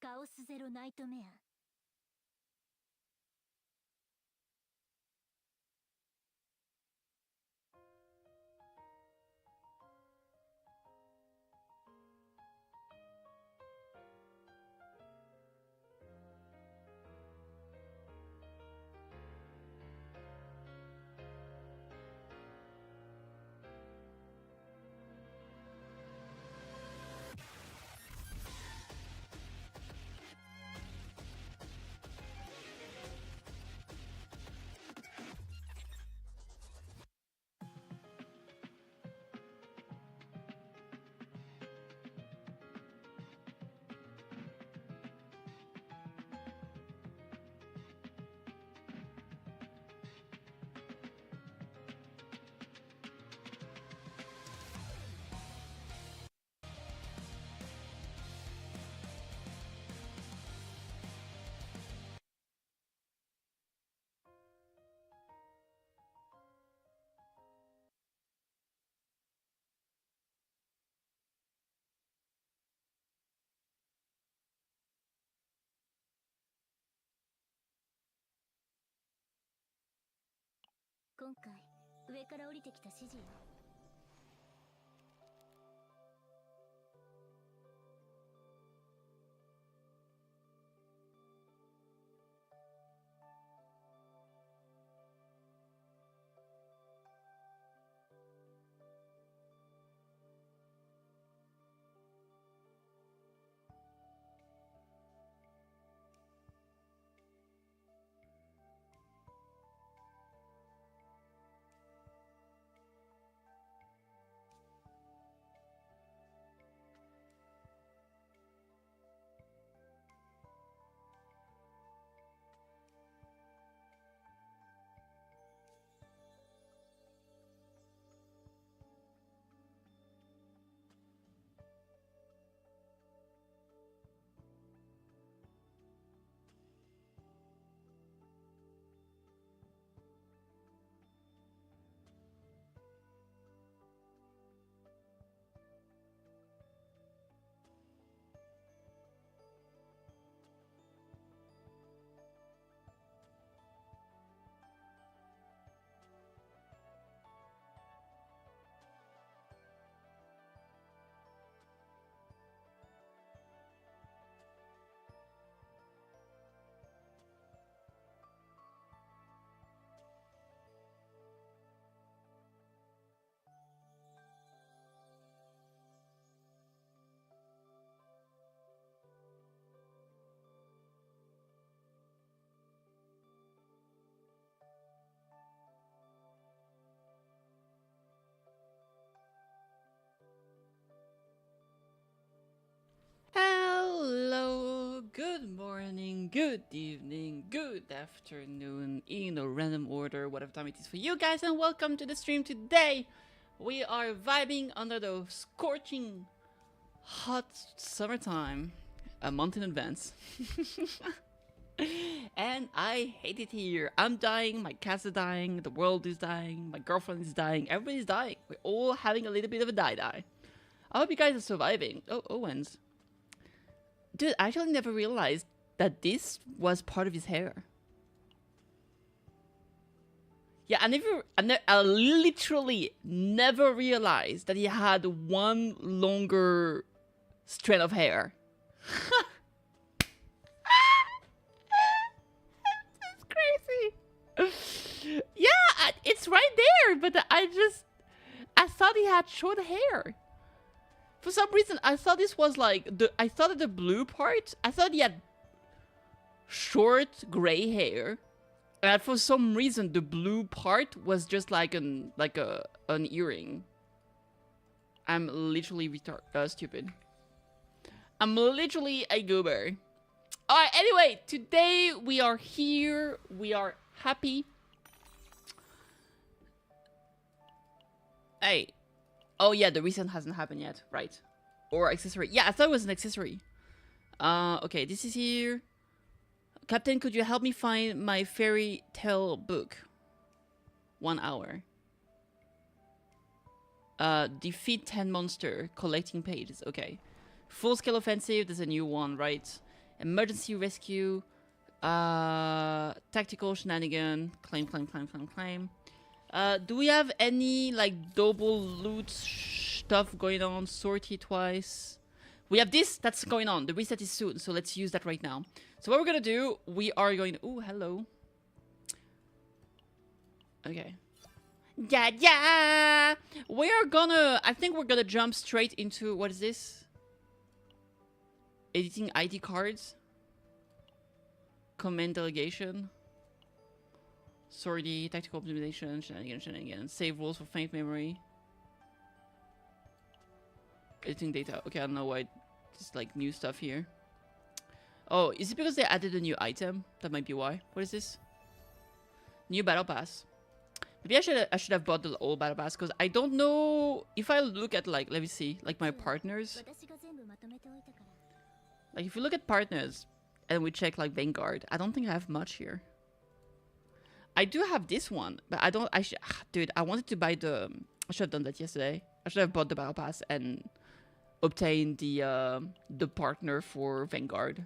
カオスゼロナイトメア。今回上から降りてきた指示よ。Hello, good morning, good evening, good afternoon, in a random order, whatever time it is for you guys, and welcome to the stream today. We are vibing under the scorching hot summertime, a month in advance. And I hate it here. I'm dying, my cats are dying, the world is dying, my girlfriend is dying, everybody's dying. We're all having a little bit of a die-die. I hope you guys are surviving. Oh, Owens. Dude, I actually never realized that this was part of his hair. Yeah, I literally never realized that he had one longer strand of hair. It's crazy. Yeah, it's right there, but I thought he had short hair. For some reason, I thought this was like I thought that the blue part. I thought he had short gray hair, and for some reason, the blue part was just like an earring. I'm literally stupid. I'm literally a goober. All right. Anyway, today we are here. We are happy. Hey. Oh yeah, the recent hasn't happened yet, right? Or accessory. Yeah, I thought it was an accessory. Okay, this is here. Captain, could you help me find my fairy tale book? 1 hour. Defeat 10 monster, collecting pages. Okay. Full scale offensive, there's a new one, right? Emergency rescue. Tactical shenanigan. Claim. Do we have any like double loot stuff going on? Sortie twice. We have this that's going on. The reset is soon, so let's use that right now. So what we're gonna do, we are going... Oh, hello. Okay. Yeah! We are gonna... I think we're gonna jump straight into... What is this? Editing ID cards. Command delegation. Sortie, tactical optimization, shenanigans. Save rules for faint memory. Editing data. Okay, I don't know why. Just like new stuff here. Oh, is it because they added a new item? That might be why. What is this? New battle pass. Maybe I should have bought the old battle pass because I don't know if I look at like, let me see, like my partners. Like if you look at partners and we check like Vanguard, I don't think I have much here. I do have this one, but I don't. Dude, I wanted to buy the. I should have done that yesterday. I should have bought the battle pass and obtained the partner for Vanguard.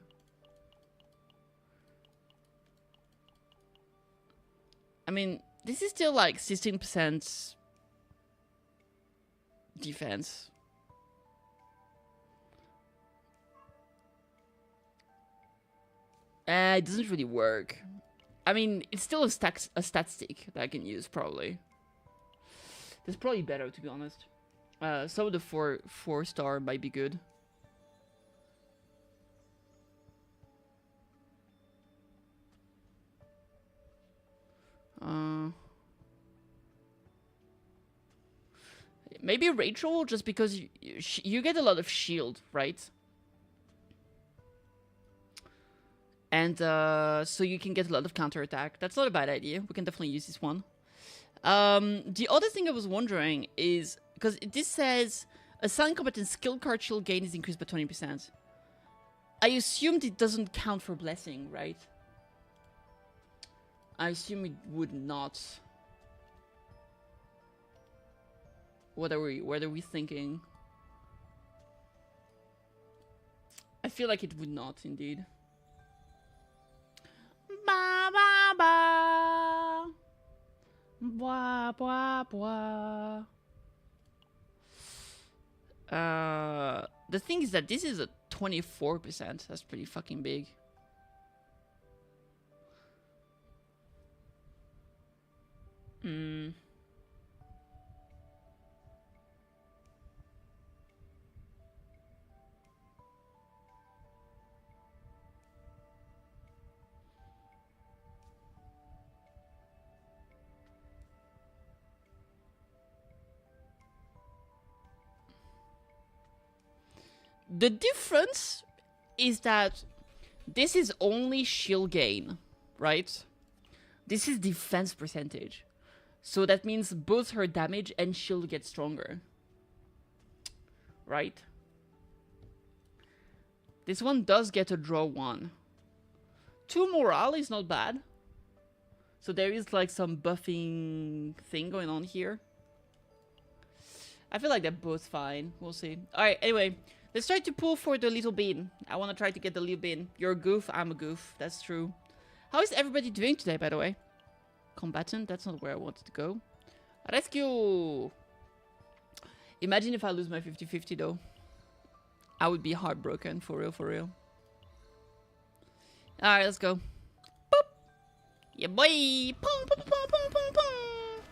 I mean, this is still like 16% defense. It doesn't really work. I mean, it's still a stat stick that I can use, probably. That's probably better, to be honest. Some of the four star might be good. Maybe Rachel, just because you get a lot of shield, right? And so you can get a lot of counterattack. That's not a bad idea. We can definitely use this one. The other thing I was wondering is, because this says, assign competent skill card shield gain is increased by 20%. I assumed it doesn't count for blessing, right? I assume it would not. What are we thinking? I feel like it would not, indeed. Ba ba ba. Blah blah blah. The thing is that this is a 24%. That's pretty fucking big. The difference is that this is only shield gain, right? This is defense percentage. So that means both her damage and shield get stronger. Right? This one does get a draw 1. 2 morale is not bad. So there is like some buffing thing going on here. I feel like they're both fine. We'll see. Alright, anyway. Let's try to pull for the little bean. I want to try to get the little bean. You're a goof, I'm a goof. That's true. How is everybody doing today, by the way? Combatant? That's not where I wanted to go. Rescue! Imagine if I lose my 50-50, though. I would be heartbroken. For real, for real. Alright, let's go. Boop! Yeah, boy! Pong, pong, pong, pong, pong, pong.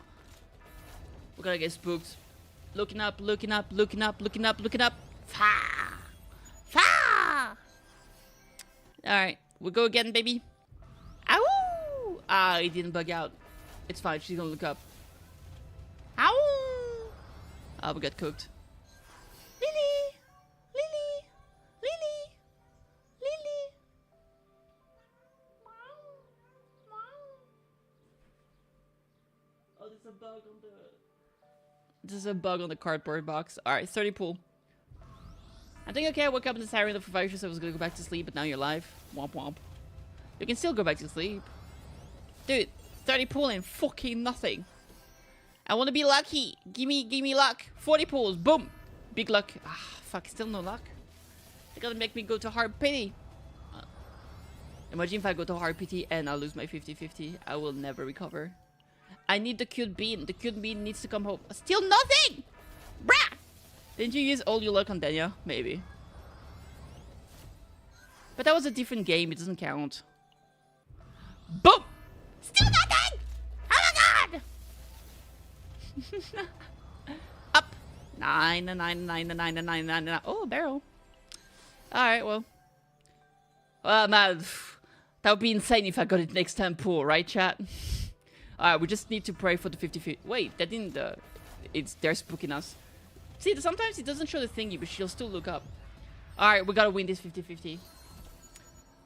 We're gonna get spooked. Looking up, looking up, looking up, looking up, looking up. Fa! Fa! Alright, we'll go again, baby. Ow! Ah, it didn't bug out. It's fine, she's gonna look up. Ow! Ah, we got cooked. Lily! Lily! Lily! Lily! Oh, there's a bug on the... There's a bug on the cardboard box. Alright, 30 pool. I think okay, I woke up in the siren of fire, so I was gonna go back to sleep, but now you're alive. Womp womp. You can still go back to sleep. Dude, 30 pool and fucking nothing. I wanna be lucky. Give me luck. 40 pools, boom. Big luck. Ah, fuck, still no luck. They're gonna make me go to hard pity. Imagine if I go to RPT and I lose my 50-50. I will never recover. I need the cute bean. The cute bean needs to come home. Still nothing! Brah! Didn't you use all your luck on Denya? Maybe. But that was a different game. It doesn't count. Boom! Still nothing! Oh my god! Up! 9, 9, 9, 9, 9, 9, 9. Oh, a barrel. Alright, well. Well, man. That would be insane if I got it next time pool, right, chat? Alright, we just need to pray for the 50-50. Wait, that didn't... they're spooking us. See, sometimes it doesn't show the thingy, but she'll still look up. Alright, we gotta win this 50-50.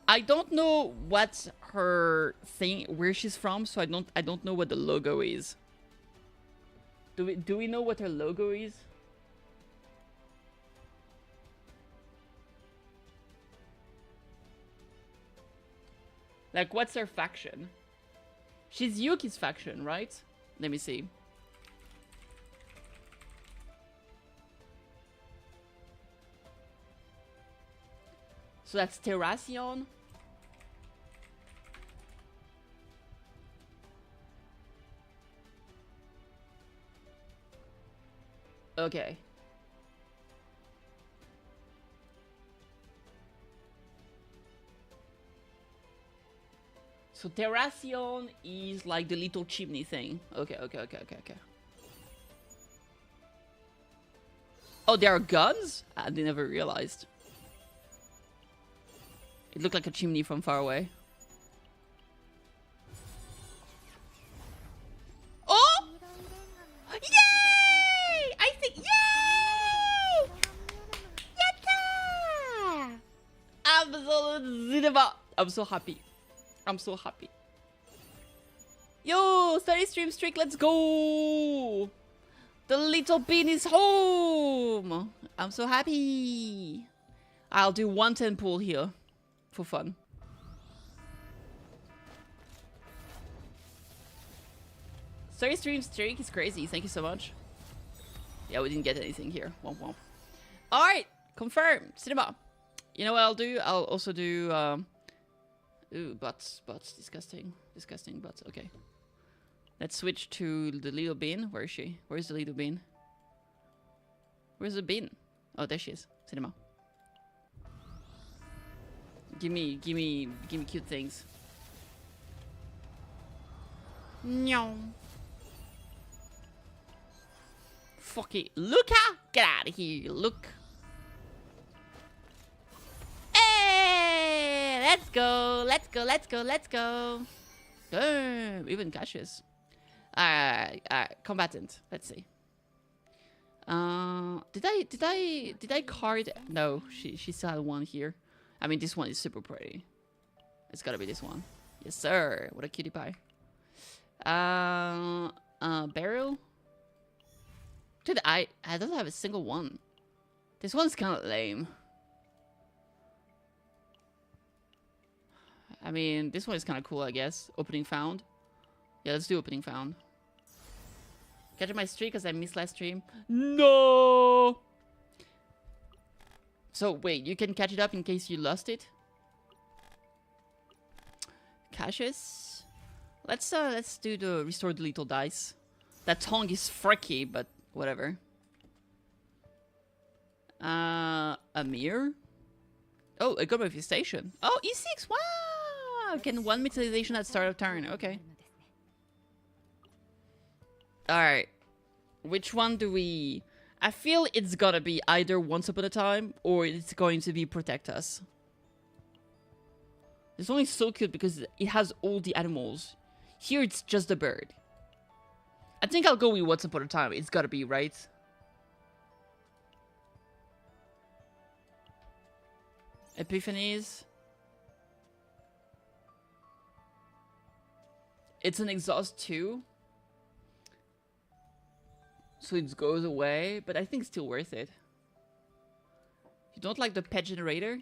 I don't know what her thing, where she's from, so I don't know what the logo is. Do we know what her logo is? Like, what's her faction? She's Yuki's faction, right? Let me see. So that's Terracion. Okay. So Terracion is like the little chimney thing. Okay. Oh, there are guns? I never realized. It looked like a chimney from far away. Oh! Yay! I think, yay! Yatta! Absolute cinema. I'm so happy. I'm so happy. Yo, 30 stream streak, let's go! The little bean is home! I'm so happy. I'll do 110 pull here for fun. Sorry, stream streak is crazy. Thank you so much. Yeah, we didn't get anything here. Womp womp. Alright, confirmed. Cinema. You know what I'll do? I'll also do... Ooh, butts. Disgusting. Disgusting butts. Okay. Let's switch to the little bean. Where is she? Where's the little bean? Where's the bean? Oh, there she is. Cinema. Give me cute things. No. Fuck it. Luca! Get out of here, look. Hey! Let's go. Let's go. Damn, even gachas. Alright, combatant. Let's see. Did I card? No, she still had one here. I mean, this one is super pretty. It's gotta be this one. Yes, sir. What a cutie pie. Barrel. Dude, I don't have a single one. This one's kind of lame. I mean, this one is kind of cool, I guess. Opening found. Yeah, let's do opening found. Catch my streak because I missed last stream. No. So wait, you can catch it up in case you lost it. Caches. Let's do the restore the little dice. That tongue is freaky, but whatever. A mirror. Oh, a good manifestation. Oh, E6. Wow. Can one materialization at start of turn. Okay. Alright. Which one do we... I feel it's gotta be either Once Upon a Time or it's going to be Protect Us. This one is so cute because it has all the animals. Here it's just a bird. I think I'll go with Once Upon a Time. It's gotta be, right? Epiphanies. It's an exhaust too. So it goes away, but I think it's still worth it. You don't like the pet generator?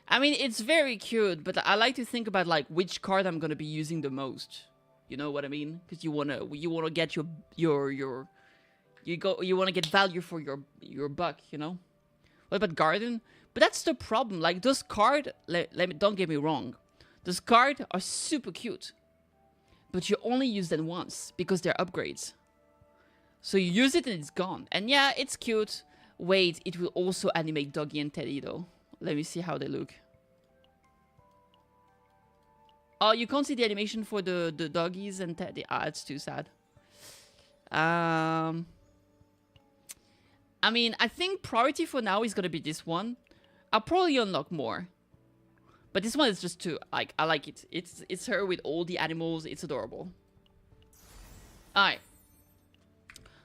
I mean, it's very cute, but I like to think about like which card I'm gonna be using the most. You know what I mean? Because you wanna get you wanna get value for your buck. You know. What about garden? But that's the problem. Like, those cards, don't get me wrong. Those cards are super cute. But you only use them once because they're upgrades. So you use it and it's gone. And yeah, it's cute. Wait, it will also animate Doggy and Teddy though. Let me see how they look. Oh, you can't see the animation for the doggies and Teddy. Ah, it's too sad. I mean, I think priority for now is gonna be this one. I'll probably unlock more. But this one is just too, like, I like it. It's her with all the animals. It's adorable. Alright.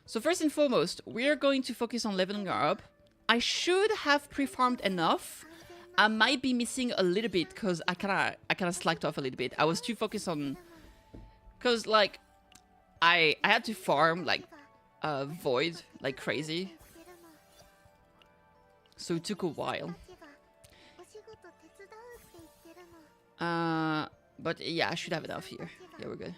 So first and foremost, we're going to focus on leveling her up. I should have pre-farmed enough. I might be missing a little bit because I kind of slacked off a little bit. I was too focused on, because like I had to farm like Void like crazy, so it took a while. But yeah, I should have enough here. Yeah, we're good.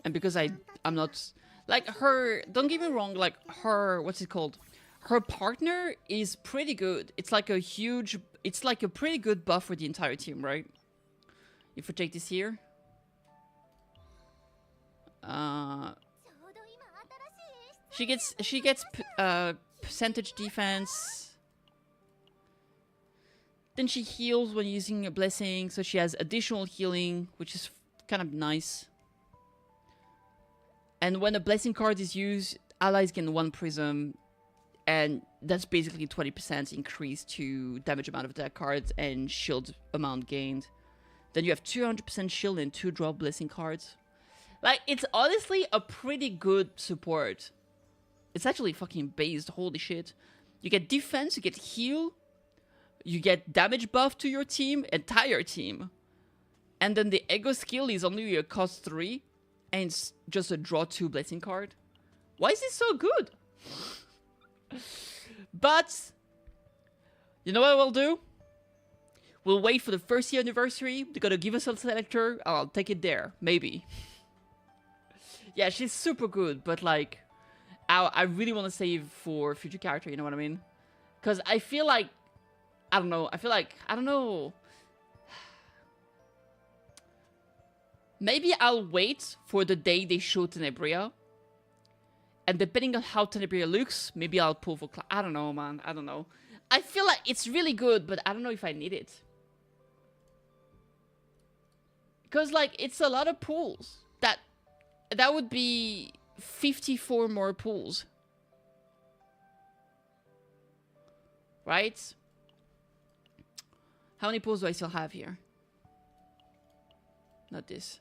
And because I'm not like her. Don't get me wrong. Like her, what's it called? Her partner is pretty good. It's like a huge... It's like a pretty good buff for the entire team, right? If we take this here. She gets percentage defense. Then she heals when using a blessing. So she has additional healing, which is kind of nice. And when a blessing card is used, allies gain 1 prism. And that's basically 20% increase to damage amount of attack cards and shield amount gained. Then you have 200% shield and 2-drop blessing cards. Like, it's honestly a pretty good support. It's actually fucking based, holy shit. You get defense, you get heal, you get damage buff to your team, entire team. And then the ego skill is only a cost 3, and it's just a draw 2 blessing card. Why is it so good? But you know what we'll do? We'll wait for the 1st year anniversary. They're gonna give us a selector. I'll take it there, maybe. Yeah, she's super good, but like, I really want to save for future character. You know what I mean? Because I feel like, I don't know. I don't know. Maybe I'll wait for the day they show Tenebria. And depending on how Tenebria looks, maybe I'll pull for... I don't know, man. I don't know. I feel like it's really good, but I don't know if I need it. Because, like, it's a lot of pulls. That would be 54 more pulls. Right? How many pulls do I still have here? Not this.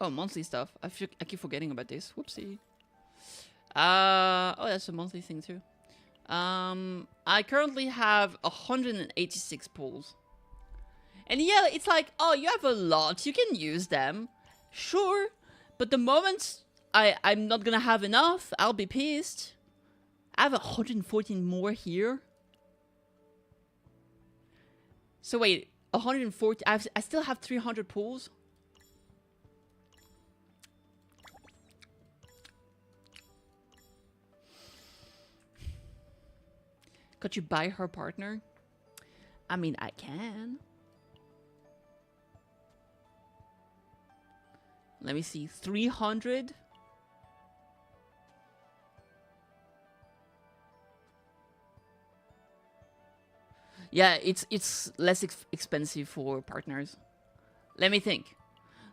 Oh, monthly stuff. I keep forgetting about this. Whoopsie. Oh, that's a monthly thing too. I currently have 186 pulls. And yeah, it's like, oh, you have a lot. You can use them. Sure. But the moment I'm not gonna have enough, I'll be pissed. I have 114 more here. So wait, 140. I still have 300 pulls. Could you buy her partner? I mean, I can. Let me see. 300. Yeah, it's less expensive for partners. Let me think.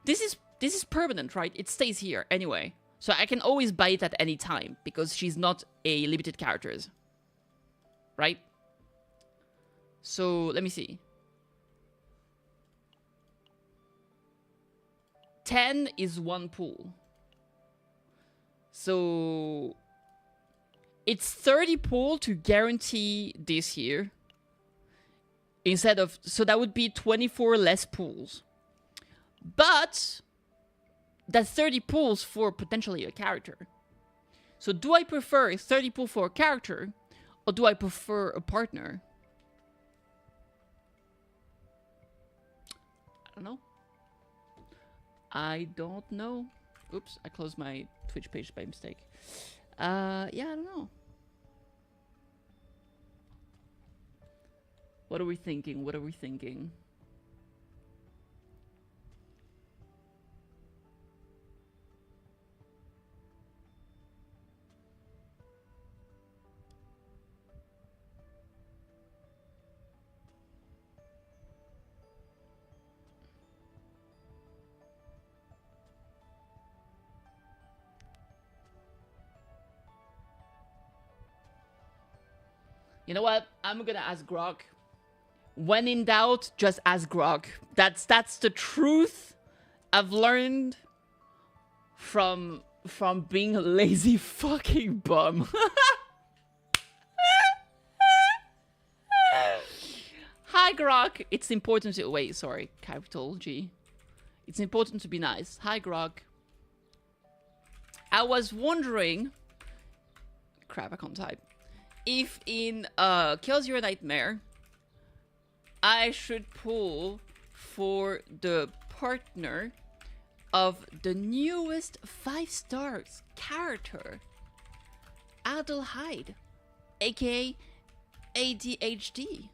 This is permanent, right? It stays here anyway. So I can always buy it at any time because she's not a limited characters. Right? So, let me see. 10 is 1 pool. So, it's 30 pool to guarantee this here. Instead of... So, that would be 24 less pools. But, that's 30 pools for potentially a character. So, do I prefer 30 pool for a character... Or do I prefer a partner? I don't know. I don't know. Oops, I closed my Twitch page by mistake. Yeah, I don't know. What are we thinking? What are we thinking? You know what? I'm gonna ask Grog. When in doubt, just ask Grog. That's the truth I've learned from being a lazy fucking bum. Hi Grog. It's important to wait, sorry, capital G. It's important to be nice. Hi Grog. I was wondering, crap, I can't type. If in Kills Your Nightmare, I should pull for the partner of the newest 5 stars character, Adelheid, aka ADHD.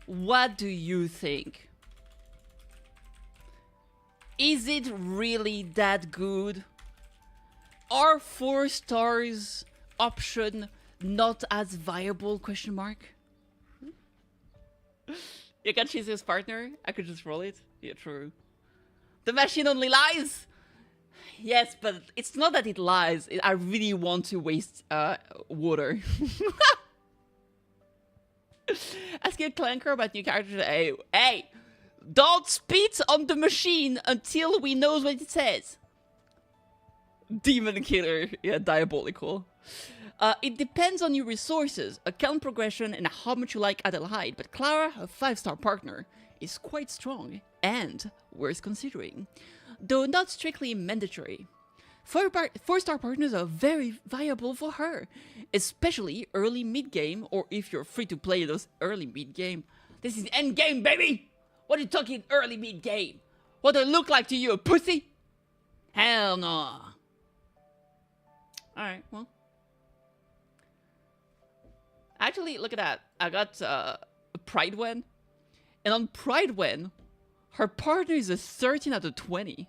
What do you think? Is it really that good? Are 4 stars option not as viable, question mark? You can choose his partner? I could just roll it? Yeah, true. The machine only lies! Yes, but it's not that it lies. I really want to waste water. Asking a clanker about new characters. Hey! Don't spit on the machine until we know what it says. Demon killer. Yeah, diabolical. It depends on your resources, account progression, and how much you like Adelheid, but Clara, a 5-star partner, is quite strong and worth considering, though not strictly mandatory. 4-star partners are very viable for her, especially early mid-game, or if you're free to play those early mid-game. This is end-game, baby! What are you talking early mid-game? What do I look like to you, a pussy? Hell no. Alright, well. Actually, look at that. I got Pride Wen. And on Pride Wen, her partner is a 13 out of 20.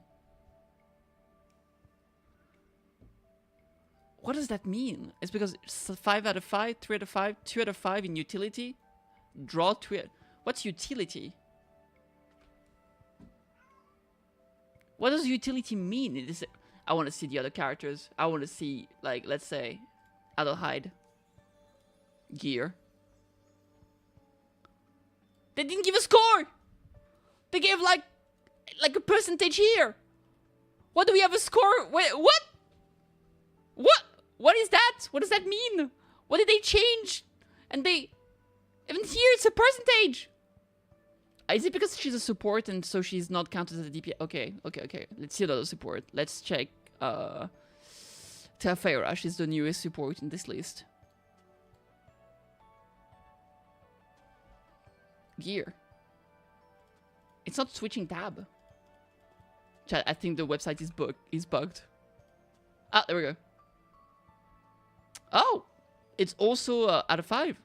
What does that mean? It's because it's 5 out of 5, 3 out of 5, 2 out of 5 in utility. Draw 2. What's utility? What does utility mean? It is, I want to see the other characters. I want to see, like, let's say, Adelheid. Gear. They didn't give a score! They gave, like a percentage here! What do we have a score? Wait, what? What? What is that? What does that mean? What did they change? And they... Even here, it's a percentage! Is it because she's a support and so she's not counted as a DPS? Okay. Let's see another support. Let's check, Tefera. She's the newest support in this list. Gear. It's not switching tab. Chat, I think the website is bugged. Ah, there we go. Oh! It's also out of 5.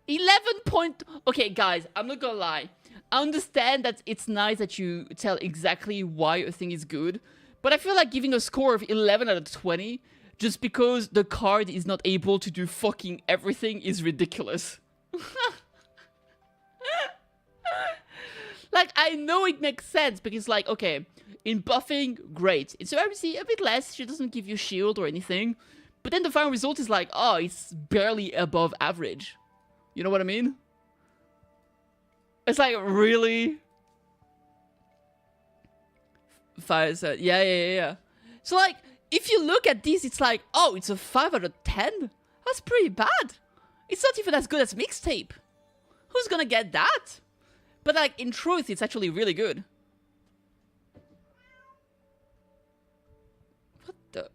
11 point... Okay, guys, I'm not gonna lie. I understand that it's nice that you tell exactly why a thing is good, but I feel like giving a score of 11 out of 20 just because the card is not able to do fucking everything is ridiculous. Like, I know it makes sense because, like, okay, in buffing, great. In survivability, a bit less. She doesn't give you shield or anything. But then the final result is like, oh, it's barely above average. You know what I mean? It's like, really? 5, 7. Yeah. So, like, if you look at this, it's like, oh, it's a 5 out of 10? That's pretty bad. It's not even as good as mixtape. Who's gonna get that? But, like, in truth, it's actually really good. What the?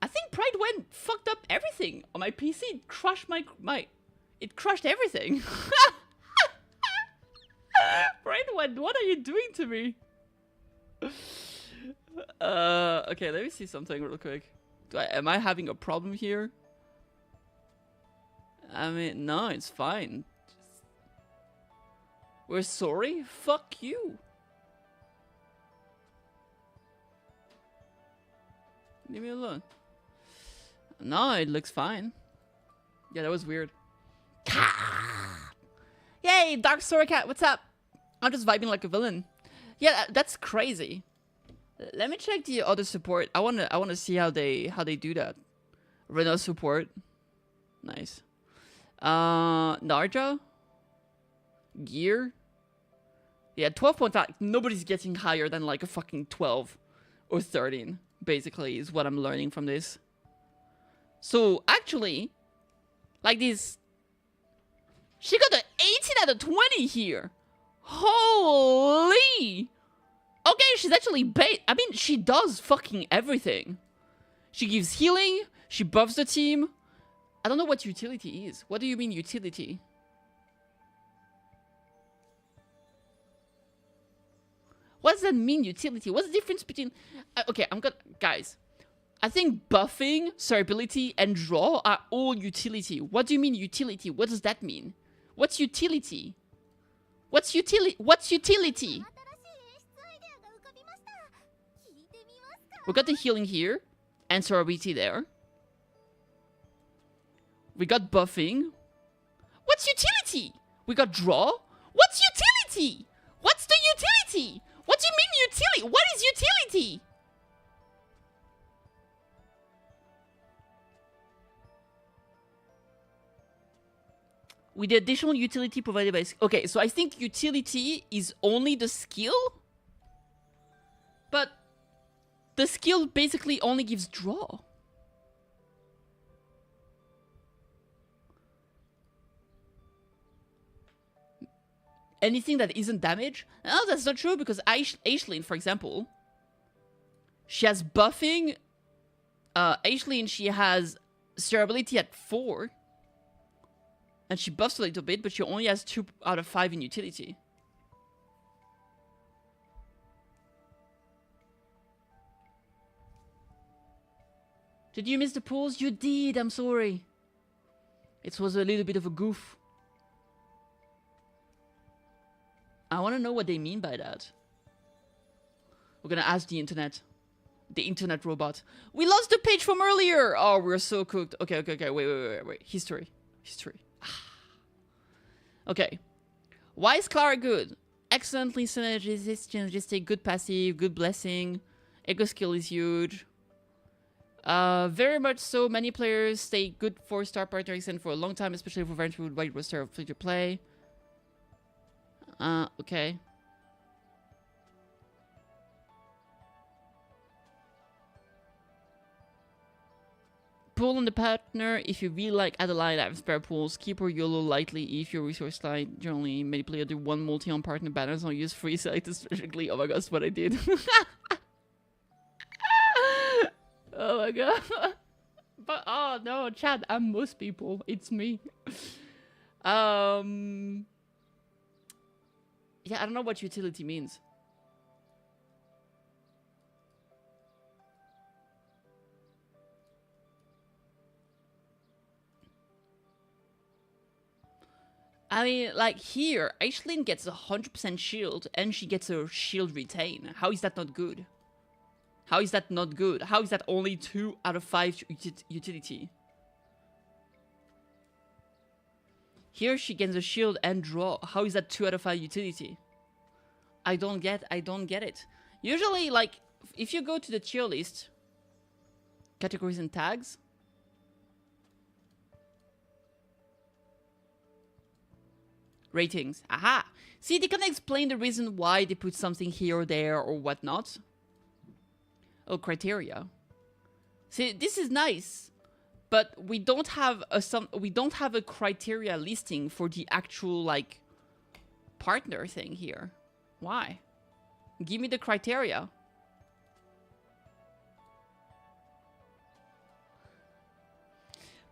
I think Pride Wen fucked up everything on my PC. It crushed it crushed everything. Pride Wen, what are you doing to me? Okay, let me see something real quick. Am I having a problem here? I mean, no, it's fine. We're sorry? Fuck you. Leave me alone. No, it looks fine. Yeah, that was weird. Yay, Dark Story Cat, what's up? I'm just vibing like a villain. Yeah, that's crazy. Let me check the other support. I wanna see how they do that. Renault support. Nice. Narja? Gear? Yeah, 12.5. Nobody's getting higher than like a fucking 12 or 13, basically, is what I'm learning from this. So, actually, like this, she got an 18 out of 20 here. Holy! Okay, she's actually I mean, she does fucking everything. She gives healing, she buffs the team. I don't know what utility is. What do you mean utility? What does that mean, utility? What's the difference between... okay, guys, I think buffing, survivability, and draw are all utility. What do you mean utility? What does that mean? What's utility? What's utility? We got the healing here, and survivability there. We got buffing. What's utility? We got draw. What's utility? What's the utility? What do you mean utility? What is utility? With the additional utility provided by... Okay, so I think utility is only the skill. But the skill basically only gives draw. Anything that isn't damage? No, that's not true, because Aisling, for example, she has buffing. Aisling, she has survivability at 4. And she buffs a little bit, but she only has 2 out of 5 in utility. Did you miss the pools? You did, I'm sorry. It was a little bit of a goof. I want to know what they mean by that. We're gonna ask the internet. The internet robot. We lost the page from earlier! Oh, we're so cooked. Okay, wait. History. Okay. Why is Clara good? Excellently synergistic, good passive, good blessing. Ego skill is huge. Very much so. Many players stay good 4-star partner extend for a long time, especially for veterans with wide roster of free to play. Okay. Pull on the partner. If you really like Adelheid, have spare pools. Keep or YOLO lightly if your resource light. Generally, many players do one multi on partner banners or use free selected specifically. Oh my god, that's what I did. Oh my god. But oh no, chat, I'm most people. It's me. Yeah, I don't know what utility means. I mean, like here, Aisling gets 100% shield and she gets a shield retain. How is that not good? How is that not good? How is that only 2 out of 5 utility? Here she gets a shield and draw. How is that 2 out of 5 utility? I don't get it. Usually, like, if you go to the tier list, categories and tags, ratings. Aha! See, they can explain the reason why they put something here or there or whatnot. Oh, criteria. See, this is nice, but we don't have a criteria listing for the actual like partner thing here. Why? Give me the criteria.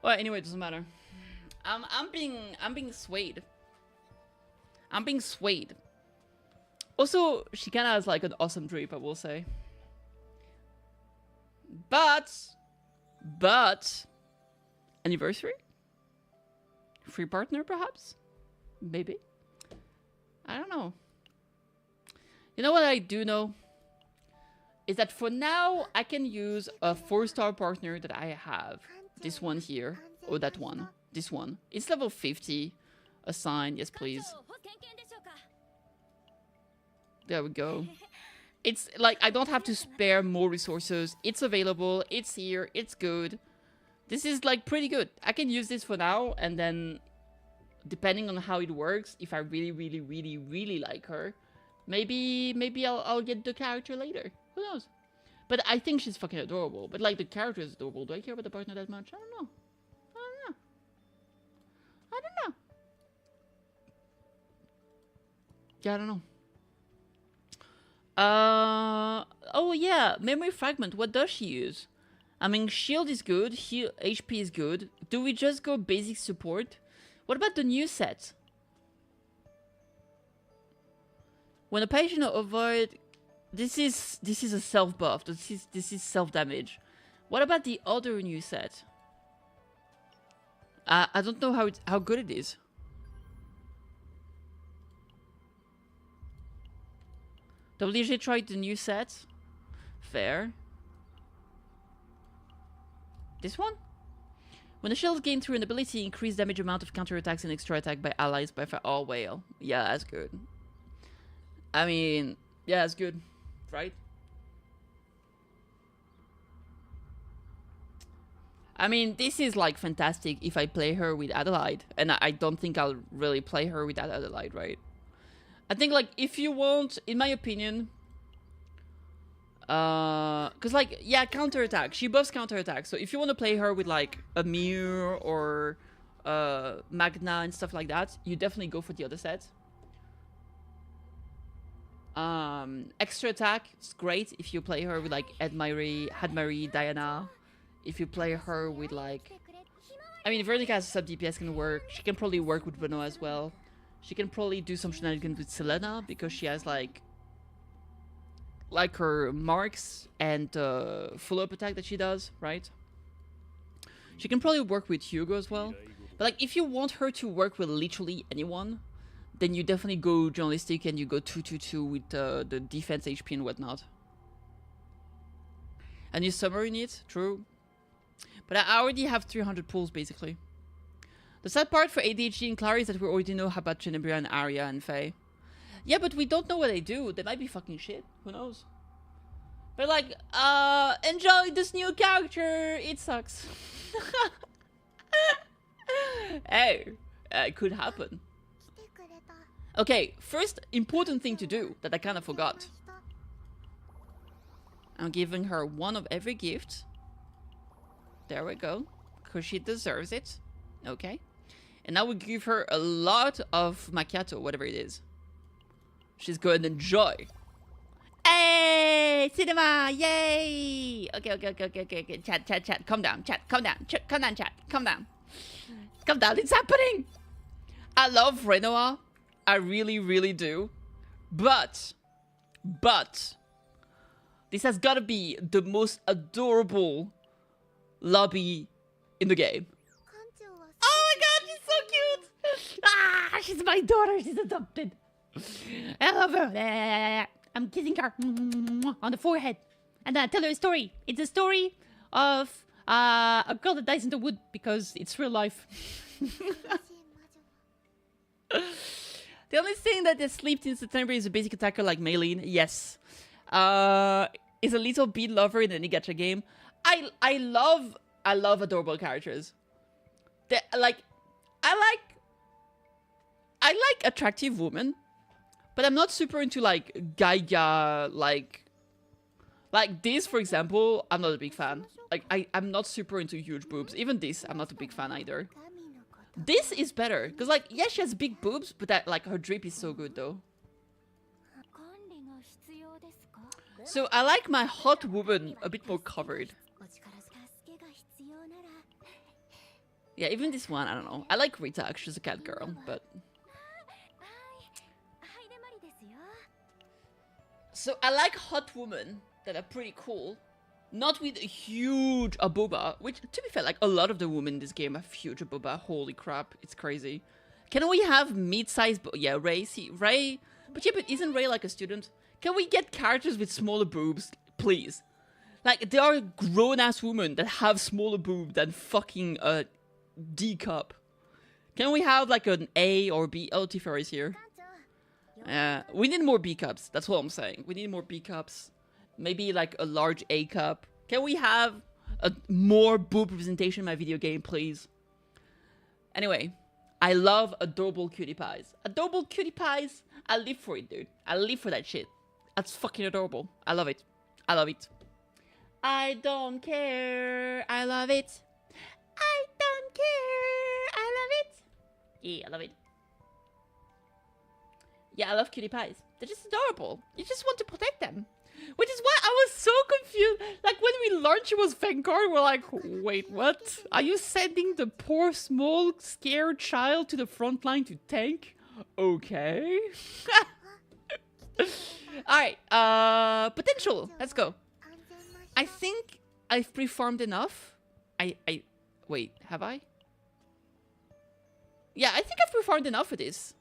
Well, anyway, it doesn't matter. I'm being swayed. I'm being swayed. Also, she kind of has like an awesome drip, I will say. But anniversary? Free partner, perhaps? Maybe. I don't know. You know what I do know? Is that for now, I can use a 4-star partner that I have. This one here. Or that one. This one. It's level 50. Assign. Yes, please. There we go. It's like, I don't have to spare more resources. It's available. It's here. It's good. This is like pretty good. I can use this for now, and then depending on how it works, if I really like her, maybe I'll get the character later. Who knows? But I think she's fucking adorable. But like, the character is adorable. Do I care about the partner that much? I don't know. Yeah, I don't know. Oh yeah, memory fragment. What does she use? I mean, shield is good, HP is good. Do we just go basic support? What about the new set? When a patient avoid, this is a self buff. This is self damage. What about the other new set? I don't know how good it is. WJ tried the new set. Fair. This one? When the shield gain through an ability, increase damage amount of counterattacks and extra attack by allies by far. Oh, whale. Yeah, that's good. I mean, yeah, that's good. Right? I mean, this is like fantastic if I play her with Adelheid. And I don't think I'll really play her with that Adelheid, right? I think, like, if you want, in my opinion, because, like, yeah, counterattack. She buffs counterattack. So if you want to play her with, like, a Mir or Magna and stuff like that, you definitely go for the other set. Extra attack is great if you play her with, like, Hadmari, Diana. If you play her with, like... I mean, Veronica as a sub DPS can work. She can probably work with Renault as well. She can probably do some shenanigans with Selena because she has like her marks and follow-up attack that she does, right? She can probably work with Hugo as well. But like, if you want her to work with literally anyone, then you definitely go journalistic and you go 2-2-2 with the defense HP and whatnot. And you summer in it, true. But I already have 300 pulls basically. The sad part for ADHD and Clary is that we already know about Chenebria and Arya and Faye. Yeah, but we don't know what they do. They might be fucking shit. Who knows? But like, enjoy this new character. It sucks. Hey, it could happen. Okay, first important thing to do that I kind of forgot. I'm giving her one of every gift. There we go. Because she deserves it. Okay. And now we give her a lot of macchiato, whatever it is. She's going to enjoy. Hey! Cinema! Yay! Okay. Chat. Calm down. Chat, calm down. Calm down, chat. Calm down. Calm down. It's happening! I love Renoir. I really do. But... this has got to be the most adorable lobby in the game. Oh my god, she's so cute! Ah, she's my daughter. She's adopted. I love her. I'm kissing her on the forehead. And then I tell her a story. It's a story of a girl that dies in the wood because it's real life. The only thing that has slept in September is a basic attacker like Maylene. Yes. Is a little beat lover in any gacha game. I love adorable characters. I like attractive women, but I'm not super into like Gaia, like this, for example. I'm not a big fan. Like I'm not super into huge boobs. Even this, I'm not a big fan either. This is better because, like, yeah, she has big boobs, but that, like, her drip is so good though. So I like my hot woman a bit more covered. Yeah, even this one, I don't know. I like Rita, she's a cat girl, but... So I like hot women that are pretty cool, Not with a huge abooba, which, to be fair, like, a lot of the women in this game have huge abooba. Holy crap, it's crazy. Can we have mid-sized... Yeah, Ray, see, Ray... But yeah, but isn't Ray like a student? Can we get characters with smaller boobs, please? Like, there are grown-ass women that have smaller boobs than fucking a D cup. Can we have, like, an A or B? Oh, Tifa is here. We need more B cups, that's what I'm saying. We need more B cups. Maybe like a large A cup. Can we have a more boob representation in my video game, please? Anyway, I love adorable cutie pies. Adorable cutie pies, I live for it, dude. I live for that shit. That's fucking adorable. I love it. I love it. I don't care. I love it. I don't care. I love it. Yeah, I love it. Yeah, I love cutie pies. They're just adorable. You just want to protect them. Which is why I was so confused. Like, when we learned she was Vanguard, we're like, wait, what? Are you sending the poor, small, scared child to the front line to tank? Okay. Alright, potential. Let's go. I think I've pre-farmed enough. Wait, have I? Yeah, I think I've pre-farmed enough for this.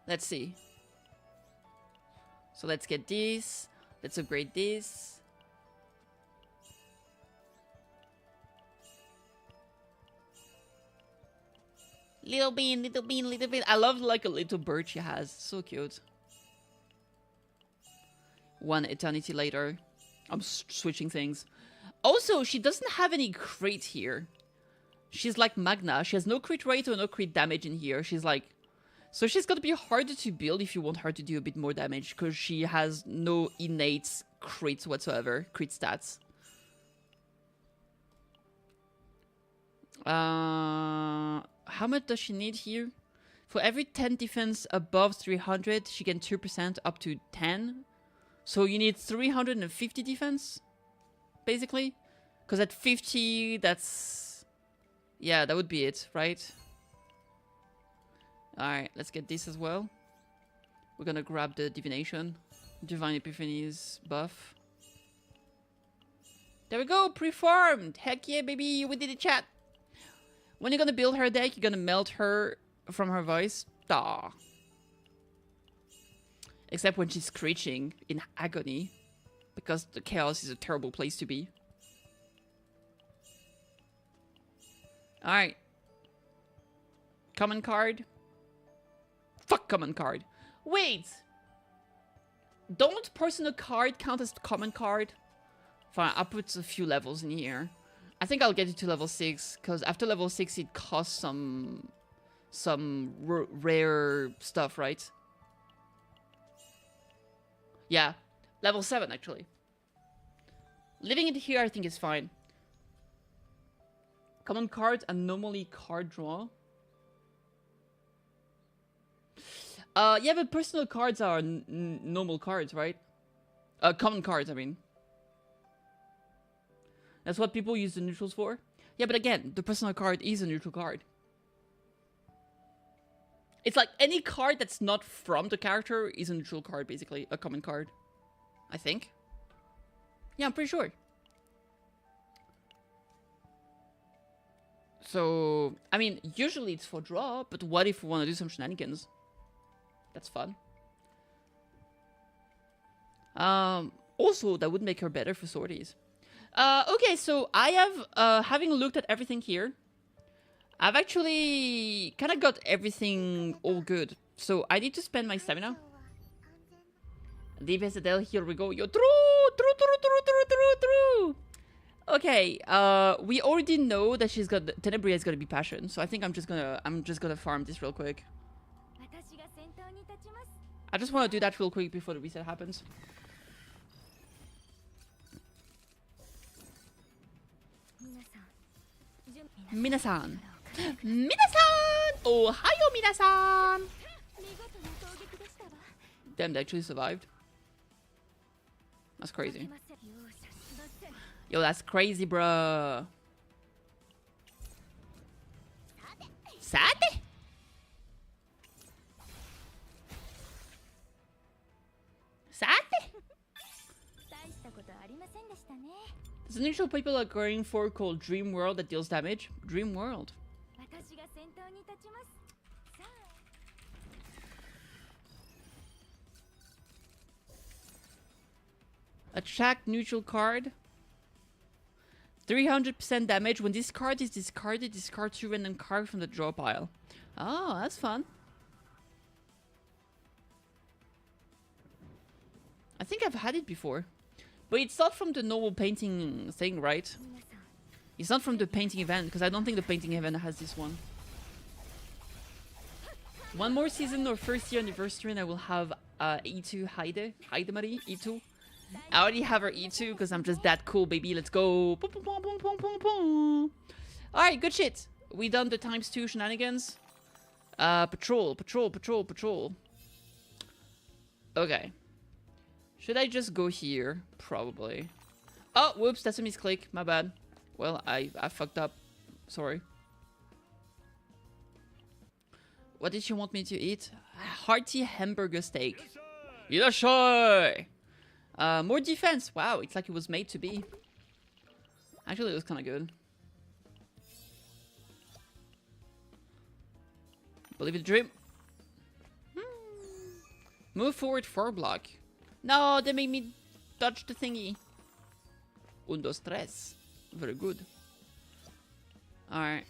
Let's see. So let's get this. Let's upgrade this. Little bean, little bean, little bean. I love like a little bird she has. So cute. One eternity later. I'm switching things. Also, she doesn't have any crit here. She's like Magna. She has no crit rate or no crit damage in here. She's like... So she's gonna be harder to build if you want her to do a bit more damage, because she has no innate crits whatsoever, crit stats. How much does she need here? For every 10 defense above 300, she gets 2% up to 10. So you need 350 defense, basically. Because at 50, that's... Yeah, that would be it, right? Alright, let's get this as well. We're gonna grab the divination. Divine Epiphany's buff. There we go, preformed! Heck yeah, baby, we did it, chat! When you're gonna build her deck, you're gonna melt her from her voice. Aww. Except when she's screeching in agony. Because the chaos is a terrible place to be. Alright. Common card. Fuck common card. Wait! Don't personal card count as common card? Fine, I'll put a few levels in here. I think I'll get it to level 6, because after level 6 it costs some rare stuff, right? Yeah, level 7 actually. Leaving it here I think is fine. Common cards are normally card draw. Yeah, but personal cards are normal cards, right? Common cards, I mean. That's what people use the neutrals for. Yeah, but again, the personal card is a neutral card. It's like any card that's not from the character is a neutral card, basically. A common card. I think. Yeah, I'm pretty sure. So, I mean, usually it's for draw, but what if we want to do some shenanigans? That's fun. Also, that would make her better for sorties. Okay, so I have, having looked at everything here, I've actually kind of got everything all good. So I need to spend my stamina. Defense Adelheid, here we go. Yo, true. Okay, we already know that she's got Tenebria is gonna be passion, so I think I'm just gonna farm this real quick. I just want to do that real quick before the reset happens. Minasan! Minasan! Ohayo, minasan! Damn, they actually survived. That's crazy. Yo, that's crazy, bruh. Sate? There's an initial people are going for called Dream World that deals damage. Dream World. 私が先頭に立ちます。さあ。 Attack neutral card. 300% damage. When this card is discarded, discard 2 random cards from the draw pile. Oh, that's fun. I think I've had it before. But it's not from the normal painting thing, right? It's not from the painting event, because I don't think the painting event has this one. One more season or first year anniversary and I will have E2 Heide Marie, E2. I already have her E2 because I'm just that cool, baby. Let's go. Alright, good shit. We done the ×2 shenanigans. Patrol. Okay. Should I just go here? Probably. Oh, whoops, that's a misclick. My bad. Well, I fucked up. Sorry. What did she want me to eat? Hearty hamburger steak. Irashai! More defense. Wow, it's like it was made to be. Actually, it was kind of good. Believe it, dream. Move forward 4 block. No, they made me dodge the thingy. 1, 2, 3. Very good. Alright.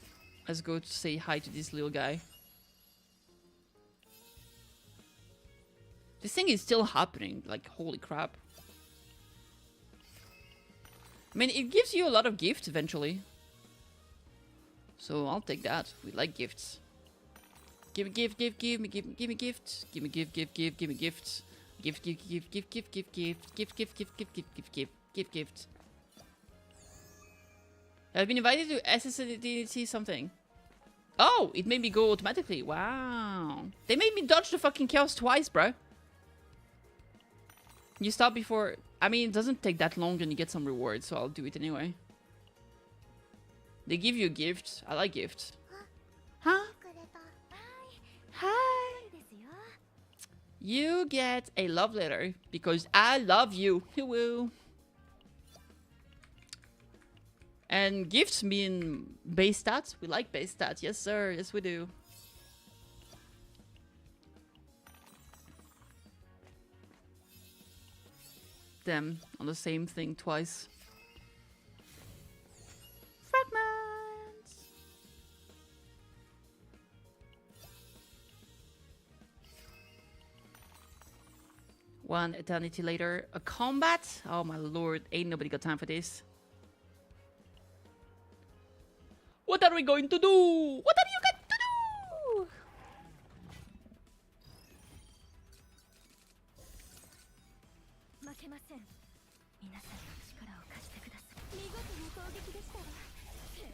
Let's go to say hi to this little guy. This thing is still happening. Like, holy crap. I mean, it gives you a lot of gifts eventually. So I'll take that. We like gifts. Give me gift, give me gift. Give me gift, give me gifts. Gift. I've been invited to SSDC something. Oh, it made me go automatically. Wow. They made me dodge the fucking chaos twice, bro. You stop before... I mean, it doesn't take that long and you get some rewards, so I'll do it anyway. They give you a gift. I like gifts. Huh? Hi. You get a love letter because I love you. Hello. And gifts mean base stats. We like base stats. Yes, sir. Yes, we do. Them on the same thing twice. Fragments. One eternity later, a combat. Oh my lord, ain't nobody got time for this. What are we going to do? What are you going to do?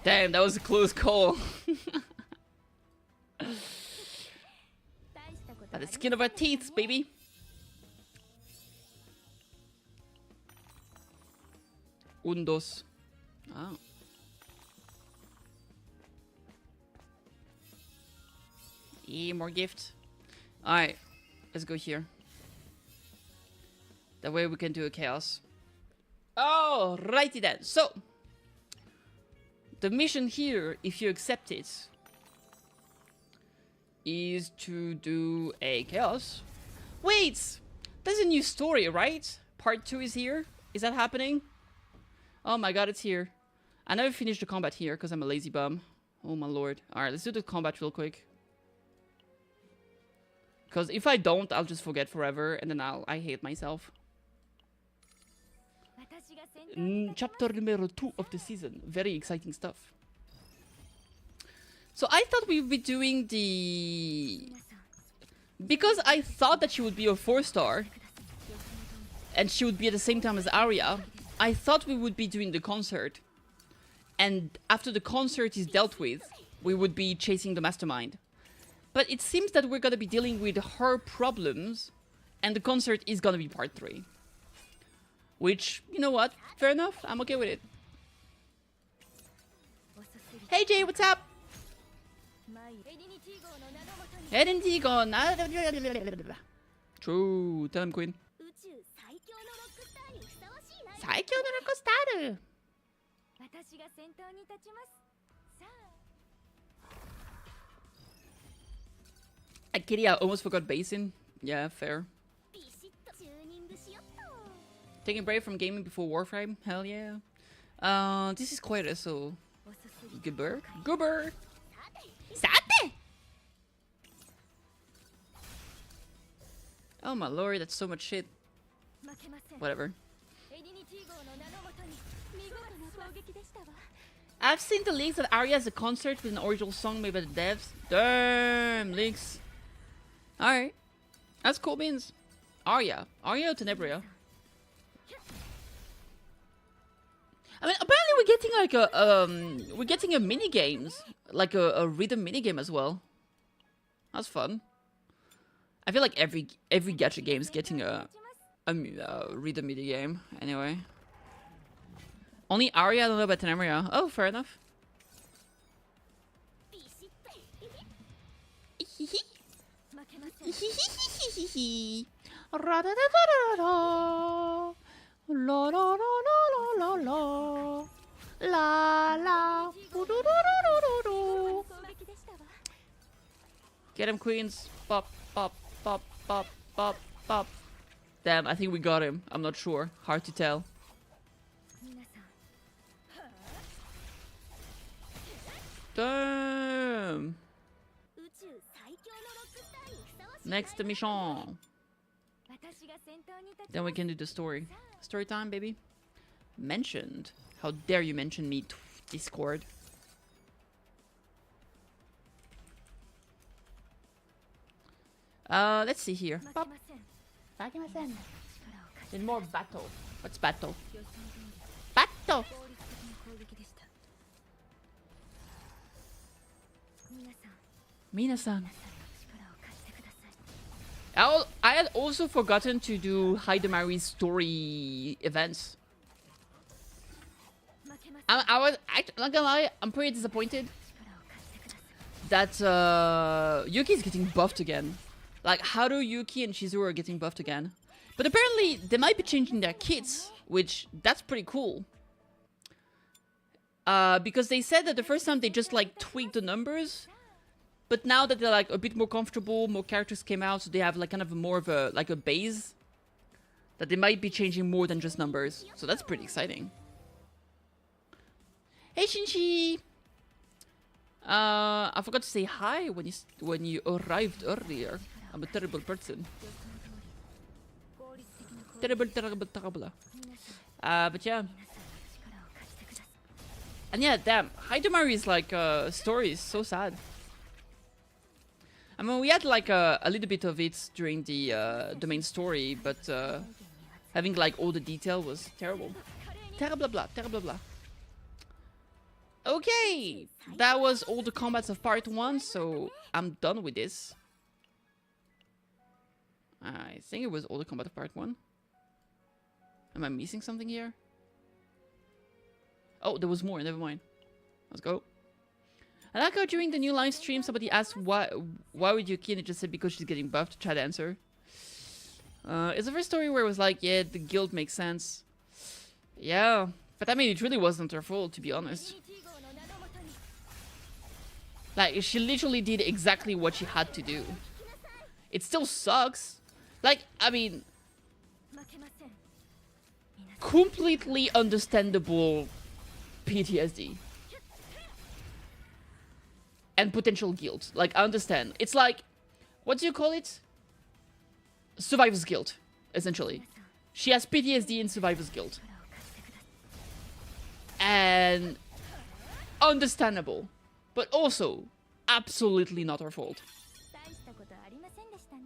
Damn, that was a close call. By the skin of our teeth, baby. Undos. Oh. Yeah, more gift. Alright, let's go here. That way we can do a chaos. Oh, righty then. So, the mission here, if you accept it, is to do a chaos. Wait! There's a new story, right? Part 2 is here. Is that happening? Oh my god, it's here. I never finished the combat here because I'm a lazy bum. Oh my lord. Alright, let's do the combat real quick. Because if I don't, I'll just forget forever and then I hate myself. Chapter number 2 of the season. Very exciting stuff. So I thought we would be doing the... Because I thought that she would be a 4-star. And she would be at the same time as Arya. I thought we would be doing the concert. And after the concert is dealt with, we would be chasing the mastermind. But it seems that we're gonna be dealing with her problems. And the concert is gonna be part 3. Which, you know what? Fair enough. I'm okay with it. Hey Jay, what's up? True. Tell him, Queen. Saikyo no Rock Star. 私が先頭に立ちます。さあ、 Kitty, I almost forgot Basin. Yeah, fair. ビシッとチューニングしよっと。 Taking a break from gaming before Warframe? Hell yeah. This is quite a so. Goober? Goober! Sate! Oh my lord, that's so much shit. 負けません。 Whatever. エディニティ号の名のもとに見事な攻撃でしたわ。 I've seen the leaks that Arya has a concert with an original song made by the devs. Damn, leaks. Alright. That's cool beans. Arya. Arya or Tenebria? I mean, apparently we're getting like we're getting a mini games, like a rhythm mini game as well. That's fun. I feel like every gacha game is getting a rhythm mini game. Anyway, only Arya, I don't know about Tenebria. Oh, fair enough. ビシッと。負けません。 Hihihihihihi. Ra-da-da-da-da-da. La la la la la la la la. Do-do-do-do-do-do. 攻撃でしたわ。 Get him, queens. Pop, pop, pop, pop, pop, pop. Damn, I think we got him. I'm not sure. Hard to tell. 皆さん。 Damn. 宇宙最強のロックスターにふさわしい。 Next mission. 私が先頭に立ち Then ま we す。 can do the story. Story time, baby. Mentioned. How dare you mention me, Discord? Let's see here. 負け Pop. ません。 Bakimasen. 力を貸し Need more battle. What's battle? 予想通り Battle. 効率的な攻撃でした。皆さん、 Mina-san. 力を貸してください。 I had also forgotten to do Hidemari's story events. 負けません。 I was not gonna lie, I'm pretty disappointed 力を貸してください。 that Yuki's getting buffed again. Like Haru, Yuki, and Shizuru are getting buffed again. But apparently they might be changing their kits, which that's pretty cool. Because they said that the first time they just like tweaked the numbers, but now that they're like a bit more comfortable, more characters came out, so they have like kind of more of a like a base. That they might be changing more than just numbers, so that's pretty exciting. Hey Shinji! I forgot to say hi when you arrived earlier. I'm a terrible person. 効率的な攻撃。 Terrible. 皆さん、 But yeah. 皆さん、力を貸してください。 And yeah, damn. Hidemari's like story is so sad. I mean, we had like a little bit of it during the main story, but having like all the detail was terrible. Terrible blah, terrible blah. Okay, that was all the combats of part 1, so I'm done with this. I think it was all the combat of part 1. Am I missing something here? Oh, there was more, never mind. Let's go. I like how during the new live stream somebody asked why would Yuki, and it just said because she's getting buffed. Chat answer. It's the first story where it was like, yeah, the guild makes sense. Yeah, but I mean, it really wasn't her fault, to be honest. エディニティ号の名のもとに Like, she literally did exactly what she had to do. It still sucks. Like, I mean, 負けません。皆さん、 completely understandable PTSD. And potential guilt. Like, I understand. It's like, what do you call it? Survivor's guilt, essentially. She has PTSD and survivor's guilt. 力を貸してください。 And understandable. But also, absolutely not her fault. 大したことありませんでしたね。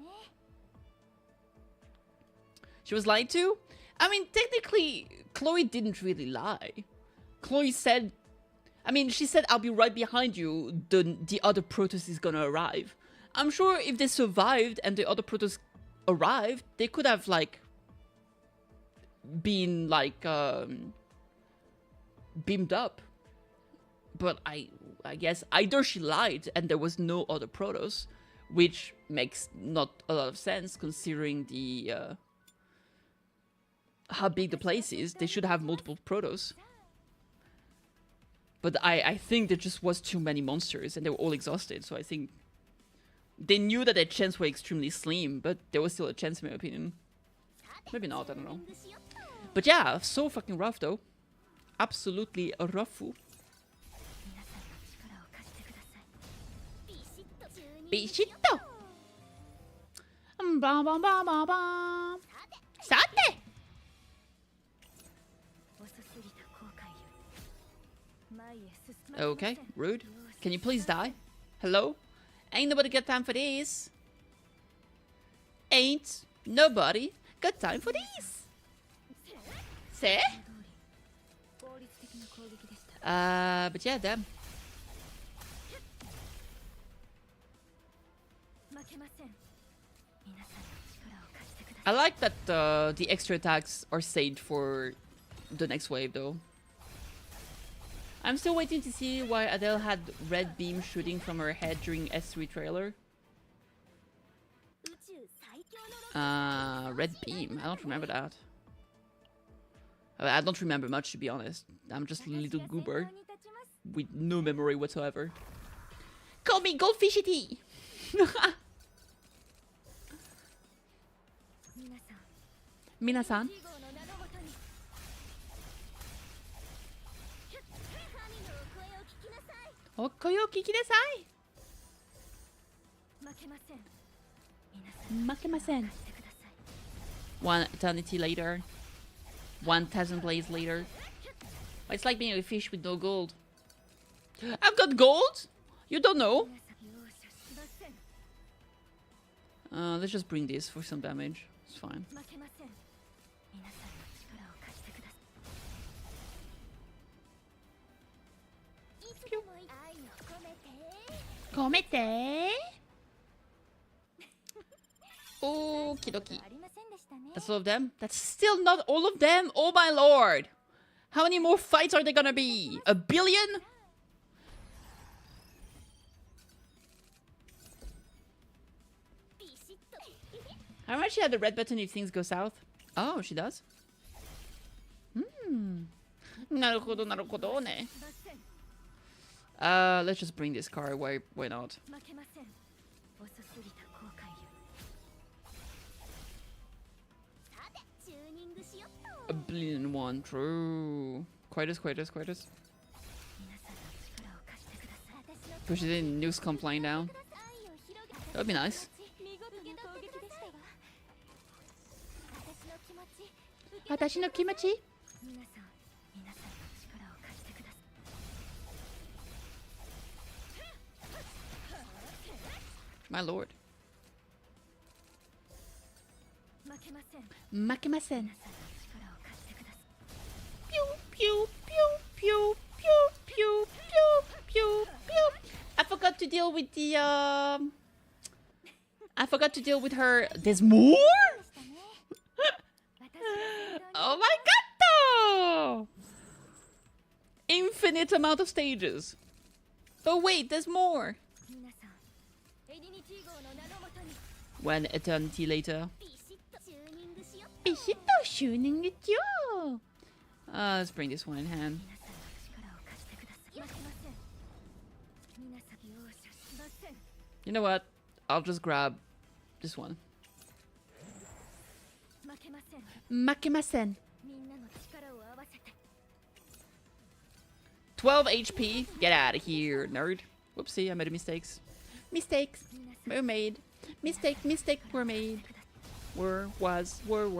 She was lied to? I mean, technically, Chloe didn't really lie. Chloe said... I mean, she said, I'll be right behind you. The other Protoss is gonna arrive. I'm sure if they survived and the other Protoss arrived, they could have, like... been, like, beamed up. But I guess either she lied and there was no other Protoss, which makes not a lot of sense considering the... how big the place is. They should have multiple Protoss. But I think there just was too many monsters and they were all exhausted. So I think they knew that their chance were extremely slim, but there was still a chance in my opinion. Maybe not, I don't know. But yeah, so fucking rough though. Absolutely rough. Bishito! Bam bam bam bam bam! Sate! Okay, rude. Can you please die? Hello? Ain't nobody got time for this. Ain't nobody got time for this. Say? But yeah, damn. I like that the extra attacks are saved for the next wave though. I'm still waiting to see why Adele had red beam shooting from her head during S3 trailer. Red beam. I don't remember that. I don't remember much, to be honest. I'm just a little goober with no memory whatsoever. Call me Goldfishity! Minasan? Okoi o kiki desai! Makemasen. 1 eternity later. 1,000 plays later. It's like being a fish with no gold. I've got gold? You don't know? Let's just bring this for some damage. It's fine. Komete! Okie dokie. That's all of them? That's still not all of them? Oh my lord! How many more fights are there gonna be? A billion? How much she had the red button if things go south? Oh, she does? Naruhodo, naruhodo ne. Let's just bring this car. Why not? A billion and one. True. Quietus. Push it in. Nukes come flying down. That would be nice. Watashi no kimachi? My lord. Makemasen. Pew, pew, pew, pew, pew, pew, pew, pew, pew. I forgot to deal with the, I forgot to deal with her. There's more? Oh my god, though! Infinite amount of stages. But wait, there's more. 1 eternity later. Let's bring this one in hand. You know what? I'll just grab this one. Makemasen. 12 HP. Get out of here, nerd. Whoopsie, I made mistakes. Mistakes were made. Mistake were made. Were was made.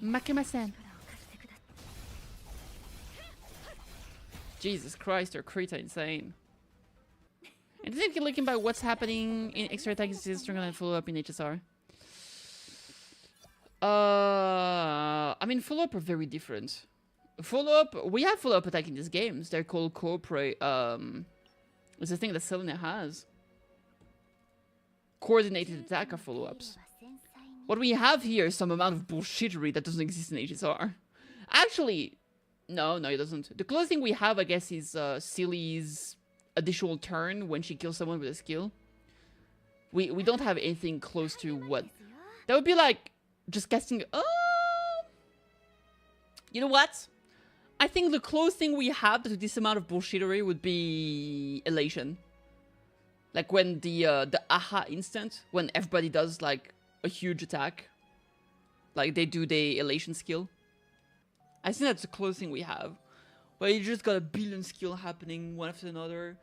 Makemasen. Jesus Christ, their crits are insane. And I think looking by what's happening in extra attacks is stronger than follow up in HSR. I mean, follow up are very different. Follow up, we have follow up attack in these games. They're called corporate. It's a thing that Selena has. Coordinated attack of follow ups. What we have here is some amount of bullshittery that doesn't exist in HSR. Actually, no, it doesn't. The closest thing we have, I guess, is Silly's additional turn when she kills someone with a skill. We don't have anything close to what that would be like. Just casting. Oh, You know what? I think the closest thing we have to this amount of bullshittery would be elation. Like when the aha instant, when everybody does like a huge attack. Like they do the elation skill. I think that's the closest thing we have. Where you just got a billion skill happening one after another.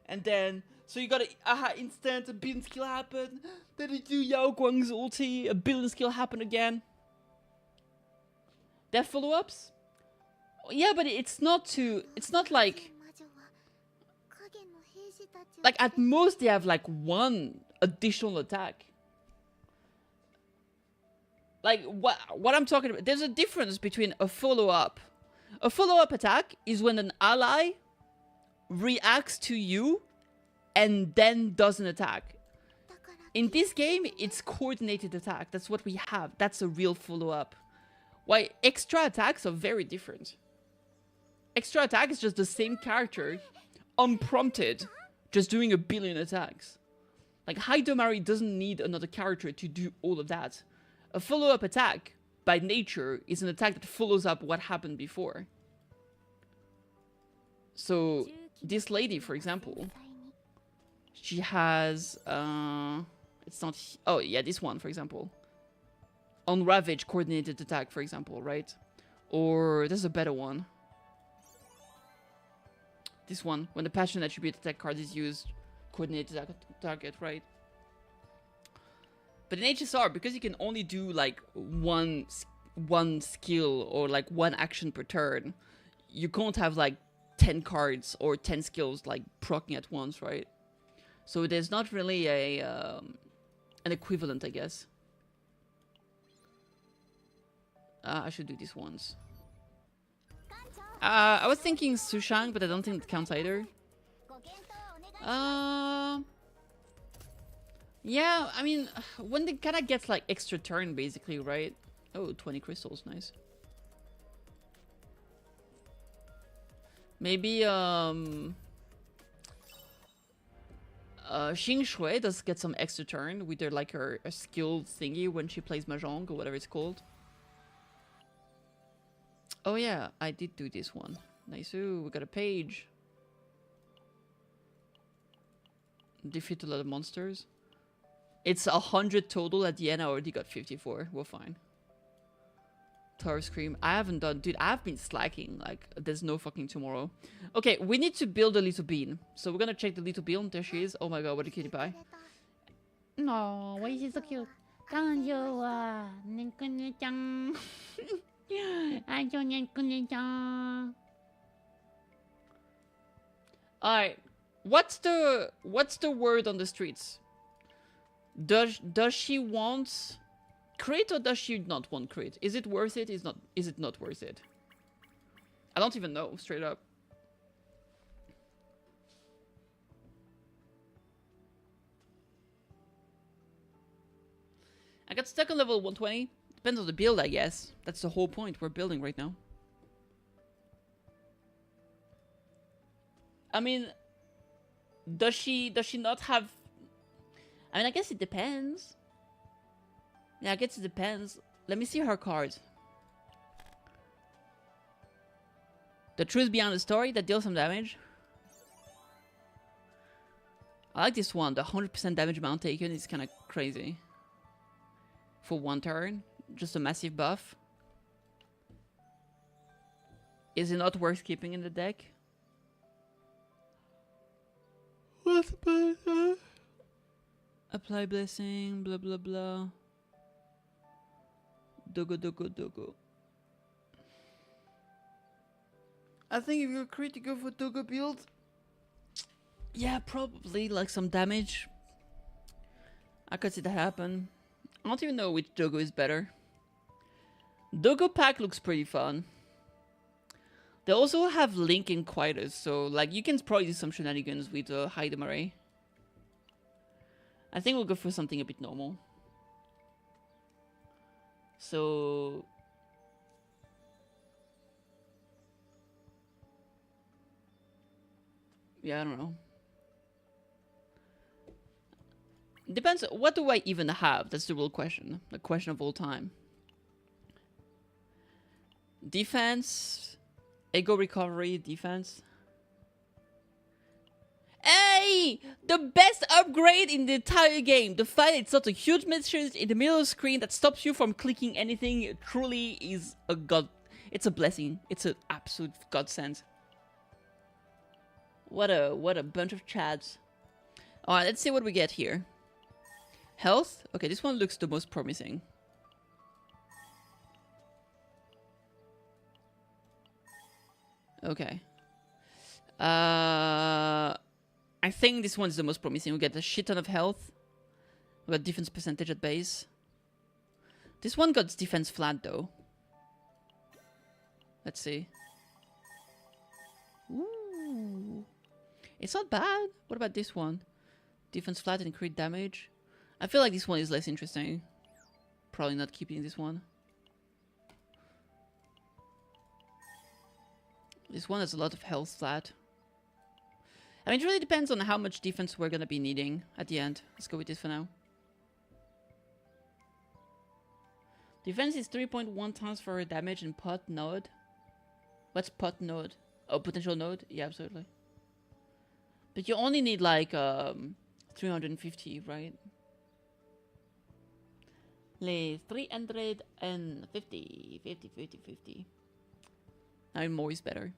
And then, so you got an aha instant, a billion skill happen. Then you do Yao Guang's ulti, a billion skill happen again. That follow-ups? Yeah, but it's not like at most they have like one additional attack. Like what I'm talking about, there's a difference between a follow-up. A follow-up attack is when an ally reacts to you and then does an attack. In this game, it's coordinated attack. That's what we have. That's a real follow-up. Why extra attacks are very different. Extra attack is just the same character, unprompted, just doing a billion attacks. Like Haidomari doesn't need another character to do all of that. A follow-up attack, by nature, is an attack that follows up what happened before. So, this lady, for example, she has, it's not, oh yeah, this one, for example. On Ravage, coordinated attack, for example, right? Or, there's a better one. This one, when the passion attribute attack card is used, coordinated target, right? But in HSR, because you can only do like one skill or like one action per turn, you can't have like 10 cards or 10 skills like proccing at once, right? So there's not really a an equivalent, I guess. I should do this once. I was thinking Sushang, but I don't think it counts either. Yeah, I mean, when they kind of get like extra turn, basically, right? Oh, 20 crystals, nice. Maybe, Xing Shui does get some extra turn with like her skill thingy when she plays Mahjong or whatever it's called. Oh yeah, I did do this one. Nice, ooh, we got a page. Defeat a lot of monsters. It's 100 total at the end. I already got 54. We're fine. Tower Scream. I haven't done... Dude, I've been slacking. Like, there's no fucking tomorrow. Okay, we need to build a little bean. So we're gonna check the little bean. There she is. Oh my god, what a cutie pie. No, why is she so cute? Alright. What's the word on the streets? Does she want crit or does she not want crit? Is it worth it? Is it not worth it? I don't even know, straight up. I got stuck on level 120. Depends on the build, I guess. That's the whole point we're building right now. I mean, does she not have... I mean, I guess it depends. Yeah, I guess it depends. Let me see her card. The truth behind the story that deals some damage. I like this one. The 100% damage amount taken is kind of crazy. For one turn. Just a massive buff. Is it not worth keeping in the deck? What's better? Apply blessing, blah blah blah. Dogo dogo dogo. I think if you're critical for Dogo build, yeah, probably like some damage. I could see that happen. I don't even know which Dogo is better. Dogo pack looks pretty fun. They also have Link and Quietus, so like you can probably do some shenanigans with Haidomari. I think we'll go for something a bit normal. So... yeah, I don't know. Depends, what do I even have? That's the real question. The question of all time. Defense. Ego recovery, defense. Hey! The best upgrade in the entire game. The fact it's not a huge message in the middle of the screen that stops you from clicking anything truly is a god. It's a blessing. It's an absolute godsend. What a bunch of chads. Alright, let's see what we get here. Health? Okay, this one looks the most promising. Okay. I think this one's the most promising. We get a shit ton of health. We got defense percentage at base. This one got defense flat though. Let's see. Ooh. It's not bad. What about this one? Defense flat and crit damage. I feel like this one is less interesting. Probably not keeping this one. This one has a lot of health flat. I mean, it really depends on how much defense we're gonna be needing at the end. Let's go with this for now. Defense is 3.1 times for damage in pot node. What's pot node? Oh, potential node? Yeah, absolutely. But you only need like 350, right? Les 350. 50. I mean, more is better.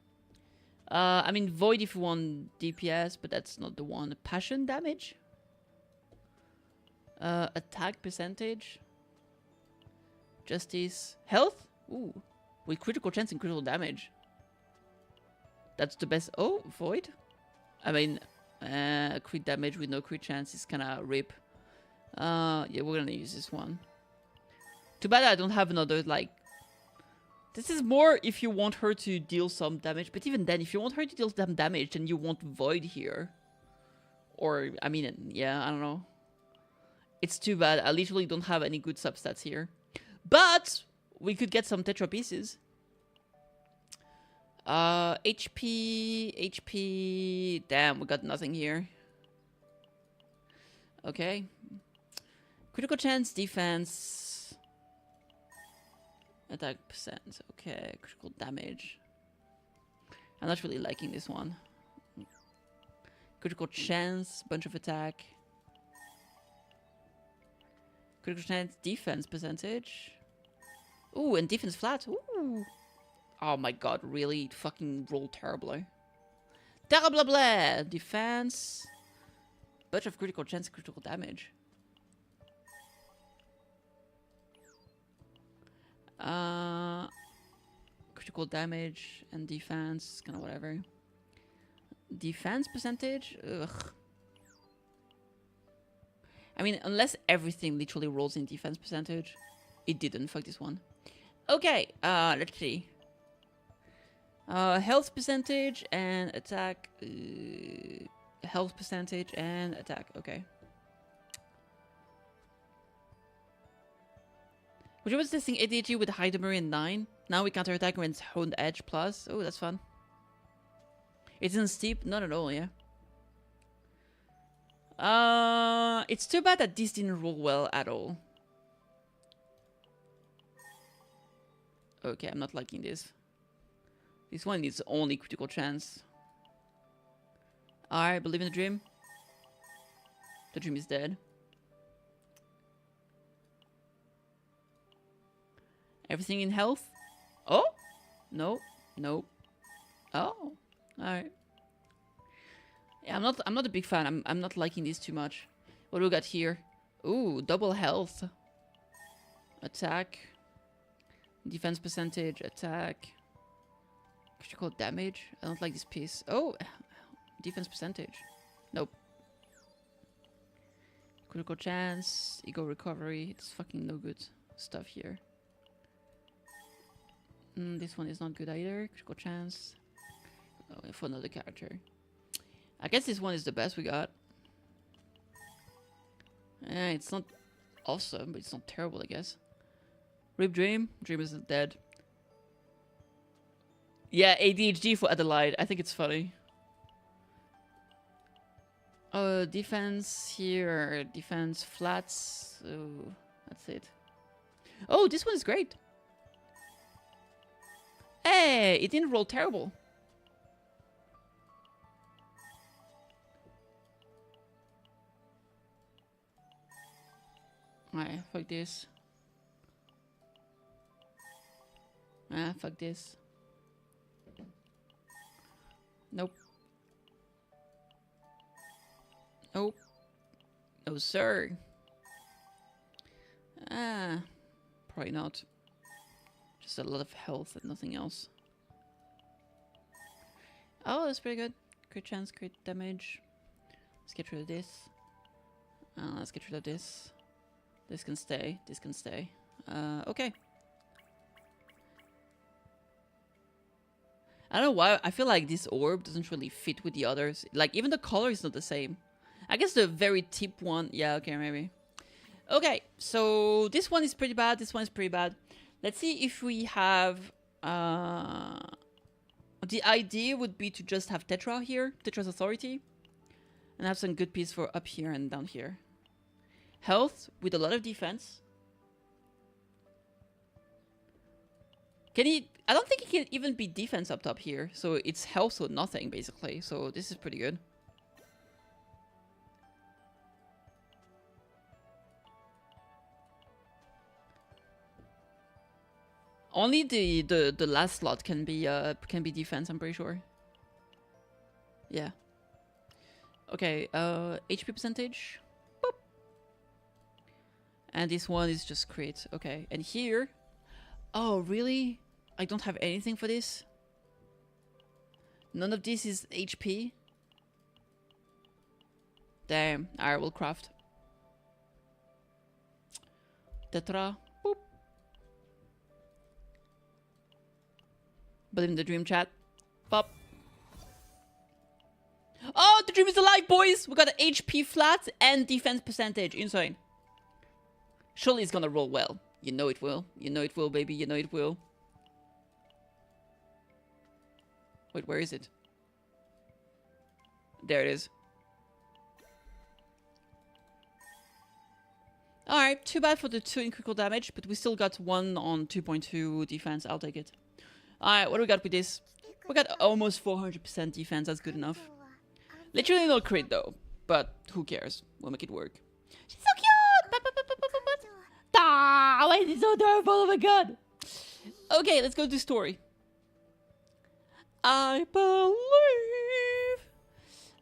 I mean, Void if you want DPS, but that's not the one. Passion damage. Attack percentage. Justice. Health? Ooh. With critical chance and critical damage. That's the best. Oh, Void? I mean, crit damage with no crit chance is kind of rip. Yeah, we're gonna use this one. Too bad I don't have another, like... This is more if you want her to deal some damage. But even then, if you want her to deal some damage, then you want Void here. Or, I mean, yeah, I don't know. It's too bad. I literally don't have any good substats here. But we could get some Tetra pieces. HP. Damn, we got nothing here. Okay. Critical chance, defense. Attack percent. Okay, critical damage. I'm not really liking this one. Critical chance, bunch of attack. Critical chance, defense percentage. Ooh, and defense flat. Ooh. Oh my god, really? It fucking rolled terribly. Terrible blah! Defense. Bunch of critical chance, critical damage. Critical damage and defense, kind of whatever. Defense percentage? Ugh. I mean, unless everything literally rolls in defense percentage. It didn't. Fuck this one. Okay, let's see. Health percentage and attack. Health percentage and attack. Okay. Which was testing ADHD with Hyderberry and 9. Now we counter attack when it's Honed Edge plus. Oh, that's fun. It isn't steep? Not at all, yeah. It's too bad that this didn't roll well at all. Okay, I'm not liking this. This one needs only critical chance. I believe in the dream. The dream is dead. Everything in health? Oh? No. Nope. Oh. Alright. Yeah, I'm not a big fan. I'm not liking this too much. What do we got here? Ooh, double health. Attack. Defense percentage, attack. Critical damage. I don't like this piece. Oh, defense percentage. Nope. Critical chance, ego recovery. It's fucking no good stuff here. This one is not good either. Critical chance. Oh, for another character. I guess this one is the best we got. It's not awesome, but it's not terrible, I guess. Rip Dream. Dream isn't dead. Yeah, ADHD for Adelheid. I think it's funny. Defense here. Defense flats. So that's it. Oh, this one is great. Hey, it didn't roll terrible. Alright, fuck this. Ah, fuck this. Nope. Nope. No, sir. Ah, probably not. Just a lot of health and nothing else. Oh, that's pretty good. Crit chance, crit damage. Let's get rid of this. Let's get rid of this. This can stay. This can stay. Okay. I don't know why. I feel like this orb doesn't really fit with the others. Like, even the color is not the same. I guess the very tip one. Yeah, okay, maybe. Okay, so this one is pretty bad. This one is pretty bad. Let's see if we have... the idea would be to just have Tetra here. Tetra's Authority. And have some good piece for up here and down here. Health with a lot of defense. Can he... I don't think it can even be defense up top here. So it's health or nothing, basically. So this is pretty good. Only the last slot can be defense, I'm pretty sure. Yeah. Okay, HP percentage. Boop. And this one is just crit. Okay, and here... Oh, really? I don't have anything for this? None of this is HP? Damn. Alright, we'll craft. Tetra. Boop. Believe in the dream, chat. Pop. Oh, the dream is alive, boys! We got an HP flat and defense percentage. Insane. Surely it's gonna roll well. You know it will. You know it will, baby. You know it will. Wait, where is it? There it is. Alright, too bad for the 2 in critical damage, but we still got 1 on 2.2 defense. I'll take it. Alright, what do we got with this? We got almost 400% defense. That's good enough. Literally no crit though, but who cares? We'll make it work. She's so cute! Ah, why is it so adorable? Oh my god! Okay, let's go to story. I believe.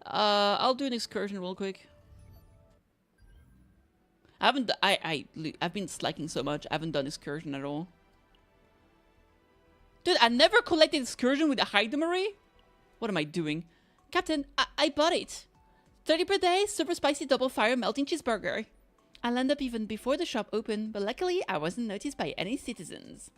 I'll do an excursion real quick. I haven't. I've been slacking so much. I haven't done excursion at all. Dude, I never collected excursion with a Hydemery. What am I doing? Captain, I bought it. 30 per day, super spicy double fire melting cheeseburger. I land up even before the shop opened, but luckily I wasn't noticed by any citizens.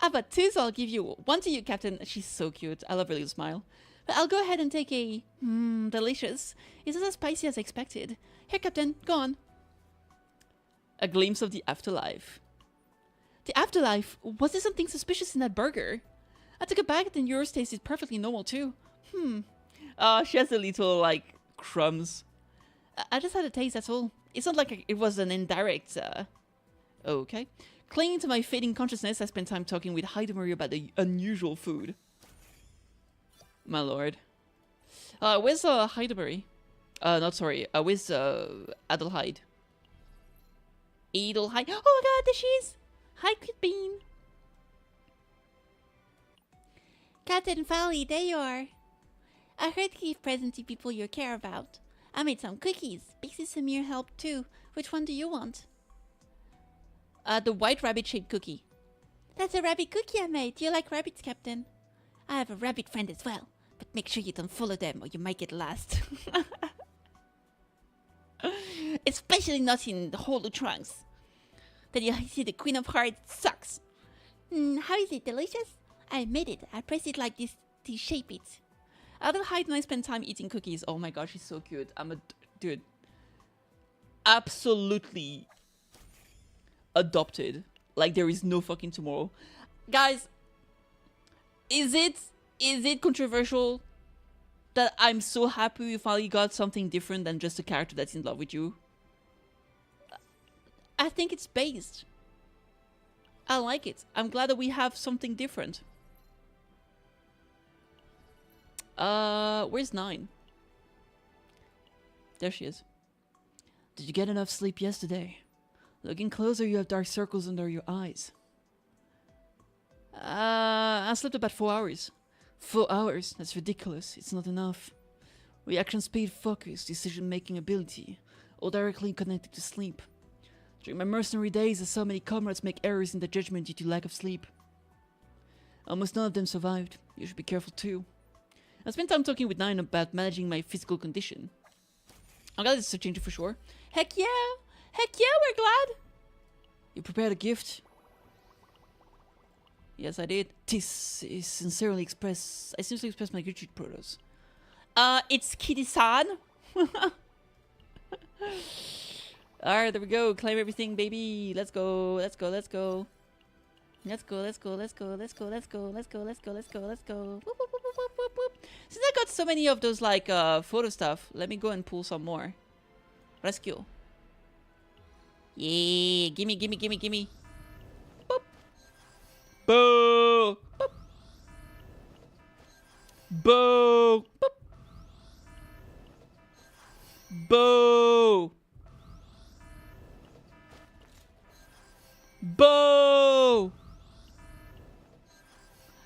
I bought 2, so I'll give you 1 to you, Captain. She's so cute. I love her little smile. But I'll go ahead and take a... delicious. It's not as spicy as I expected. Here, Captain, go on. A glimpse of the afterlife. The afterlife? Was there something suspicious in that burger? I took a bite and yours tasted perfectly normal too. She has a little, like, crumbs. I just had a taste, that's all. It's not like it was an indirect, Okay. Clinging to my fading consciousness, I spent time talking with Hydemery about the unusual food. My lord. Where's, Hydemery? Not sorry. Where's, Adelheid? Adelheid? Oh my god, there she is! Hi, Quit Bean. Captain Folly, there you are. I heard you give presents to people you care about. I made some cookies. Pixie Samir helped too. Which one do you want? The white rabbit-shaped cookie. That's a rabbit cookie I made. Do you like rabbits, Captain? I have a rabbit friend as well. But make sure you don't follow them or you might get lost. Especially not in the hollow trunks. Then you see the Queen of Hearts sucks. How is it? Delicious? I made it. I pressed it like this to shape it. Adelheid and I spend time eating cookies. Oh my gosh, she's so cute. I'm a... Dude. Absolutely adopted. Like there is no fucking tomorrow. Guys, is it controversial that I'm so happy you finally got something different than just a character that's in love with you? I think it's based. I like it. I'm glad that we have something different. Where's 9? There she is. Did you get enough sleep yesterday? Looking closer, you have dark circles under your eyes. I slept about 4 hours. 4 hours? That's ridiculous. It's not enough. Reaction speed, focus, decision-making ability, all directly connected to sleep. During my mercenary days, I saw many comrades make errors in their judgment due to lack of sleep. Almost none of them survived. You should be careful too. I spent time talking with 9 about managing my physical condition. I'm glad this is a change for sure. Heck yeah! Heck yeah, we're glad! You prepared a gift? Yes, I did. This is I sincerely express my gratitude, Protos. It's Kitty-san. Alright, there we go. Claim everything, baby. Let's go. Let's go. Let's go. Let's go. Let's go. Let's go. Let's go. Let's go. Let's go. Let's go. Let's go. Let's go. Whoop, whoop, whoop, whoop, whoop, whoop. Since I got so many of those like photo stuff, let me go and pull some more. Rescue. Yeah, gimme, gimme, gimme, gimme. Boop. Boo. Boop. Boo. Boop. Boo. Boo.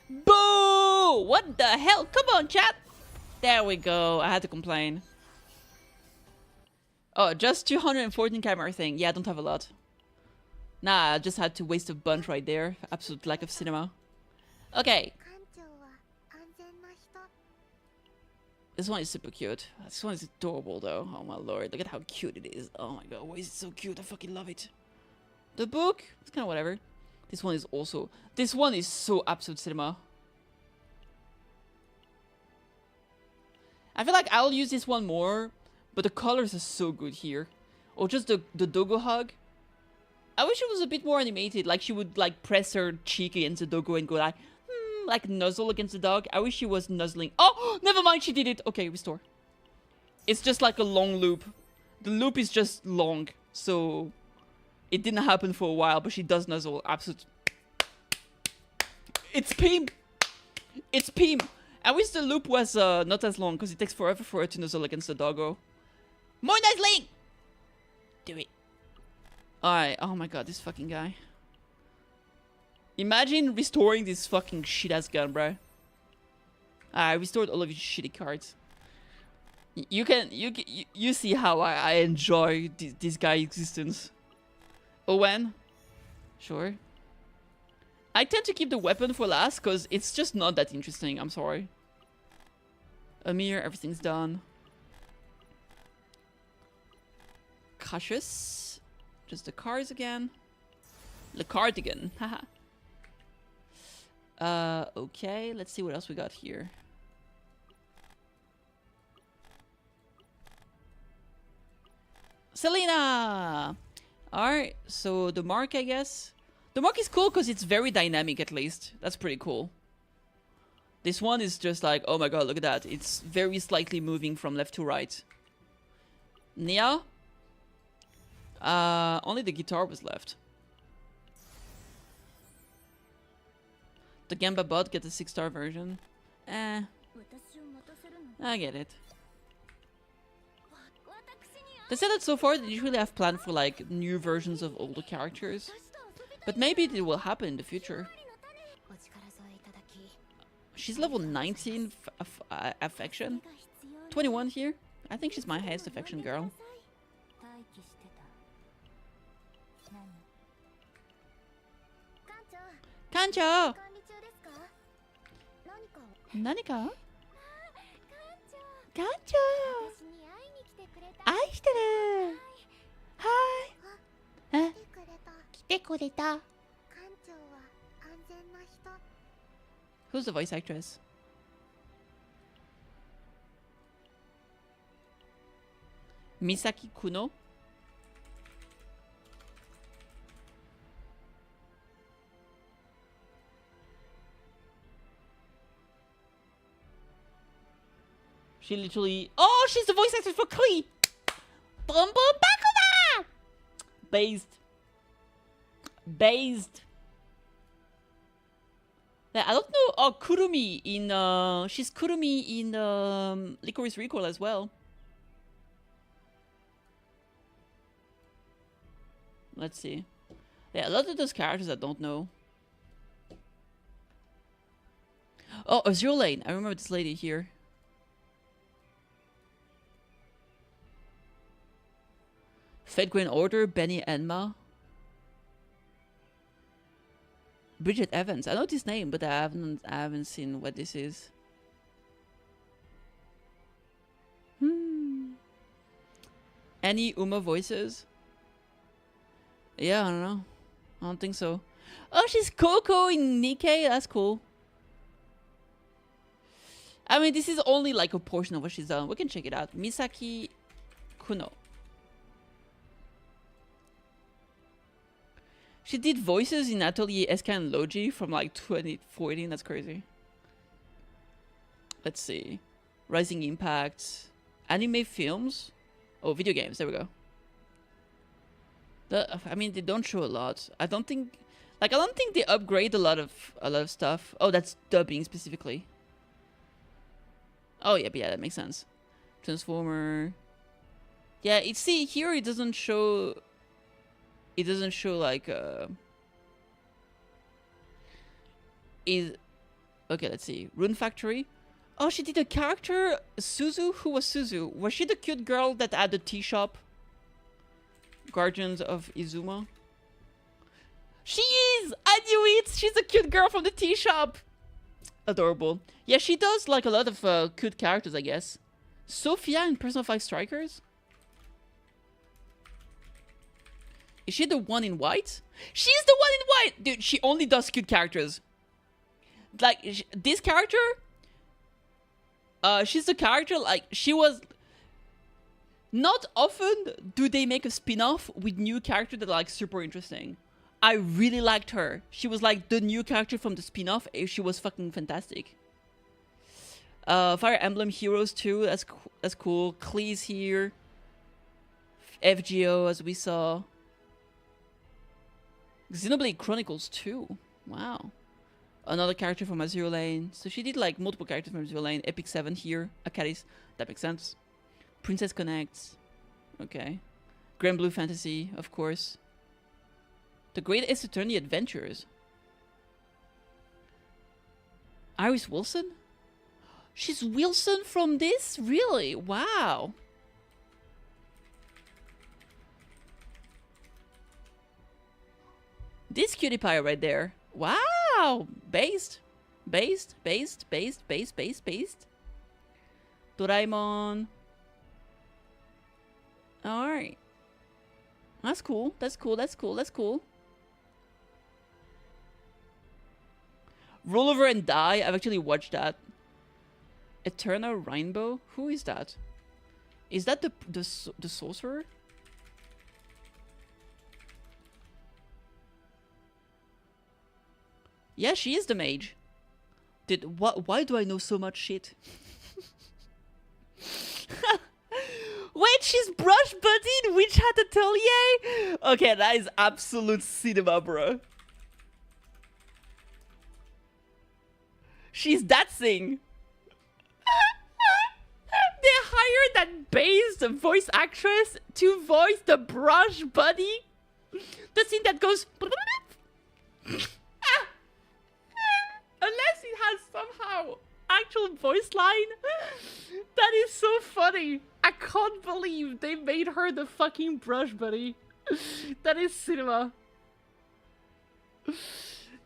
Boo. What the hell? Come on, chat. There we go. I had to complain. Oh, just 214 camera thing. Yeah, I don't have a lot. Nah, I just had to waste a bunch right there. Absolute lack of cinema. Okay. This one is super cute. This one is adorable though. Oh my lord, look at how cute it is. Oh my god, why is it so cute? I fucking love it. The book, it's kind of whatever. This one is also... This one is so absolute cinema. I feel like I'll use this one more, but the colors are so good here. Or just the doggo hug. I wish it was a bit more animated, like she would like press her cheek against the doggo and go like nuzzle against the dog. I wish she was nuzzling. Oh, never mind, she did it. Okay, restore. It's just like a long loop. The loop is just long, so it didn't happen for a while, but she does nuzzle. Absolute. It's Pim. It's Pim. I wish the loop was not as long, because it takes forever for her to nuzzle against the doggo. More nuzzling! Do it. Alright, oh my god, this fucking guy. Imagine restoring this fucking shit-ass gun, bro. I restored all of your shitty cards. You see how I enjoy this guy's existence. Owen? Sure. I tend to keep the weapon for last, because it's just not that interesting, I'm sorry. Amir, everything's done. Gachas. Just the cards again. The cardigan, haha. Okay, let's see what else we got here. Selena! Alright, so the mark, I guess. The mark is cool because it's very dynamic, at least. That's pretty cool. This one is just like, oh my god, look at that. It's very slightly moving from left to right. Nia? Only the guitar was left. The Gamba bot get the 6-star version. I get it. They said that so far they usually have planned for like new versions of older characters. But maybe it will happen in the future. She's level 19 affection. 21 here. I think she's my highest affection girl. Kancho! Nanika? Kancho! Aishiteru! Hi! Kite kureta. Who's the voice actress? Misaki Kuno? She literally... Oh, she's the voice actress for Klee! Boom boom Bakuda! Based. Like, I don't know. Oh, Kurumi in she's Kurumi in Licorice Recoil as well. Let's see. Yeah, a lot of those characters I don't know. Oh, Azure Lane. I remember this lady here. Fate Grand Order, Benny Enma. Bridget Evans. I know this name, but I haven't seen what this is. Any Uma voices? Yeah, I don't know. I don't think so. Oh, she's Coco in Nikkei. That's cool. I mean, this is only like a portion of what she's done. We can check it out. Misaki Kuno. She did voices in Atelier SK and Logi from like 2014. That's crazy. Let's see. Rising Impact. Anime films. Oh, video games. There we go. I mean, they don't show a lot. I don't think they upgrade a lot of stuff. Oh, that's dubbing specifically. Oh yeah, but yeah, that makes sense. Transformer. Yeah, see here it doesn't show. It doesn't show like is okay. Let's see. Rune Factory. Oh, she did a character Suzu. Who was Suzu? Was she the cute girl that had the tea shop? Guardians of Izuma. She is! I knew it! She's a cute girl from the tea shop! Adorable. Yeah, she does like a lot of cute characters, I guess. Sophia in Persona 5 Strikers? Is she the one in white? She's the one in white! Dude, she only does cute characters. Like, this character... she's the character, like, she was... Not often do they make a spin-off with new character that are like super interesting. I really liked her. She was like the new character from the spin-off. She was fucking fantastic. Fire Emblem Heroes 2, that's cool. Klee's here. FGO as we saw. Xenoblade Chronicles 2. Wow. Another character from Azure Lane. So she did like multiple characters from Azure Lane. Epic 7 here. Akaris. That makes sense. Princess Connects. Okay. Grand Blue Fantasy, of course. The Great Ace Attorney Adventures. Iris Wilson? She's Wilson from this? Really? Wow. This cutie pie right there. Wow. Based. Doraemon. Alright. That's cool. Roll Over and Die. I've actually watched that. Eternal Rainbow? Who is that? Is that the sorcerer? Yeah, she is the mage. Why do I know so much shit? Wait, she's Brush Buddy in Witch Hat Atelier? Okay, that is absolute cinema, bro. She's that thing. They hired that based voice actress to voice the Brush Buddy. The thing that goes... Unless it has somehow actual voice line. That is so funny. I can't believe they made her the fucking Brush Buddy. That is cinema.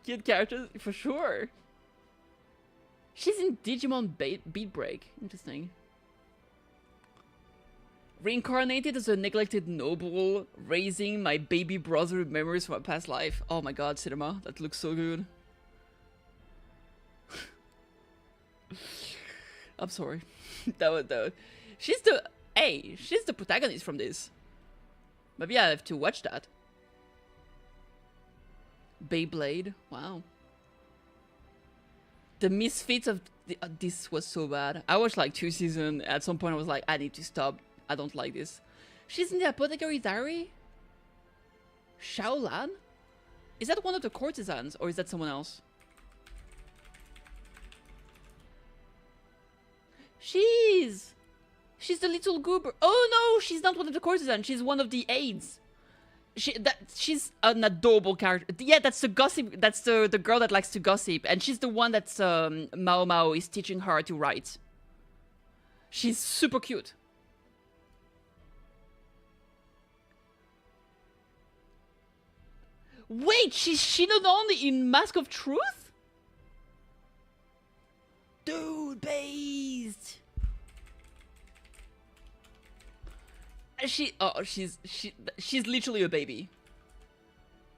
Cute characters, for sure. She's in Digimon Beat Break. Interesting. Reincarnated as a neglected noble, raising my baby brother with memories from a past life. Oh my god, cinema. That looks so good. I'm sorry. She's the protagonist from this. Maybe I have to watch that. Beyblade. Wow. The Misfits of this was so bad. I watched like 2 seasons. At some point I was like, I need to stop. I don't like this. She's in the Apothecary Diary? Xiaolan? Is that one of the courtesans or is that someone else? She's the little goober. Oh no, she's not one of the courtesans. She's one of the aides. She's an adorable character. Yeah, that's the gossip. That's the girl that likes to gossip, and she's the one that's Mao Mao is teaching her to write. She's super cute. Wait, she's Shinononi in Mask of Truth? Dude, based. She's literally a baby.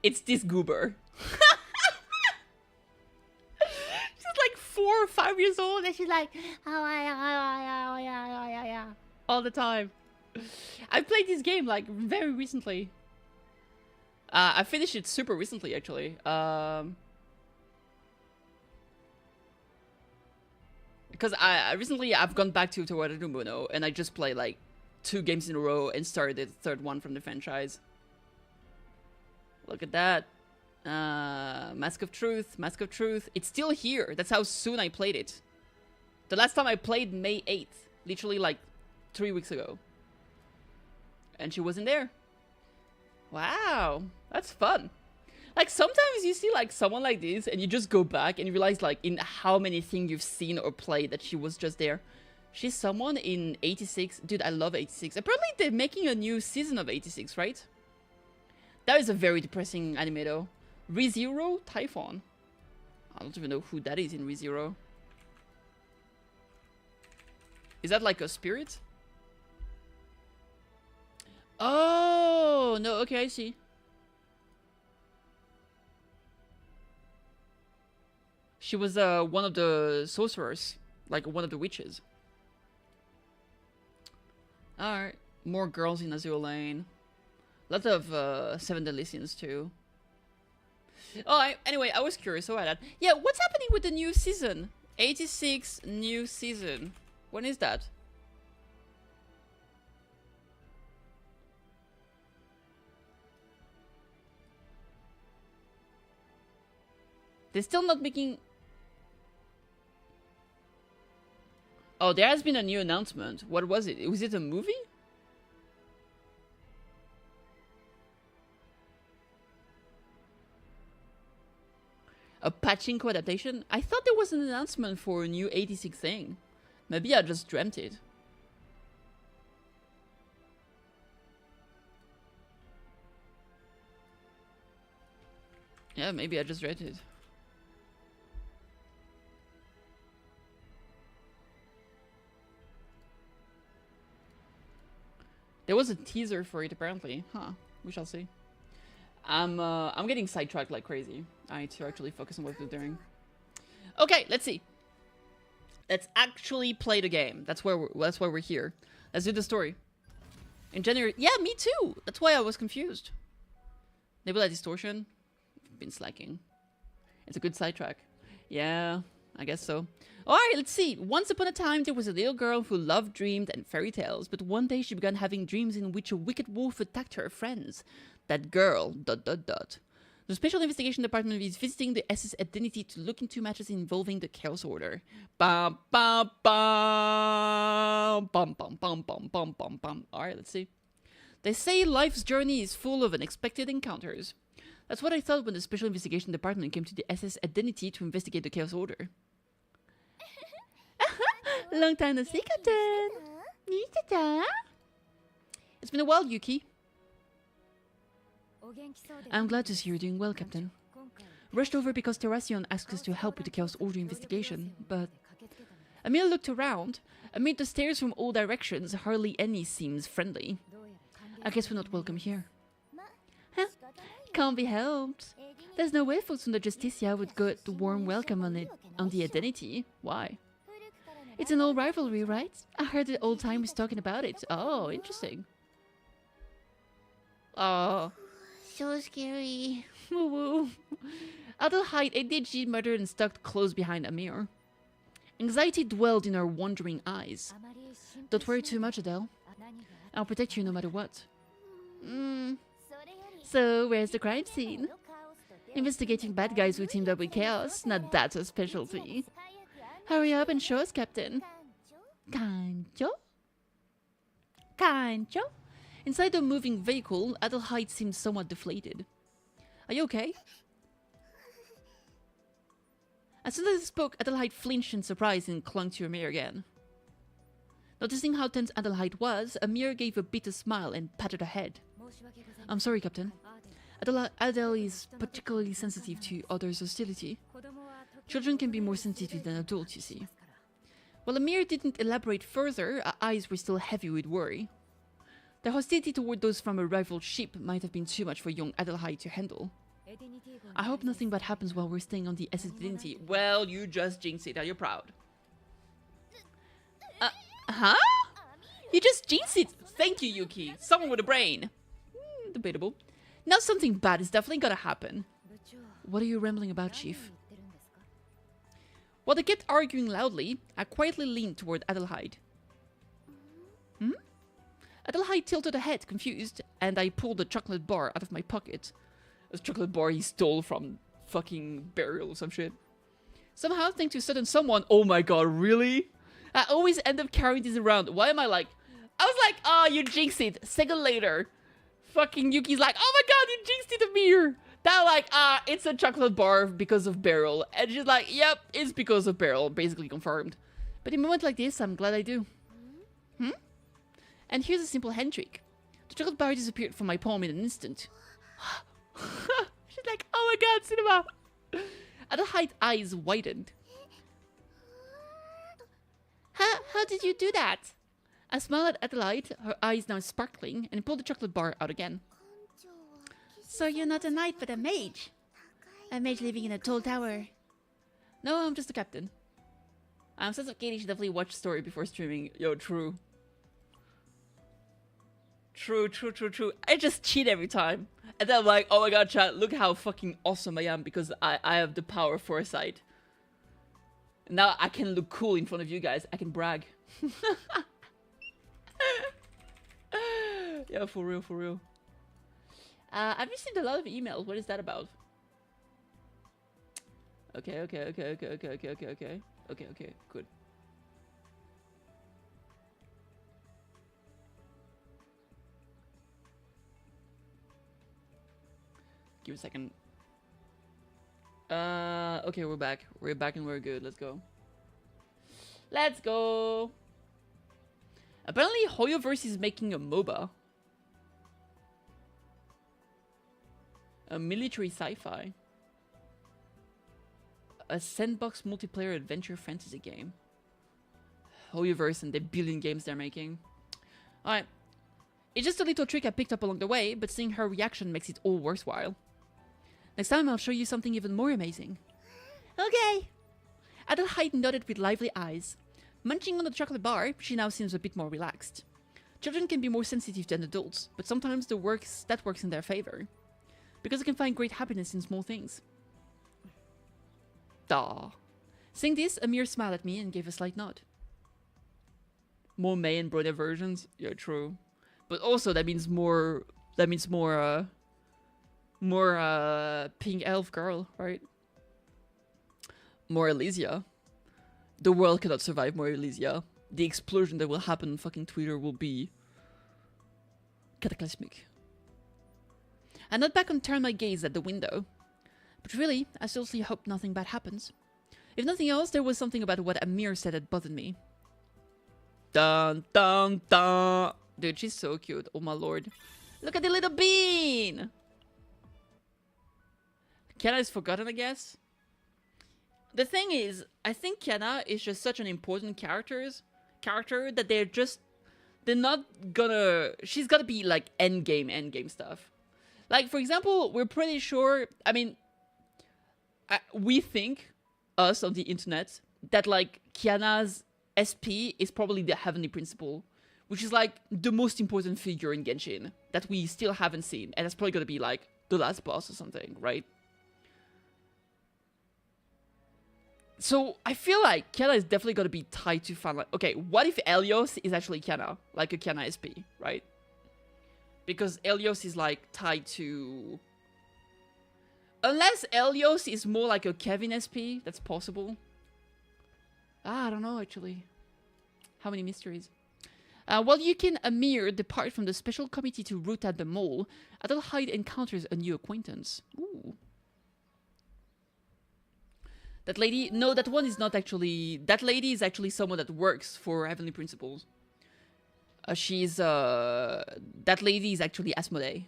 It's this goober. She's like 4 or 5 years old, and she's like all the time. I played this game like very recently. I finished it super recently, actually. Because I've gone back to Towaru and I just played like 2 games in a row and started the 3rd one from the franchise. Look at that. Mask of Truth. It's still here. That's how soon I played it. The last time I played, May 8th. Literally like 3 weeks ago. And she wasn't there. Wow. That's fun. Like, sometimes you see like someone like this and you just go back and you realize like in how many things you've seen or played that she was just there. She's someone in 86. Dude, I love 86. Apparently they're making a new season of 86, right? That is a very depressing anime though. ReZero Typhon. I don't even know who that is in ReZero. Is that like a spirit? Oh, no, okay, I see. She was one of the sorcerers, like one of the witches. Alright, more girls in Azure Lane. Lots of 7 Deadly Sins too. Oh, anyway, I was curious about that. Yeah, what's happening with the new season? 86 new season. When is that? They're still not making... Oh, there has been a new announcement. What was it? Was it a movie? A pachinko adaptation? I thought there was an announcement for a new 86 thing. Maybe I just dreamt it. Yeah, maybe I just read it. There was a teaser for it apparently. Huh. We shall see. I'm getting sidetracked like crazy. I need to actually focus on what we're doing. Okay, let's see. Let's actually play the game. That's why we're here. Let's do the story. In January. Yeah, me too. That's why I was confused. Nebula Distortion. Been slacking. It's a good sidetrack. Yeah, I guess so. Alright, let's see. Once upon a time, there was a little girl who loved dreams and fairy tales, but one day she began having dreams in which a wicked wolf attacked her friends. That girl... ... The Special Investigation Department is visiting the SS Adelheid to look into matters involving the Chaos Order. Bum, bum, bum. Bum, bum, bum, bum, bum, bum, bum. Alright, let's see. They say life's journey is full of unexpected encounters. That's what I thought when the Special Investigation Department came to the SS Adelheid to investigate the Chaos Order. Long time no see, Captain. It's been a while, Yuki. I'm glad to see you're doing well, Captain. Rushed over because Terracion asked us to help with the Chaos Order investigation, but... Emil looked around. Amid the stares from all directions, hardly any seems friendly. I guess we're not welcome here. Huh? Can't be helped. There's no way folks from the Justicia would get the warm welcome on the Adelheid. Why? It's an old rivalry, right? I heard the old timers talking about it. Oh, interesting. Oh, so scary. Woo-woo. Adelheid, ADHD, murdered and stuck close behind Amir. Anxiety dwelled in her wandering eyes. Don't worry too much, Adele. I'll protect you no matter what. So, where's the crime scene? Investigating bad guys who teamed up with Chaos. Not that's a specialty. Hurry up and show us, Captain. Kancho? Kancho? Inside the moving vehicle, Adelheid seemed somewhat deflated. Are you okay? As soon as I spoke, Adelheid flinched in surprise and clung to Amir again. Noticing how tense Adelheid was, Amir gave a bitter smile and patted her head. I'm sorry, Captain. Adele is particularly sensitive to others' hostility. Children can be more sensitive than adults, you see. While Amir didn't elaborate further, her eyes were still heavy with worry. The hostility toward those from a rival ship might have been too much for young Adelheid to handle. I hope nothing bad happens while we're staying on the SS Divinity. Well, you just jinxed it. Are you proud? Huh? You just jinxed it. Thank you, Yuki. Someone with a brain. Debatable. Now something bad is definitely gonna happen. What are you rambling about, Chief? While they kept arguing loudly, I quietly leaned toward Adelheid. Adelheid tilted her head, confused, and I pulled a chocolate bar out of my pocket. A chocolate bar he stole from fucking Burial or some shit. Somehow, thanks to a certain someone, oh my god, really? I always end up carrying these around. Why am I like... I was like, oh, you jinxed it. Second later, fucking Yuki's like, oh my god, you jinxed it, Amir. That like, it's a chocolate bar because of Beryl. And she's like, yep, it's because of Beryl. Basically confirmed. But in a moment like this, I'm glad I do. And here's a simple hand trick. The chocolate bar disappeared from my palm in an instant. She's like, oh my god, cinema. Adelheid's eyes widened. How did you do that? I smiled at Adelheid, her eyes now sparkling, and pulled the chocolate bar out again. So you're not a knight, but a mage? A mage living in a tall tower. No, I'm just a captain. Since Katie should definitely watch story before streaming. Yo, true. True. I just cheat every time. And then I'm like, oh my god, chat, look how fucking awesome I am because I have the power of foresight. Now I can look cool in front of you guys. I can brag. Yeah, for real. I've received a lot of emails. What is that about? Okay, good. Give me a second. Okay, we're back. We're back and we're good. Let's go. Let's go. Apparently, Hoyoverse is making a MOBA. A military sci-fi. A sandbox multiplayer adventure fantasy game. Hoyoverse and the billion games they're making. Alright. It's just a little trick I picked up along the way, but seeing her reaction makes it all worthwhile. Next time I'll show you something even more amazing. Okay. Adelheid nodded with lively eyes. Munching on the chocolate bar, she now seems a bit more relaxed. Children can be more sensitive than adults, but sometimes that works in their favor. Because they can find great happiness in small things. Duh. Saying this, Amir smiled at me and gave a slight nod. More May and Brother versions? Yeah, true. But also that means more pink elf girl, right? More Elysia. The world cannot survive more Elysia. The explosion that will happen on fucking Twitter will be cataclysmic. I nod back and turn my gaze at the window. But really, I seriously hope nothing bad happens. If nothing else, there was something about what Amir said that bothered me. Dun dun dun! Dude, she's so cute. Oh my lord. Look at the little bean! Kiana is forgotten, I guess. The thing is, I think Kiana is just such an important character that they're not gonna... She's gotta be like endgame stuff. Like, for example, we're pretty sure... I mean, we think, us on the internet, that like Kiana's SP is probably the Heavenly Principle, which is like the most important figure in Genshin that we still haven't seen, and that's probably gonna be like the last boss or something, right? So I feel like Kiana is definitely gonna be tied to fan. Like, okay, what if Elios is actually Kiana, like a Kiana SP, right? Because Elios is like tied to... Unless Elios is more like a Kevin SP, that's possible. I don't know, actually. How many mysteries? While you can Amir depart from the special committee to root out the mole, Adelheid encounters a new acquaintance. Ooh. That lady? No, that one is not actually... That lady is actually someone that works for Heavenly Principles. That lady is actually Asmodee.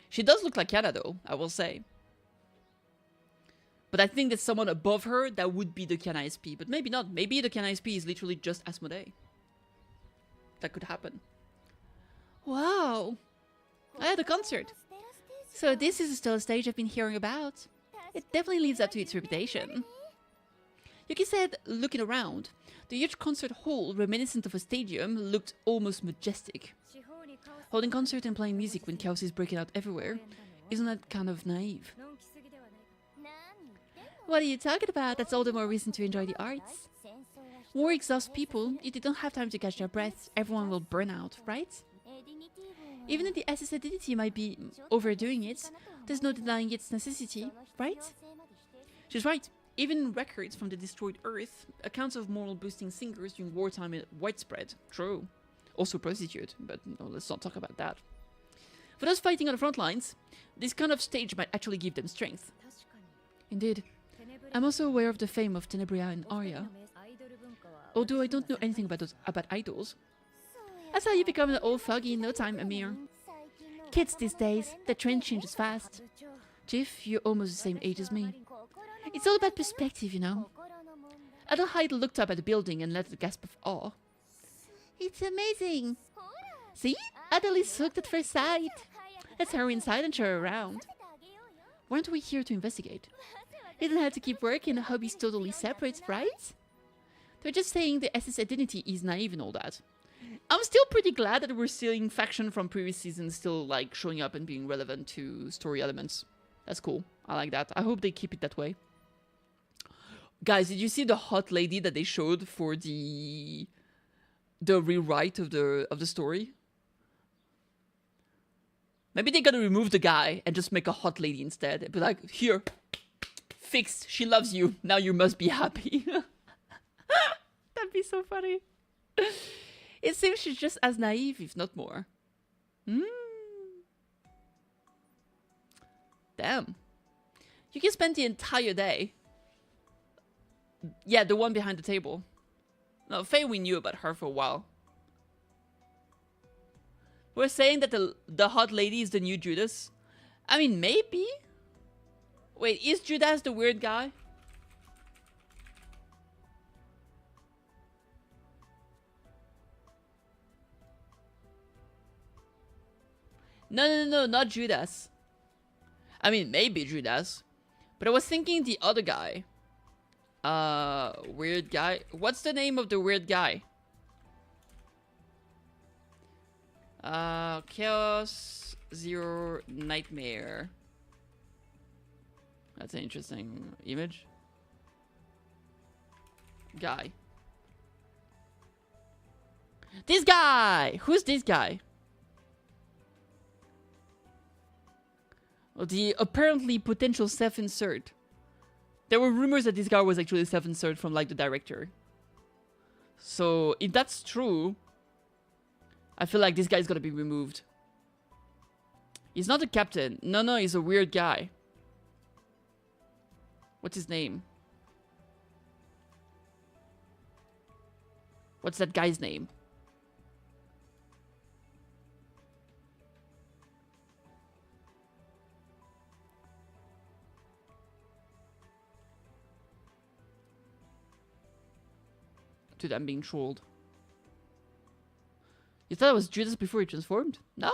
She does look like Yana, though, I will say. But I think there's someone above her that would be the Kiana SP. But maybe not. Maybe the Kiana SP is literally just Asmodee. That could happen. Wow. I had a concert. So this is still a stage I've been hearing about. It definitely lives up to its reputation. Yuki said, looking around. The huge concert hall, reminiscent of a stadium, looked almost majestic. Holding concert and playing music when chaos is breaking out everywhere. Isn't that kind of naive? What are you talking about? That's all the more reason to enjoy the arts. War exhausts people. If they don't have time to catch their breath, everyone will burn out, right? Even if the SS identity might be overdoing it, there's no denying its necessity, right? She's right. Even records from the destroyed Earth, accounts of moral-boosting singers during wartime are widespread. True. Also prostitute, but no, let's not talk about that. For those fighting on the front lines, this kind of stage might actually give them strength. Indeed. I'm also aware of the fame of Tenebria and Arya. Although I don't know anything about idols. That's how you become an old fogey in no time, Amir. Kids these days, the trend changes fast. Jiff, you're almost the same age as me. It's all about perspective, you know. Adelheid looked up at the building and let a gasp of awe. It's amazing. See? Adel is hooked at first sight. Let's hurry inside and show her around. Weren't we here to investigate? You don't have to keep working, the hobby's totally separate, right? They're just saying the SS identity is naive and all that. I'm still pretty glad that we're seeing faction from previous seasons still like showing up and being relevant to story elements. That's cool. I like that. I hope they keep it that way. Guys, did you see the hot lady that they showed for the rewrite of the story? Maybe they're gonna remove the guy and just make a hot lady instead. It'd be like, here, fixed. She loves you. Now you must be happy. That'd be so funny. It seems she's just as naive, if not more. Damn. You can spend the entire day. Yeah, the one behind the table. No, Faye, we knew about her for a while. We're saying that the hot lady is the new Judas. I mean, maybe. Wait, is Judas the weird guy? No, not Judas. I mean, maybe Judas. But I was thinking the other guy. Weird guy. What's the name of the weird guy? Chaos Zero Nightmare. That's an interesting image. Guy. This guy! Who's this guy? Oh, the apparently potential self-insert. There were rumors that this guy was actually self-insert from like the director. So if that's true, I feel like this guy's gotta be removed. He's not a captain. No, he's a weird guy. What's his name? What's that guy's name? Dude, I'm being trolled. You thought it was Judas before he transformed? No.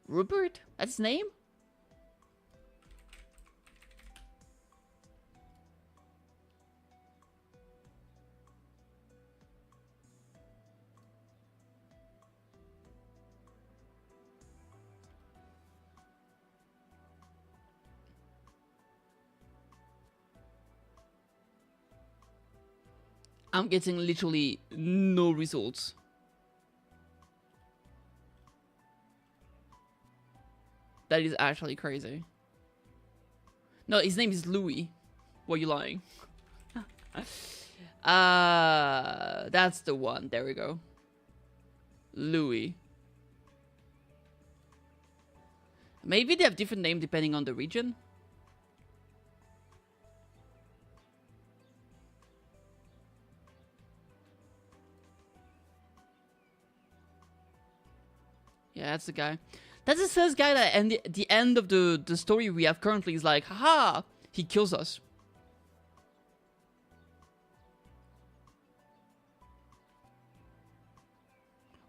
Rupert? That's his name? I'm getting literally no results. That is actually crazy. No, his name is Louis. Why are you lying? That's the one. There we go. Louis. Maybe they have different names depending on the region. Yeah, that's the guy. That's the first guy that at the end of the story we have currently is like, haha, he kills us.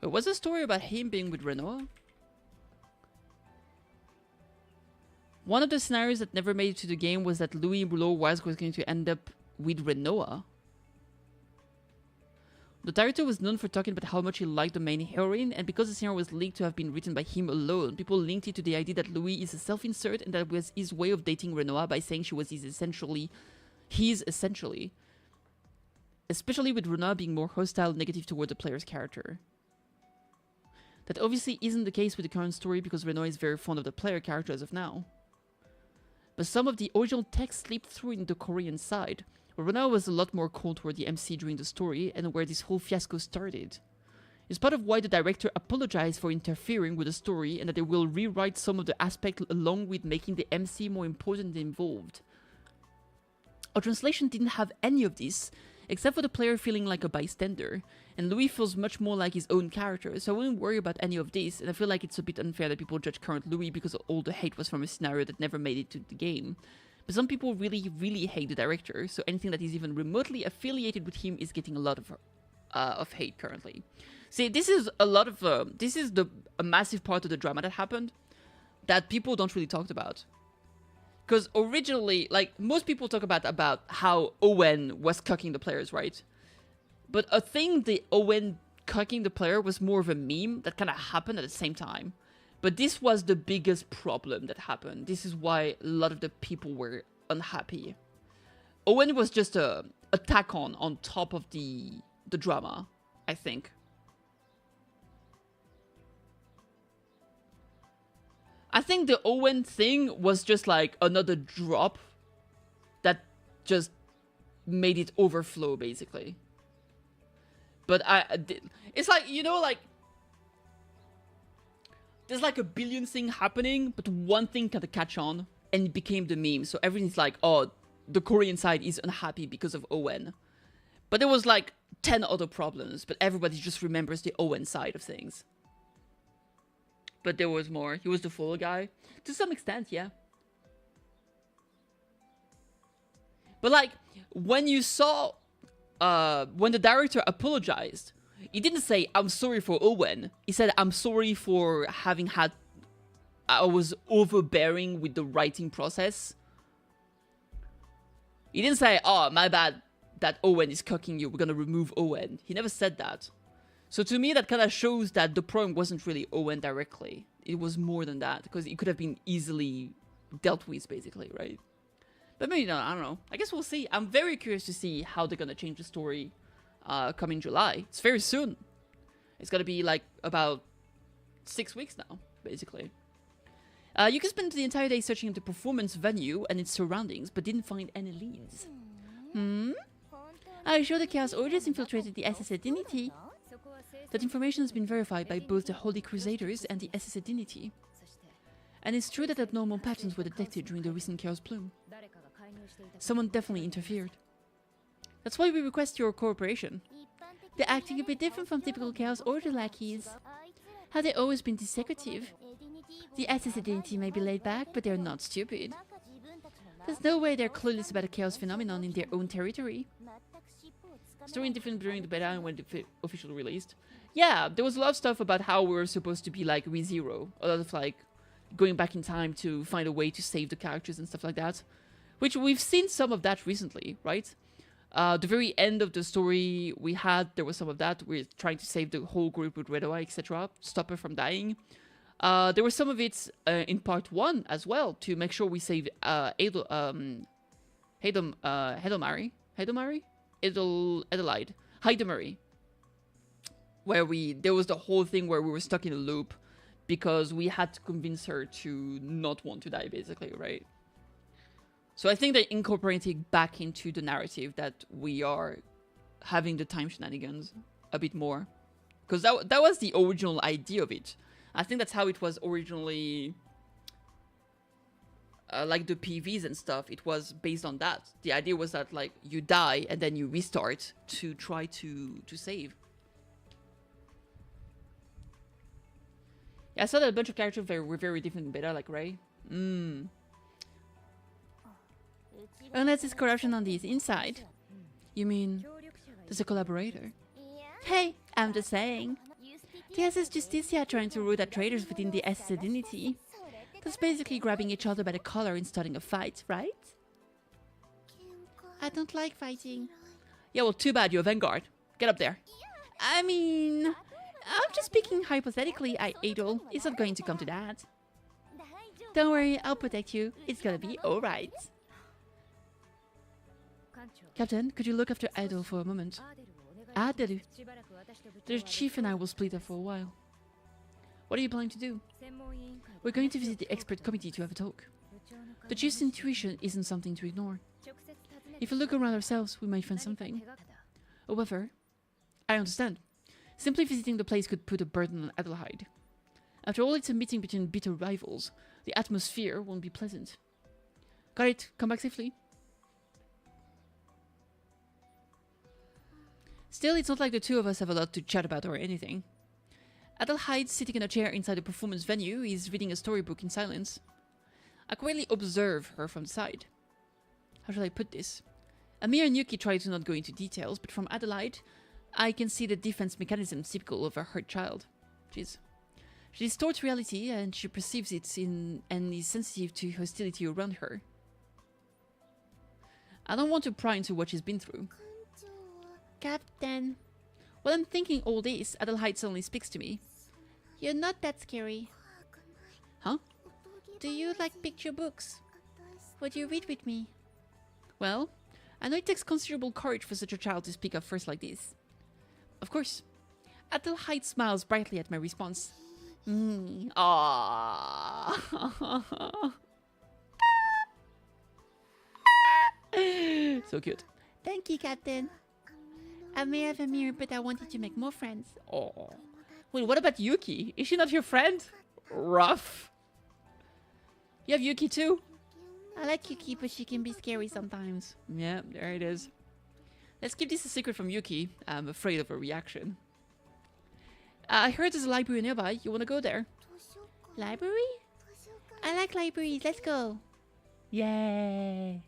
Wait, what's the story about him being with Renoir? One of the scenarios that never made it to the game was that Louis Boulot was going to end up with Renoir. The director was known for talking about how much he liked the main heroine, and because the scenario was leaked to have been written by him alone, people linked it to the idea that Louis is a self-insert and that was his way of dating Renoir by saying she was his essentially. Especially with Renoir being more hostile, negative toward the player's character. That obviously isn't the case with the current story because Renoir is very fond of the player character as of now. But some of the original text slipped through in the Korean side, where Renoir was a lot more cold toward the MC during the story and where this whole fiasco started. It's part of why the director apologized for interfering with the story and that they will rewrite some of the aspects along with making the MC more important and involved. Our translation didn't have any of this, except for the player feeling like a bystander, and Louis feels much more like his own character, so I wouldn't worry about any of this, and I feel like it's a bit unfair that people judge current Louis because all the hate was from a scenario that never made it to the game. But some people really, really hate the director, so anything that is even remotely affiliated with him is getting a lot of hate currently. See, this is a lot of a massive part of the drama that happened that people don't really talk about. Because originally, like, most people talk about how Owen was cucking the players, right? But I think the Owen cucking the player was more of a meme that kind of happened at the same time. But this was the biggest problem that happened. This is why a lot of the people were unhappy. Owen was just a tack on top of the drama, I think. I think the Owen thing was just like another drop that just made it overflow, basically. But it's like, you know, like, there's like a billion things happening, but one thing kind of catch on, and it became the meme. So everything's like, oh, the Korean side is unhappy because of Owen. But there was like 10 other problems, but everybody just remembers the Owen side of things. But there was more. He was the fall guy. To some extent, yeah. But like, when you saw, when the director apologized, he didn't say, I'm sorry for Owen. He said, I'm sorry for having had... I was overbearing with the writing process. He didn't say, oh, my bad that Owen is cucking you. We're going to remove Owen. He never said that. So to me, that kind of shows that the problem wasn't really Owen directly. It was more than that. Because it could have been easily dealt with, basically, right? But maybe not. I don't know. I guess we'll see. I'm very curious to see how they're going to change the story coming July. It's very soon. It's gonna be like about 6 weeks now, basically. You can spend the entire day searching the performance venue and its surroundings, but didn't find any leads. Are you sure the Chaos Origins infiltrated the SS Identity? That information has been verified by both the Holy Crusaders and the SS Identity. And it's true that abnormal patterns were detected during the recent Chaos Plume. Someone definitely interfered. That's why we request your cooperation. They're acting a bit different from typical Chaos Order lackeys. Have they always been this secretive? The SS Identity may be laid back, but they're not stupid. There's no way they're clueless about a chaos phenomenon in their own territory. Story different during the beta and when the officially released. Yeah, there was a lot of stuff about how we were supposed to be like ReZero. A lot of like going back in time to find a way to save the characters and stuff like that. Which we've seen some of that recently, right? The very end of the story we had, there was some of that. We're trying to save the whole group with Red Eye, etc. Stop her from dying. There was some of it in part 1 as well, to make sure we save Adelheid, where there was the whole thing where we were stuck in a loop because we had to convince her to not want to die, basically, right? So I think they incorporating back into the narrative that we are having the time shenanigans a bit more. Because that was the original idea of it. I think that's how it was originally... like the PVs and stuff, it was based on that. The idea was that like you die and then you restart to try to save. Yeah, I saw that a bunch of characters were very different in beta, like Ray. Unless it's corruption on the inside. You mean there's a collaborator? Hey, I'm just saying. There's this Justicia trying to root at traitors within the CZN. That's basically grabbing each other by the collar and starting a fight, right? I don't like fighting. Yeah, well, too bad, you're a vanguard. Get up there. I mean, I'm just speaking hypothetically, Adel. It's not going to come to that. Don't worry, I'll protect you. It's gonna be alright. Captain, could you look after Adel for a moment? Adel. The chief and I will split up for a while. What are you planning to do? We're going to visit the expert committee to have a talk. The chief's intuition isn't something to ignore. If we look around ourselves, we might find something. However, I understand. Simply visiting the place could put a burden on Adelheid. After all, it's a meeting between bitter rivals. The atmosphere won't be pleasant. Got it. Come back safely. Still, it's not like the two of us have a lot to chat about or anything. Adelheid, sitting in a chair inside the performance venue, is reading a storybook in silence. I quietly observe her from the side. How should I put this? Amir and Yuki try to not go into details, but from Adelheid, I can see the defense mechanism typical of a hurt child. She distorts reality and she perceives it and is sensitive to hostility around her. I don't want to pry into what she's been through. Captain. While I'm thinking all this, Adelheid suddenly speaks to me. You're not that scary. Huh? Do you like picture books? Would you read with me? Well, I know it takes considerable courage for such a child to speak up first like this. Of course. Adelheid smiles brightly at my response. Aww. So cute. Thank you, Captain. I may have a mirror, but I wanted to make more friends. Oh. Wait, what about Yuki? Is she not your friend? Rough. You have Yuki too? I like Yuki, but she can be scary sometimes. Yeah, there it is. Let's keep this a secret from Yuki. I'm afraid of her reaction. I heard there's a library nearby. You want to go there? Library? I like libraries. Let's go. Yay.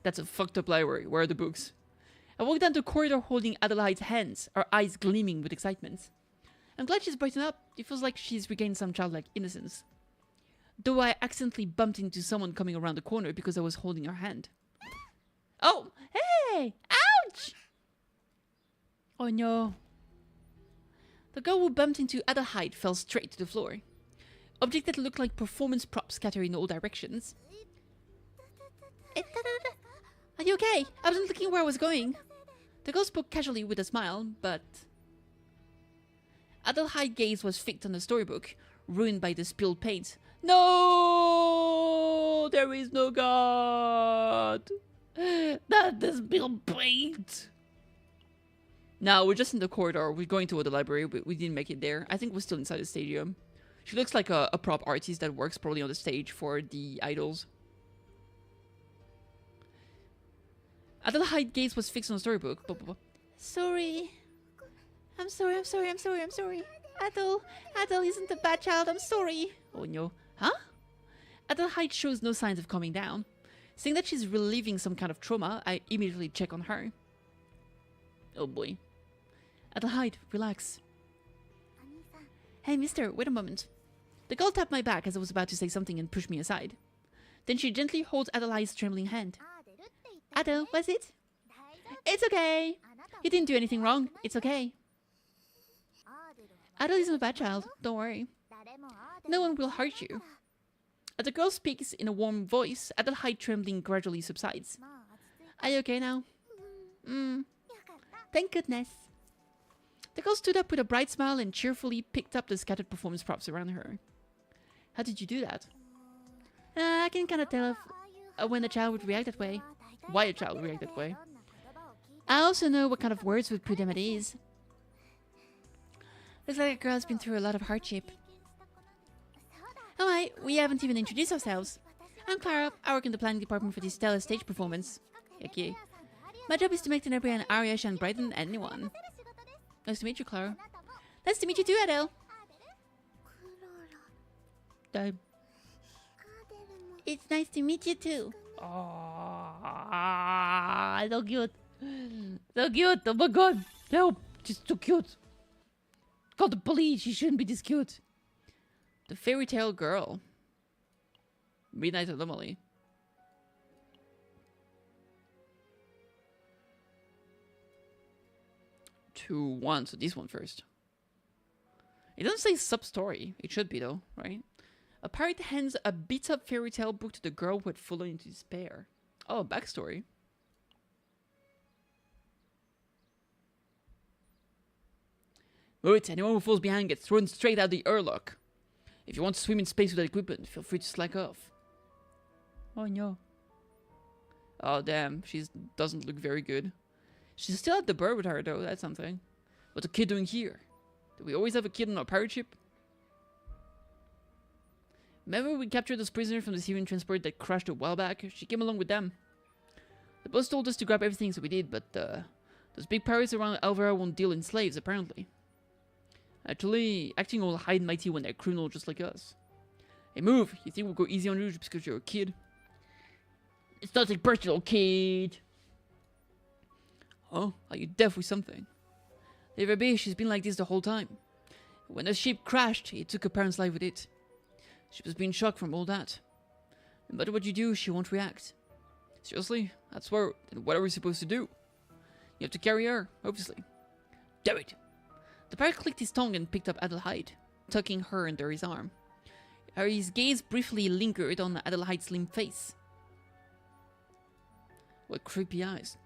That's a fucked up library. Where are the books? I walk down the corridor holding Adelheid's hands, her eyes gleaming with excitement. I'm glad she's brightened up. It feels like she's regained some childlike innocence. Though I accidentally bumped into someone coming around the corner because I was holding her hand. Oh, hey! Ouch! Oh no. The girl who bumped into Adelheid fell straight to the floor. Objects that looked like performance props scatter in all directions. Are you okay? I wasn't looking where I was going. The girl spoke casually with a smile, but... Adelheid's gaze was fixed on the storybook, ruined by the spilled paint. No! There is no God! Not the spilled paint! No, we're just in the corridor. We're going toward the library, but we didn't make it there. I think we're still inside the stadium. She looks like a prop artist that works probably on the stage for the idols. Adelheid's gaze was fixed on the storybook. Sorry. I'm sorry. Adel isn't a bad child. I'm sorry. Oh no. Huh? Adelheid shows no signs of calming down. Seeing that she's relieving some kind of trauma, I immediately check on her. Oh boy. Adelheid, relax. Hey mister, wait a moment. The girl tapped my back as I was about to say something and pushed me aside. Then she gently holds Adelheid's trembling hand. Adel, was it? It's okay. You didn't do anything wrong. It's okay. Adel isn't a bad child. Don't worry. No one will hurt you. As the girl speaks in a warm voice, Adelheid trembling gradually subsides. Are you okay now? Thank goodness. The girl stood up with a bright smile and cheerfully picked up the scattered performance props around her. How did you do that? I can kind of tell when a child would react that way. Why a child would react that way. I also know what kind of words would put them at ease. Looks like a girl's been through a lot of hardship. Alright, we haven't even introduced ourselves. I'm Clara. I work in the planning department for this stellar stage performance. Okay. My job is to make Tenebria and Aria shine brighter than anyone. Nice to meet you, Clara. Nice to meet you too, Adele. Time. It's nice to meet you too. Oh, so cute. So cute. Oh my god. Help. She's too cute. Call the police. She shouldn't be this cute. The fairy tale girl. Midnight Anomaly. To one, so this one first. It doesn't say sub-story. It should be though, right? A pirate hands a beat-up fairy tale book to the girl who had fallen into despair. Oh, backstory. Wait, anyone who falls behind gets thrown straight out the airlock. If you want to swim in space without equipment, feel free to slack off. Oh no. Oh damn, she doesn't look very good. She's still at the bar with her though, that's something. What's a kid doing here? Do we always have a kid on our pirate ship? Remember we captured those prisoners from the Syrian transport that crashed a while back? She came along with them. The boss told us to grab everything, so we did, but those big pirates around Alvera won't deal in slaves, apparently. Actually, acting all high and mighty when they're criminal just like us. Hey, move! You think we'll go easy on you just because you're a kid? It's nothing personal, kid! Oh, are you deaf with something? Leave her be, she's been like this the whole time. When the ship crashed, it took her parents' life with it. She was being shocked from all that. No matter what you do, she won't react. Seriously? That's what are we supposed to do? You have to carry her, obviously. Damn it! The pirate clicked his tongue and picked up Adelheid, tucking her under his arm. His gaze briefly lingered on Adelheid's slim face. What creepy eyes.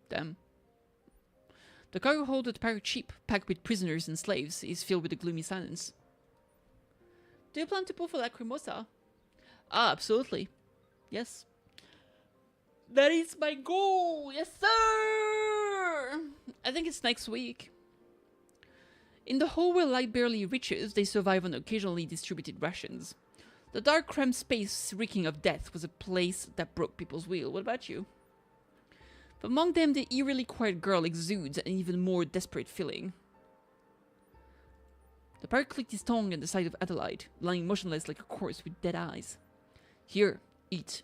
Damn. The cargo hold of the pirate ship, packed with prisoners and slaves, is filled with a gloomy silence. Do you plan to pull for Lacrimosa? Ah, absolutely. Yes. That is my goal! Yes, sir! I think it's next week. In the hole where light barely reaches, they survive on occasionally distributed rations. The dark, cramped space reeking of death was a place that broke people's will. What about you? But among them, the eerily quiet girl exudes an even more desperate feeling. The pirate clicked his tongue at the sight of Adelheid, lying motionless like a corpse with dead eyes. Here, eat.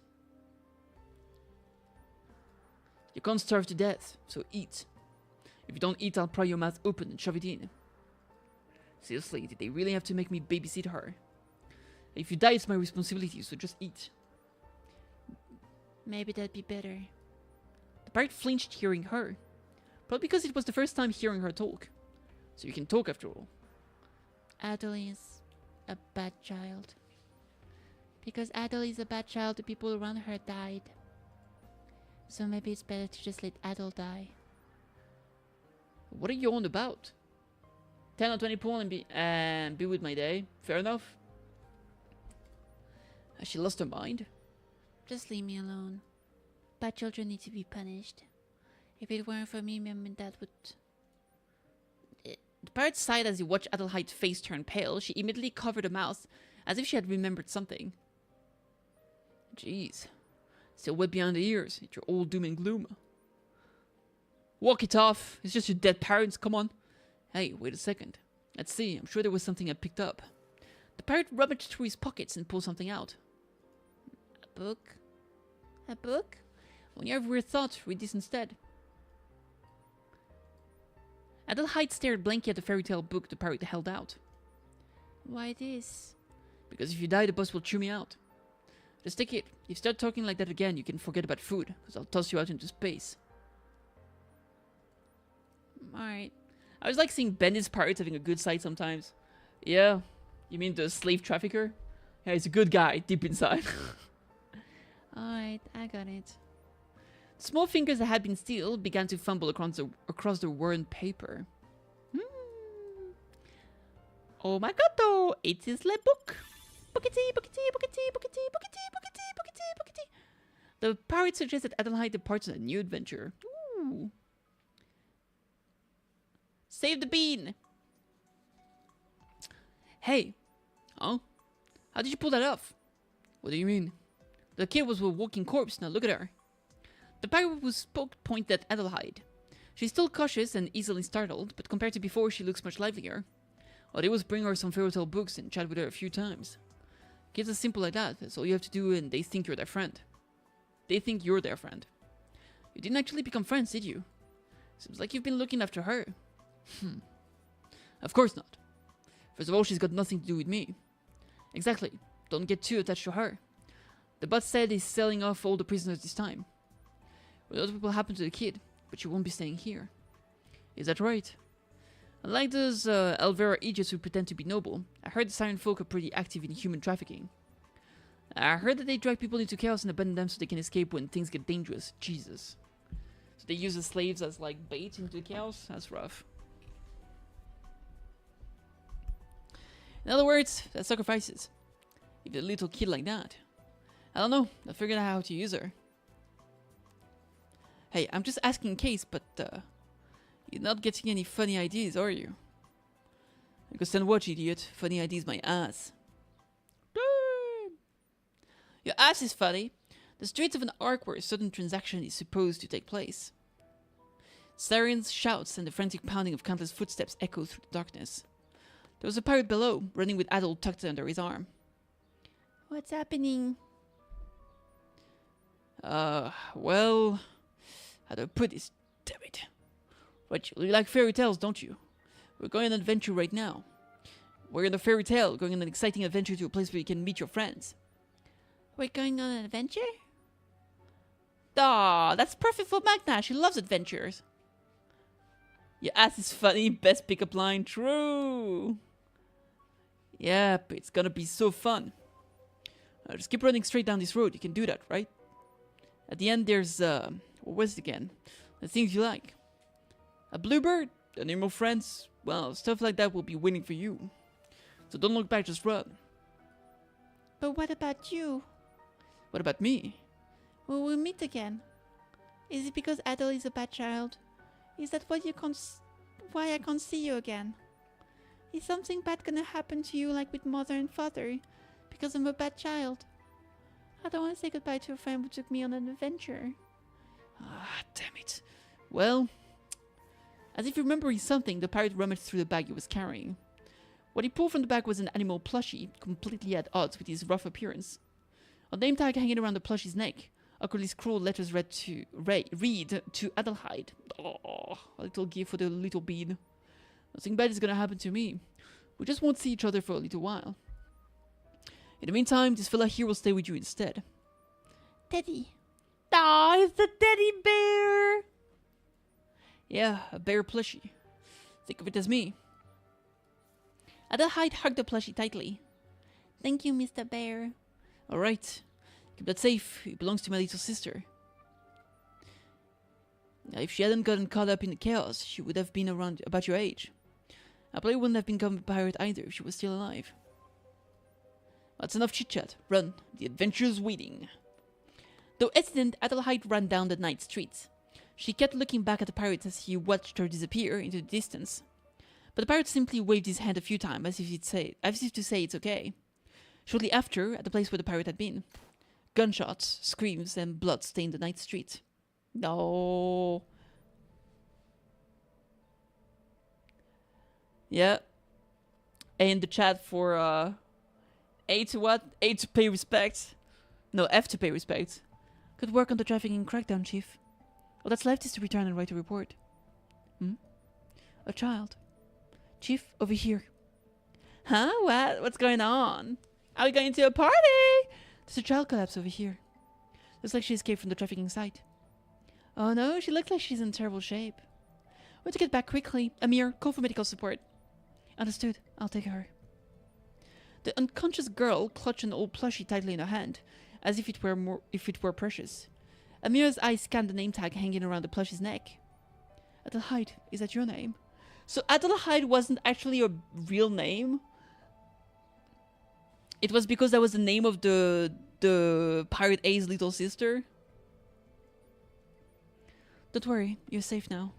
You can't starve to death, so eat. If you don't eat, I'll pry your mouth open and shove it in. Seriously, did they really have to make me babysit her? If you die, it's my responsibility, so just eat. Maybe that'd be better. The pirate flinched hearing her. Probably because it was the first time hearing her talk. So you can talk after all. Adeline is a bad child. Because Adeline is a bad child, the people around her died. So maybe it's better to just let Adel die. What are you on about? 10 or 20 pool and be with my day. Fair enough. Has she lost her mind? Just leave me alone. Bad children need to be punished. If it weren't for me, Mom and Dad would... The pirate sighed as he watched Adelheid's face turn pale. She immediately covered her mouth, as if she had remembered something. Jeez. Still wet behind the ears. It's your old doom and gloom. Walk it off. It's just your dead parents. Come on. Hey, wait a second. Let's see. I'm sure there was something I picked up. The pirate rummaged through his pockets and pulled something out. A book? A book? When you have weird thoughts, read this instead. Adelheid stared blankly at the fairy tale book the pirate held out. Why this? Because if you die, the boss will chew me out. Just take it. If you start talking like that again, you can forget about food, because I'll toss you out into space. Alright. I was like seeing Bandit's pirates having a good side sometimes. Yeah. You mean the slave trafficker? Yeah, he's a good guy, deep inside. Alright, I got it. Small fingers that had been steel began to fumble across the worn paper. Oh my god, though! It is the book! Bookity, bookity, bookity, bookity, bookity, bookity, bookity, The pirate suggests that Adelheid departs on a new adventure. Ooh. Save the bean! Hey. Oh? How did you pull that off? What do you mean? The kid was a walking corpse, now look at her. The pirate who spoke pointed at Adelheid. She's still cautious and easily startled, but compared to before she looks much livelier. All they was bring her some fairy tale books and chat with her a few times. Kids are simple like that, that's all you have to do and they think you're their friend. They think you're their friend. You didn't actually become friends, did you? Seems like you've been looking after her. Of course not. First of all, she's got nothing to do with me. Exactly. Don't get too attached to her. The boss said he's selling off all the prisoners this time. Well, what will happen to the kid, but she won't be staying here. Is that right? Unlike those Elvera idiots who pretend to be noble, I heard the Siren folk are pretty active in human trafficking. I heard that they drag people into chaos and abandon them so they can escape when things get dangerous. Jesus. So they use the slaves as like bait into the chaos? That's rough. In other words, that's sacrifices. If a little kid like that. I don't know, I figured out how to use her. Hey, I'm just asking in case, but you're not getting any funny ideas, are you? Because then watch, idiot. Funny ideas my ass. Damn. Your ass is funny. The streets of an arc where a sudden transaction is supposed to take place. Sirens, shouts, and the frantic pounding of countless footsteps echo through the darkness. There was a pirate below, running with Adel tucked under his arm. What's happening? Well... How do I put this? Damn it. Right, you like fairy tales, don't you? We're going on an adventure right now. We're in a fairy tale, going on an exciting adventure to a place where you can meet your friends. We're going on an adventure? Aw, that's perfect for Magna. She loves adventures. Your ass is funny. Best pickup line. True. Yep, it's gonna be so fun. Just keep running straight down this road. You can do that, right? At the end, there's, what was it again? The things you like. A bluebird? Animal friends? Well, stuff like that will be waiting for you. So don't look back, just run. But what about you? What about me? Will we meet again? Is it because Adel is a bad child? Is that why I can't see you again? Is something bad gonna happen to you like with mother and father? Because I'm a bad child? I don't want to say goodbye to a friend who took me on an adventure. Ah, damn it. Well, as if remembering something, the pirate rummaged through the bag he was carrying. What he pulled from the bag was an animal plushie, completely at odds with his rough appearance. A name tag hanging around the plushie's neck. Awkwardly scrawled letters read to Adelheid. Oh, a little gift for the little bean. Nothing bad is gonna happen to me. We just won't see each other for a little while. In the meantime, this fella here will stay with you instead. Teddy. Ah, it's the teddy bear! Yeah, a bear plushie. Think of it as me. Adelheid hugged the plushie tightly. Thank you, Mr. Bear. Alright. Keep that safe. It belongs to my little sister. Now, if she hadn't gotten caught up in the chaos, she would have been around about your age. I probably wouldn't have become a pirate either if she was still alive. That's enough chit-chat. Run. The adventure's waiting. Though hesitant, Adelheid ran down the night streets. She kept looking back at the pirate as he watched her disappear into the distance. But the pirate simply waved his hand a few times as if to say it's okay. Shortly after, at the place where the pirate had been, gunshots, screams, and blood stained the night street. No. Yeah. A in the chat for A to what? A to pay respect. No, F to pay respect. Good work on the trafficking crackdown, Chief. All that's left is to return and write a report. A child. Chief, over here. Huh? What? What's going on? Are we going to a party? There's a child collapse over here. Looks like she escaped from the trafficking site. Oh no, she looks like she's in terrible shape. We have to get back quickly. Amir, call for medical support. Understood. I'll take her. The unconscious girl clutched an old plushie tightly in her hand, as if it were precious. Amir's eyes scanned the name tag hanging around the plushie's neck. Adelheid, is that your name? So Adelheid wasn't actually a real name. It was because that was the name of the Pirate A's little sister. Don't worry, you're safe now.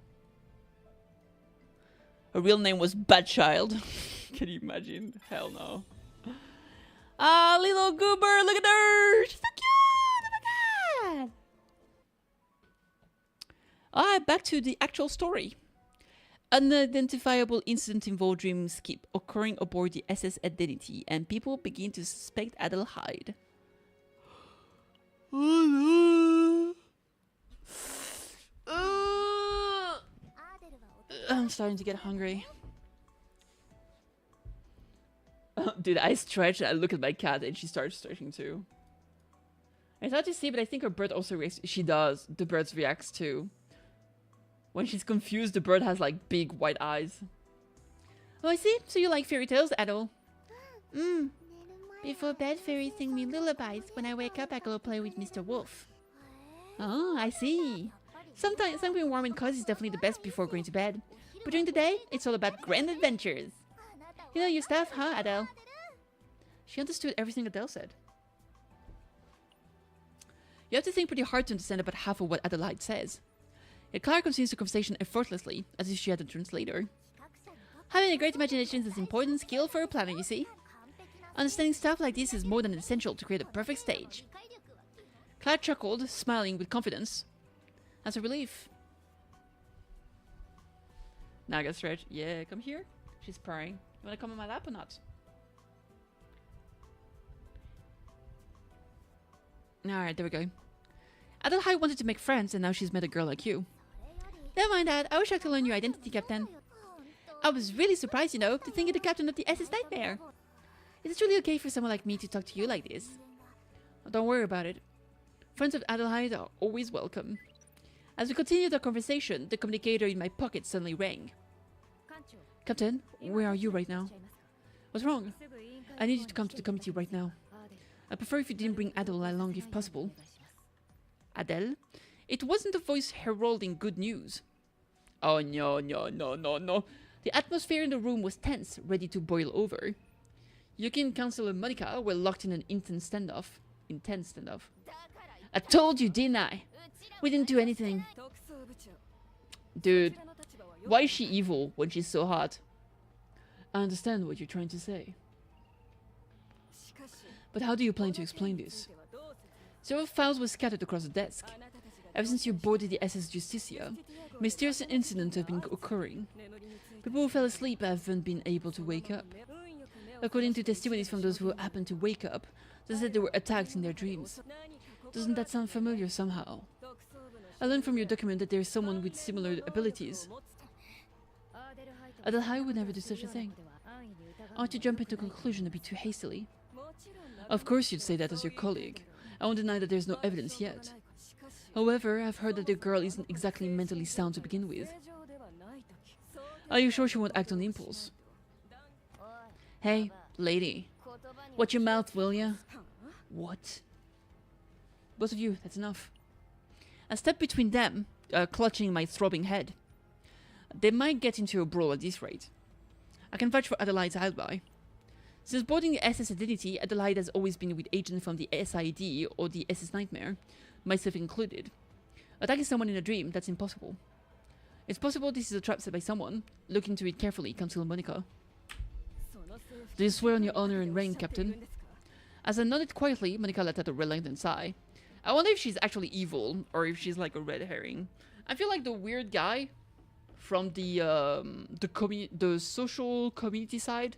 Her real name was Bad Child. Can you imagine? Hell no. Ah, little goober, look at her! She's so cute! Oh my god! Alright, back to the actual story. Unidentifiable incident involved dreams keep occurring aboard the SS Adelheid, and people begin to suspect Adelheid. I'm starting to get hungry. Dude, I stretch and I look at my cat and she starts stretching too. It's hard to see, but I think her bird also reacts. She does. The bird reacts too. When she's confused, the bird has like big white eyes. Oh, I see. So you like fairy tales, Adol? Before bed, fairies sing me lullabies. When I wake up, I go play with Mr. Wolf. Oh, I see. Sometimes something warm and cozy is definitely the best before going to bed. But during the day, it's all about grand adventures. You know your stuff, huh, Adele? She understood everything Adele said. You have to think pretty hard to understand about half of what Adelheid says. Yet Clara continues the conversation effortlessly, as if she had a translator. Having a great imagination is an important skill for a planner, you see. Understanding stuff like this is more than essential to create a perfect stage. Clara chuckled, smiling with confidence. That's a relief. Now I gotta stretch. Yeah, come here. She's purring. You wanna come on my lap or not? Alright, there we go. Adelheid wanted to make friends, and now she's met a girl like you. Never mind that. I wish I could learn your identity, Captain. I was really surprised, you know, to think you're the captain of the SS Nightmare. Is it truly okay for someone like me to talk to you like this? Don't worry about it. Friends of Adelheid are always welcome. As we continued our conversation, the communicator in my pocket suddenly rang. Captain, where are you right now? What's wrong? I need you to come to the committee right now. I prefer if you didn't bring Adele along if possible. Adele? It wasn't the voice heralding good news. Oh no. The atmosphere in the room was tense, ready to boil over. Yuki and Counselor Monica were locked in an intense standoff. I told you, didn't I? We didn't do anything. Dude, why is she evil when she's so hot? I understand what you're trying to say. But how do you plan to explain this? Several files were scattered across the desk. Ever since you boarded the SS Justicia, mysterious incidents have been occurring. People who fell asleep haven't been able to wake up. According to testimonies from those who happened to wake up, they said they were attacked in their dreams. Doesn't that sound familiar somehow? I learned from your document that there is someone with similar abilities. Adelheid would never do such a thing. I want to jump into a conclusion a bit too hastily. Of course you'd say that as your colleague. I won't deny that there's no evidence yet. However, I've heard that the girl isn't exactly mentally sound to begin with. Are you sure she won't act on impulse? Hey, lady. Watch your mouth, will ya? What? Both of you, that's enough. I stepped between them, clutching my throbbing head. They might get into a brawl at this rate. I can vouch for Adelheid's alibi. Since boarding the SS Adelheid, Adelheid has always been with agents from the SID or the SS Nightmare, myself included. Attacking someone in a dream, that's impossible. It's possible this is a trap set by someone. Look into it carefully, Counselor Monica. Do you swear on your honor and rank, Captain? As I nodded quietly, Monica let out a reluctant sigh. I wonder if she's actually evil, or if she's like a red herring. I feel like the weird guy from the social community side.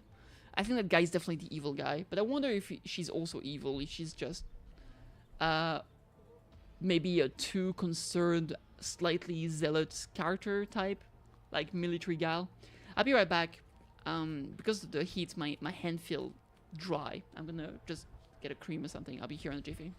I think that guy is definitely the evil guy, but I wonder if she's also evil, if she's just maybe a too concerned, slightly zealot character type, like military gal. I'll be right back. Because of the heat, my hand feel dry. I'm gonna just get a cream or something. I'll be here in a jiffy.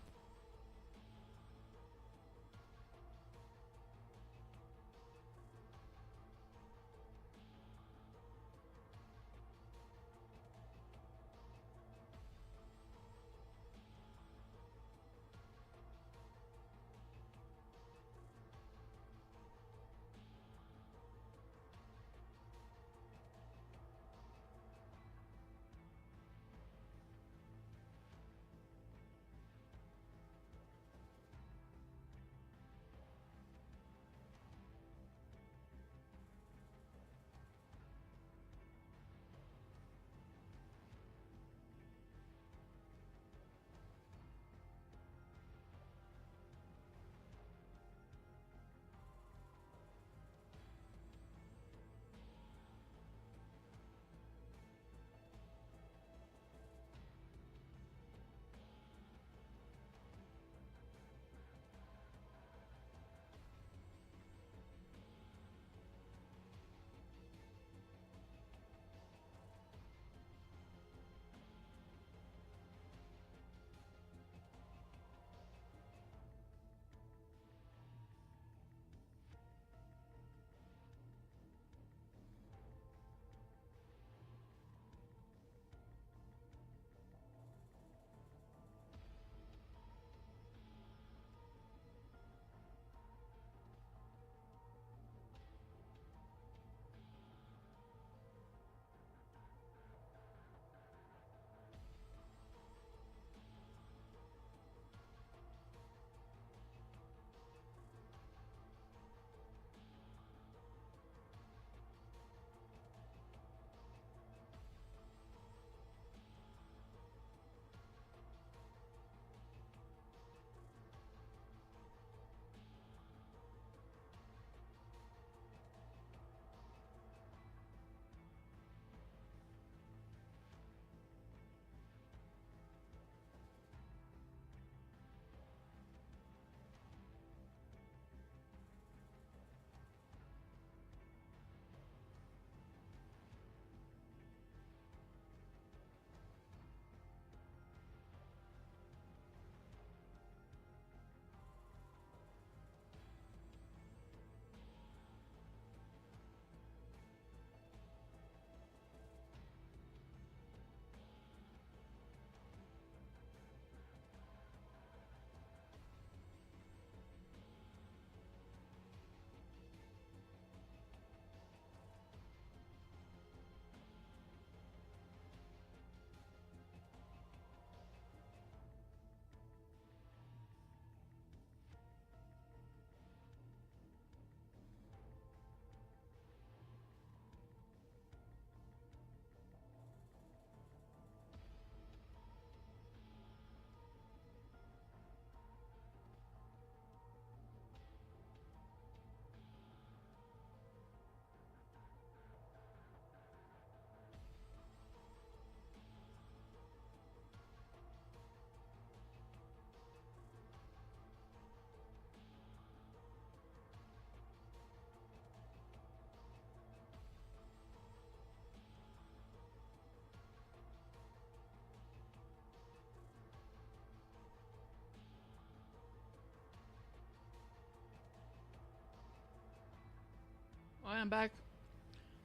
Hi, I'm back.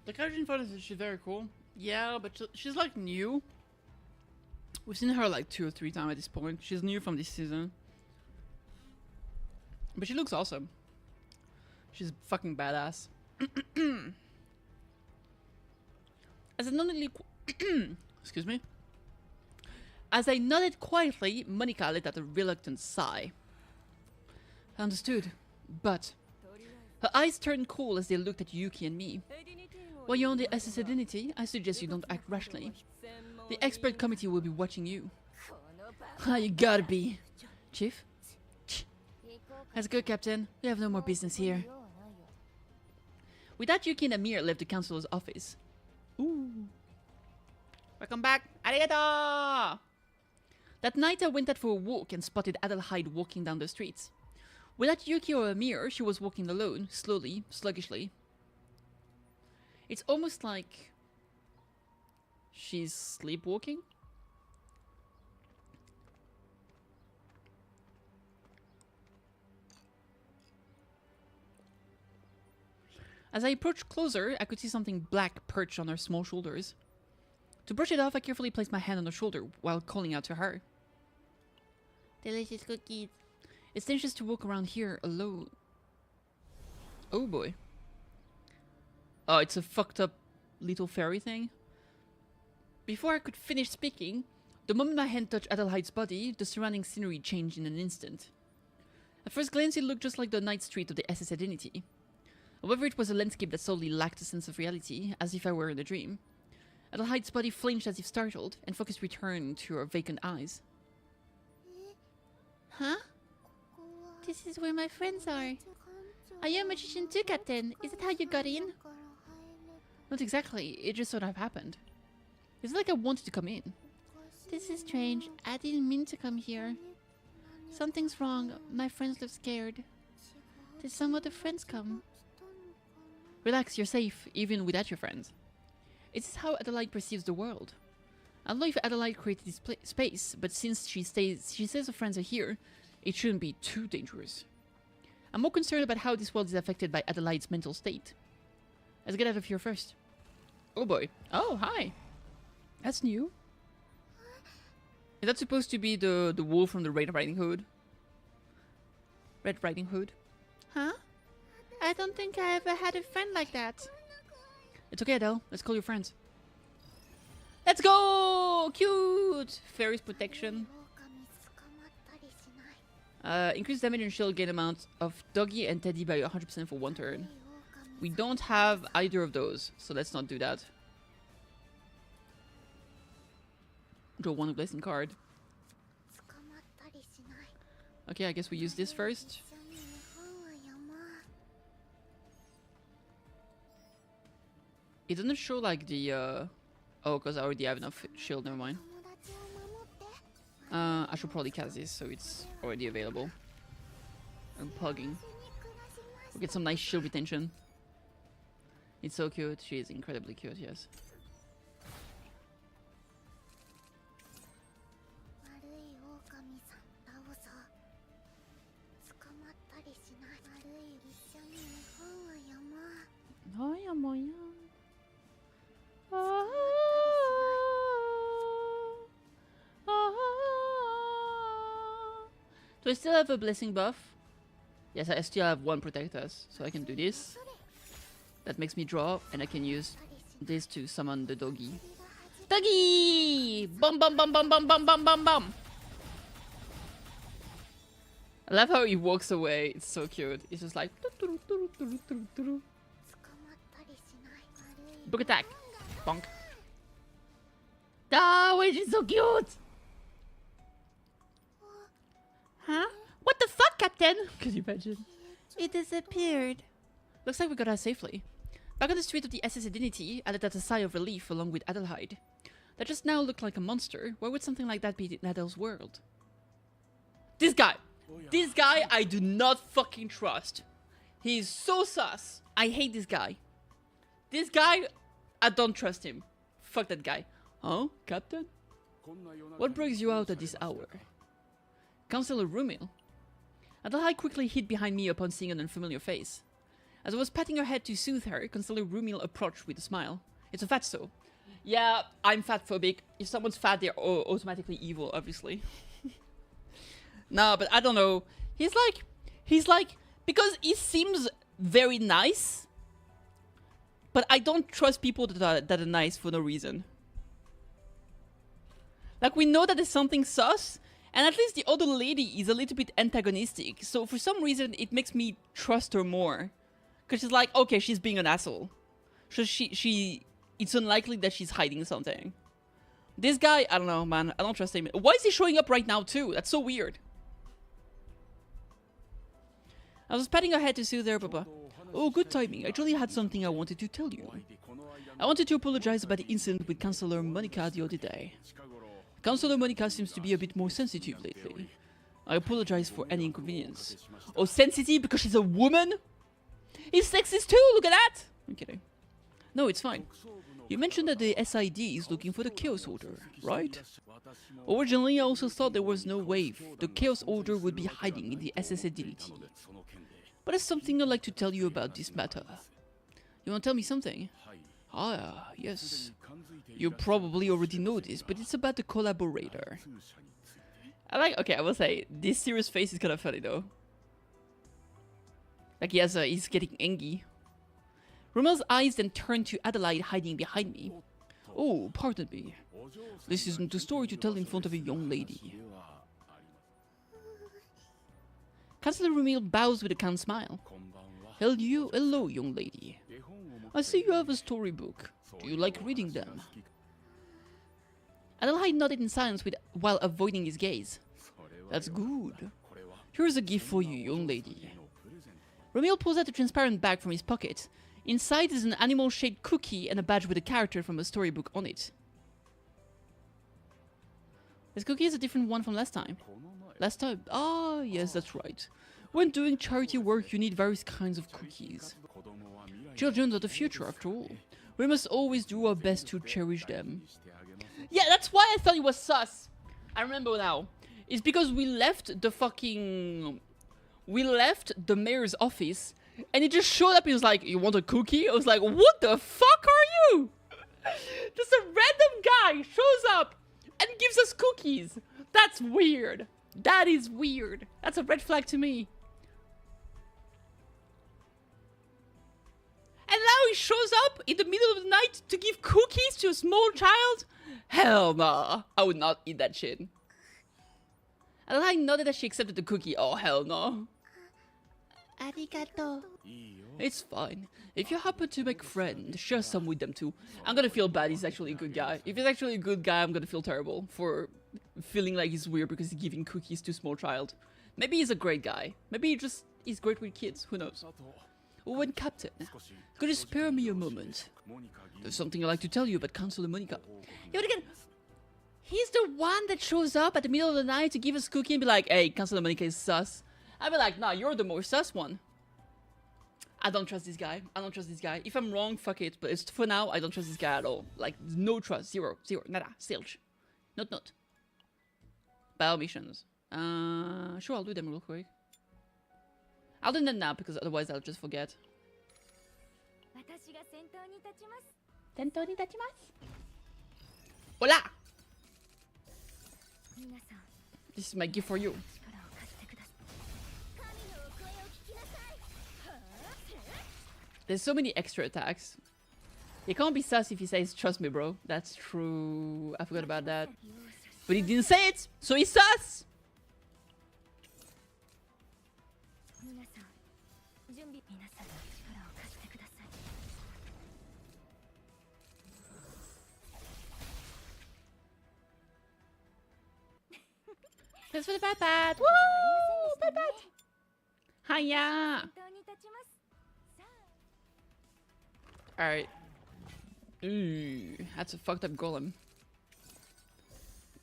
The character in front of her, she's very cool. Yeah, but she's like new. We've seen her like 2 or 3 times at this point. She's new from this season. But she looks awesome. She's fucking badass. As I nodded excuse me. As I nodded quietly, Monica let out a reluctant sigh. I understood, but her eyes turned cool as they looked at Yuki and me. While you're on the SS Identity, I suggest you don't act rashly. The expert committee will be watching you. Ah, you gotta be. Chief? That's good, Captain. We have no more business here. With that, Yuki and Amir left the councilor's office. Ooh. Welcome back. Arigato! That night, I went out for a walk and spotted Adelheid walking down the streets. Without Yuki or Amir, she was walking alone, slowly, sluggishly. It's almost like she's sleepwalking. As I approached closer, I could see something black perched on her small shoulders. To brush it off, I carefully placed my hand on her shoulder while calling out to her. Delicious cookies. It's dangerous to walk around here alone. Oh boy. Oh, it's a fucked up little fairy thing. Before I could finish speaking, the moment my hand touched Adelheid's body, the surrounding scenery changed in an instant. At first glance, it looked just like the night street of the SS Identity. However, it was a landscape that solely lacked a sense of reality, as if I were in a dream. Adelheid's body flinched as if startled, and focus returned to her vacant eyes. Huh? This is where my friends are. Are you a magician too, Captain? Is that how you got in? Not exactly, it just sort of happened. It's like I wanted to come in. This is strange. I didn't mean to come here. Something's wrong. My friends look scared. Did some other friends come? Relax, you're safe, even without your friends. It's how Adelheid perceives the world. I don't know if Adelheid created this space, but since she says her friends are here, it shouldn't be too dangerous. I'm more concerned about how this world is affected by Adelheid's mental state. Let's get out of here first. Oh boy. Oh, hi. That's new. Is that supposed to be the wolf from the Red Riding Hood? Red Riding Hood? Huh? I don't think I ever had a friend like that. It's okay, Adele. Let's call your friends. Let's go! Cute! Fairies protection. Increase damage and shield gain amount of Doggy and Teddy by 100% for 1 turn. We don't have either of those, so let's not do that. Draw 1 blessing card. Okay, I guess we use this first. It doesn't show like the oh, because I already have enough shield, never mind. I should probably cast this so it's already available. I'm pugging. We'll get some nice shield retention. It's so cute. She is incredibly cute, yes. Do I still have a blessing buff? Yes, I still have 1 protect us, so I can do this. That makes me draw, and I can use this to summon the doggy. Doggy! Bum bum bum bum bum bum bum bum bum! I love how he walks away, it's so cute. It's just like... Book attack! Bonk. Ah, wait, she's so cute! Huh? What the fuck, Captain? Could you imagine? It disappeared. Looks like we got her safely. Back on the street of the SS Identity, I let out a sigh of relief along with Adelheid. That just now looked like a monster. Why would something like that be in Adel's world? This guy! This guy I do not fucking trust. He's so sus. I hate this guy. This guy, I don't trust him. Fuck that guy. Huh, Captain? What brings you out at this hour? Councillor Rumil. Adelheid quickly hid behind me upon seeing an unfamiliar face. As I was patting her head to soothe her, Consular Rumil approached with a smile. It's a fatso. Yeah, I'm fatphobic. If someone's fat, they're automatically evil, obviously. No, but I don't know. He's like, because he seems very nice, but I don't trust people that are nice for no reason. Like, we know that there's something sus, and at least the other lady is a little bit antagonistic, so for some reason it makes me trust her more. Because she's like, okay, she's being an asshole. So it's unlikely that she's hiding something. This guy, I don't know, man. I don't trust him. Why is he showing up right now, too? That's so weird. I was patting her head to soothe her, Papa. Oh, good timing. I actually had something I wanted to tell you. I wanted to apologize about the incident with Counselor Monica the other day. Counselor Monica seems to be a bit more sensitive lately. I apologize for any inconvenience. Oh, sensitive because she's a woman? He's sexist too, look at that! I'm kidding. No, it's fine. You mentioned that the SID is looking for the Chaos Order, right? Originally, I also thought there was no way the Chaos Order would be hiding in the SS Adelheid. But there's something I'd like to tell you about this matter. You want to tell me something? Ah, yes. You probably already know this, but it's about the collaborator. Okay, I will say, this serious face is kind of funny though. Like he's getting angry. Romel's eyes then turned to Adelheid hiding behind me. Oh, pardon me. This isn't a story to tell in front of a young lady. Councillor Rumil bows with a kind smile. Hello, young lady. I see you have a storybook. Do you like reading them? Adelheid nodded in silence while avoiding his gaze. That's good. Here's a gift for you, young lady. Rumil pulls out a transparent bag from his pocket. Inside is an animal-shaped cookie and a badge with a character from a storybook on it. This cookie is a different one from last time. Last time? Ah, yes, that's right. When doing charity work, you need various kinds of cookies. Children are the future, after all. We must always do our best to cherish them. Yeah, that's why I thought it was sus. I remember now. It's because we left the mayor's office, and he just showed up. He was like, "You want a cookie?" I was like, "What the fuck are you?" Just a random guy shows up and gives us cookies. That's weird. That is weird. That's a red flag to me. And now he shows up in the middle of the night to give cookies to a small child? Hell nah. I would not eat that shit. Adelheid nodded as she accepted the cookie. Oh, hell no. Arigato. It's fine. If you happen to make friends, share some with them too. I'm gonna feel bad. He's actually a good guy. If he's actually a good guy, I'm gonna feel terrible for feeling like he's weird because he's giving cookies to a small child. Maybe he's a great guy. Maybe he's great with kids. Who knows? Oh, and Captain, could you spare me a moment? There's something I'd like to tell you about Counselor Monica. Yeah, but again, he's the one that shows up at the middle of the night to give us cookie and be like, "Hey, Counselor Monica is sus." I'd be like, "Nah, you're the more sus one." I don't trust this guy. I don't trust this guy. If I'm wrong, fuck it. But it's, for now, I don't trust this guy at all. Like, no trust. Zero. Nada. Zilch. Not. Battle missions. Sure, I'll do them real quick. I'll do them now because otherwise I'll just forget. Hola! This is my gift for you. There's so many extra attacks. You can't be sus if he says, "Trust me, bro." That's true. I forgot about that. But he didn't say it, so he's sus! Thanks for the pat. Woo! Pat. Hiya! Alright. Ooh, that's a fucked up golem.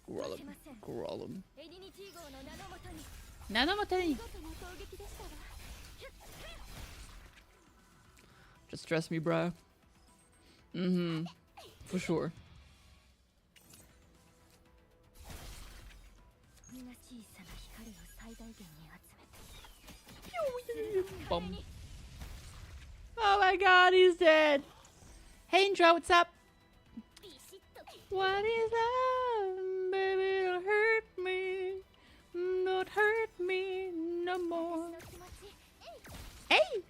Golem. Nanomotani. Just trust me, bro. For sure. Bum. god, he's dead. Hey Indra, what's up? What is love? Baby, don't hurt me. Don't hurt me no more. Hey!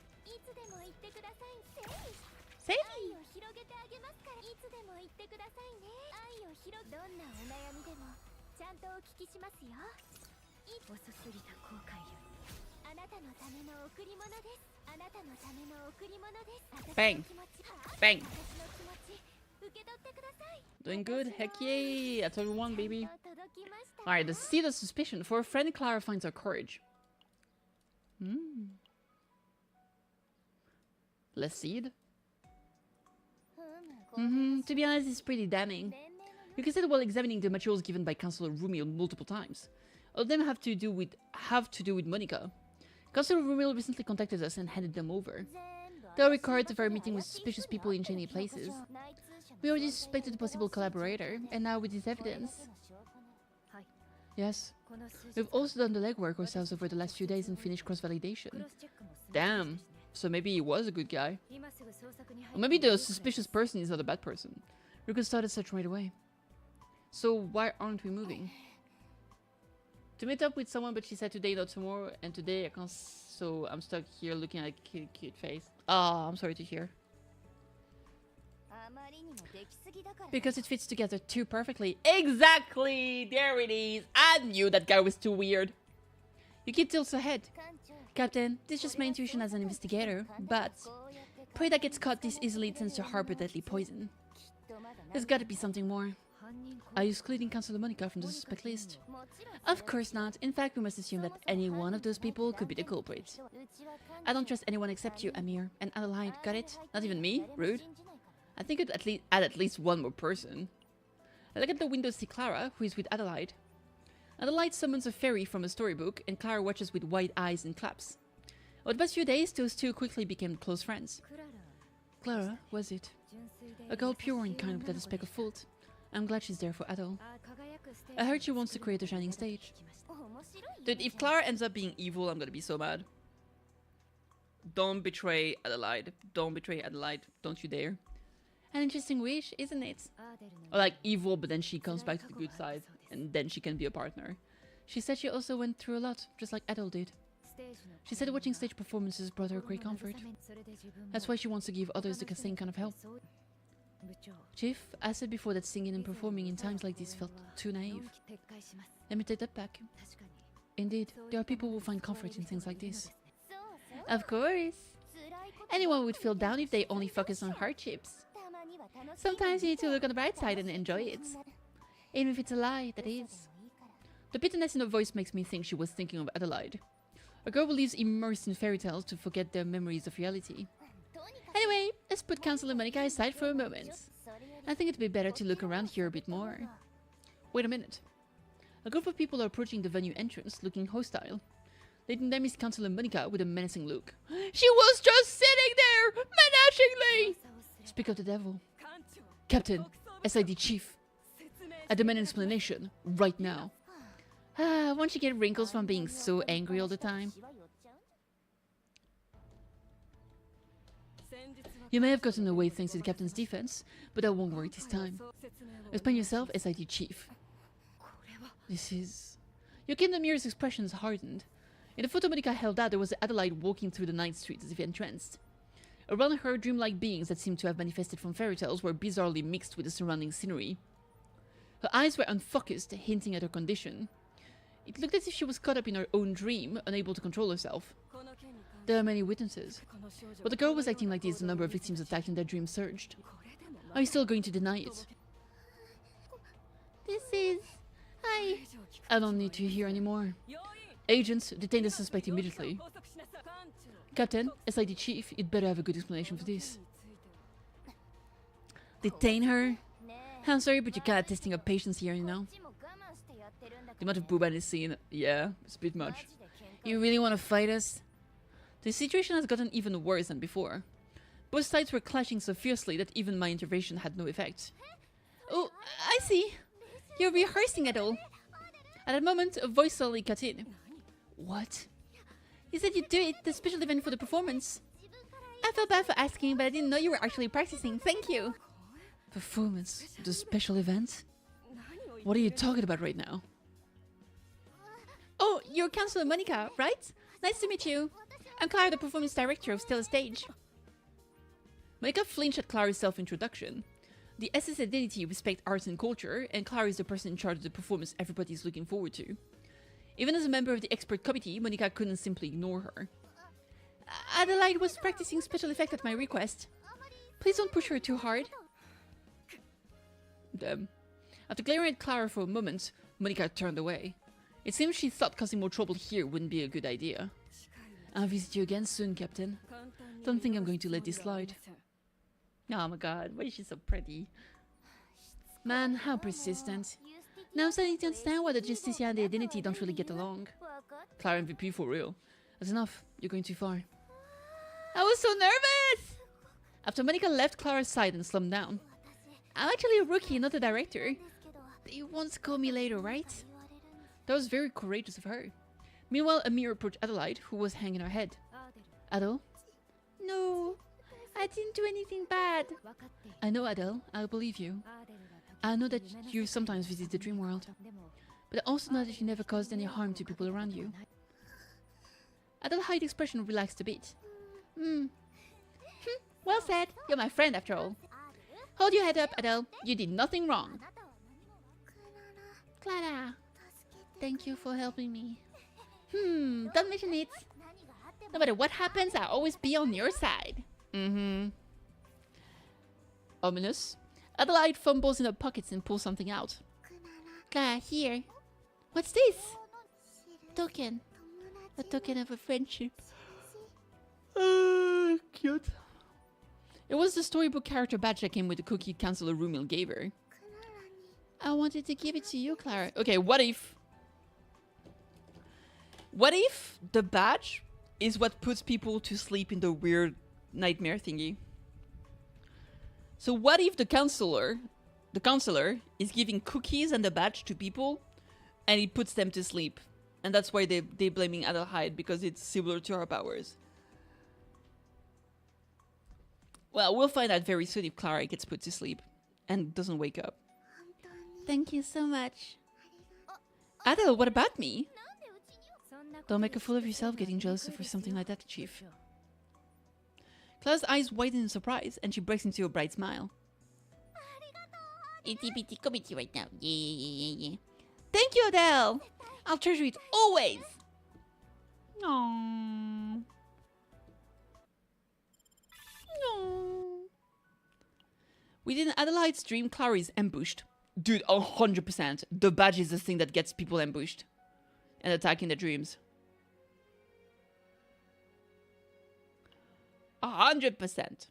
Say! Bang! Bang! Doing good? Heck yay! That's all we want, baby. Alright, the seed of suspicion. For a friend, Clara finds her courage. Less seed? To be honest, it's pretty damning. You can see that while examining the materials given by Councillor Rumiel multiple times. All of them have to do with Monica. Councillor Rumiel recently contacted us and handed them over. There are records of our meeting with suspicious people in shady places. We already suspected a possible collaborator, and now with this evidence... Yes. We've also done the legwork ourselves over the last few days and finished cross-validation. Damn. So maybe he was a good guy. Or maybe the suspicious person is not a bad person. We could start a search right away. So why aren't we moving? To meet up with someone, but she said today, not tomorrow, and today I can't, so I'm stuck here looking at a cute face. Ah, I'm sorry to hear. Because it fits together too perfectly. Exactly! There it is! I knew that guy was too weird. You keep tilts ahead. Captain, this is just my intuition as an investigator, but prey that gets caught this easily tends to harbor deadly poison. There's gotta be something more. Are you excluding Councillor Monica from the suspect list? Of course not. In fact, we must assume that any one of those people could be the culprit. I don't trust anyone except you, Amir. And Adelheid, got it? Not even me? Rude. I think I'd add at least one more person. I look at the window, see Clara, who is with Adelheid. Adelheid summons a fairy from a storybook, and Clara watches with wide eyes and claps. Over the past few days, those two quickly became close friends. Clara, was it? A girl pure and kind without a speck of fault. I'm glad she's there for Adel. I heard she wants to create a shining stage. Dude, if Clara ends up being evil, I'm gonna be so mad. Don't betray Adelheid. Don't betray Adelheid. Don't you dare. An interesting wish, isn't it? Or like evil, but then she comes back to the good side, and then she can be a partner. She said she also went through a lot, just like Adel did. She said watching stage performances brought her great comfort. That's why she wants to give others the same kind of help. Chief, I said before that singing and performing in times like this felt too naive. Let me take that back. Indeed, there are people who find comfort in things like this. Of course. Anyone would feel down if they only focus on hardships. Sometimes you need to look on the bright side and enjoy it. Even if it's a lie, that is. The bitterness in her voice makes me think she was thinking of Adelheid. A girl who lives immersed in fairy tales to forget their memories of reality. Anyway, let's put Councillor Monica aside for a moment. I think it'd be better to look around here a bit more. Wait a minute. A group of people are approaching the venue entrance, looking hostile. Leading them is Councillor Monica with a menacing look. She was just sitting there, menacingly! Speak of the devil. Captain, SID Chief. I demand an explanation, right now. Won't you get wrinkles from being so angry all the time? You may have gotten away thanks to the Captain's defense, but that won't work this time. Explain yourself, SID Chief. This is... Your Kingdom Mirror's expressions hardened. In the photo Monica held out, there was Adelheid walking through the night streets as if entranced. Around her, dreamlike beings that seemed to have manifested from fairy tales were bizarrely mixed with the surrounding scenery. Her eyes were unfocused, hinting at her condition. It looked as if she was caught up in her own dream, unable to control herself. There are many witnesses. But the girl was acting like this, the number of victims attacked in their dream surged. Are you still going to deny it? This is... I don't need to hear anymore. Agents, detain the suspect immediately. Captain, SID Chief, you'd better have a good explanation for this. Detain her? I'm sorry, but you're kinda testing our patience here, you know? The amount of boob in this scene, yeah, it's a bit much. You really want to fight us? The situation has gotten even worse than before. Both sides were clashing so fiercely that even my intervention had no effect. Oh, I see. You're rehearsing at all. At that moment, a voice suddenly cut in. What? You said you'd do it, the special event for the performance. I felt bad for asking, but I didn't know you were actually practicing. Thank you. Performance? The special event? What are you talking about right now? Oh, you're Counselor Monica, right? Nice to meet you. I'm Clara, the performance director of Stella Stage. Monica flinched at Clara's self-introduction. The SS identity respect arts and culture, and Clara is the person in charge of the performance everybody is looking forward to. Even as a member of the expert committee, Monica couldn't simply ignore her. Adelheid was practicing special effect at my request. Please don't push her too hard. Damn. After glaring at Clara for a moment, Monica turned away. It seems she thought causing more trouble here wouldn't be a good idea. I'll visit you again soon, Captain. Don't think I'm going to let this slide. Oh my god, why is she so pretty? Man, how persistent. Now I'm starting to understand why the Justicia and the Identity don't really get along. Clara MVP for real. That's enough. You're going too far. I was so nervous! After Monica left Clara's side and slumped down. I'm actually a rookie, not a director. You won't call me later, right? That was very courageous of her. Meanwhile, Amir approached Adelheid, who was hanging her head. Adel? No, I didn't do anything bad. I know, Adel. I believe you. I know that you sometimes visit the dream world. But I also know that you never caused any harm to people around you. Adelheid's expression relaxed a bit. Well said. You're my friend after all. Hold your head up, Adel. You did nothing wrong. Clara. Thank you for helping me. Don't mention it. No matter what happens, I'll always be on your side. Ominous. Adelheid fumbles in her pockets and pulls something out. Clara, here. What's this? Token. A token of a friendship. Cute. It was the storybook character badge that came with the cookie Counselor Rumil gave her. I wanted to give it to you, Clara. Okay, what if the badge is what puts people to sleep in the weird nightmare thingy? So what if the counselor is giving cookies and the badge to people and it puts them to sleep? And that's why they're blaming Adelheid, because it's similar to her powers. Well, we'll find out very soon if Clara gets put to sleep and doesn't wake up. Thank you so much. Adel, what about me? Don't make a fool of yourself getting jealous for something like that, Chief. Clara's eyes widen in surprise, and she breaks into a bright smile. Itty bitty committee right now. Yeah. Thank you, Adele! I'll treasure it always! Aww. No. Within Adelheid's dream, Clara is ambushed. Dude, 100%. The badge is the thing that gets people ambushed and attacking the dreams. 100%.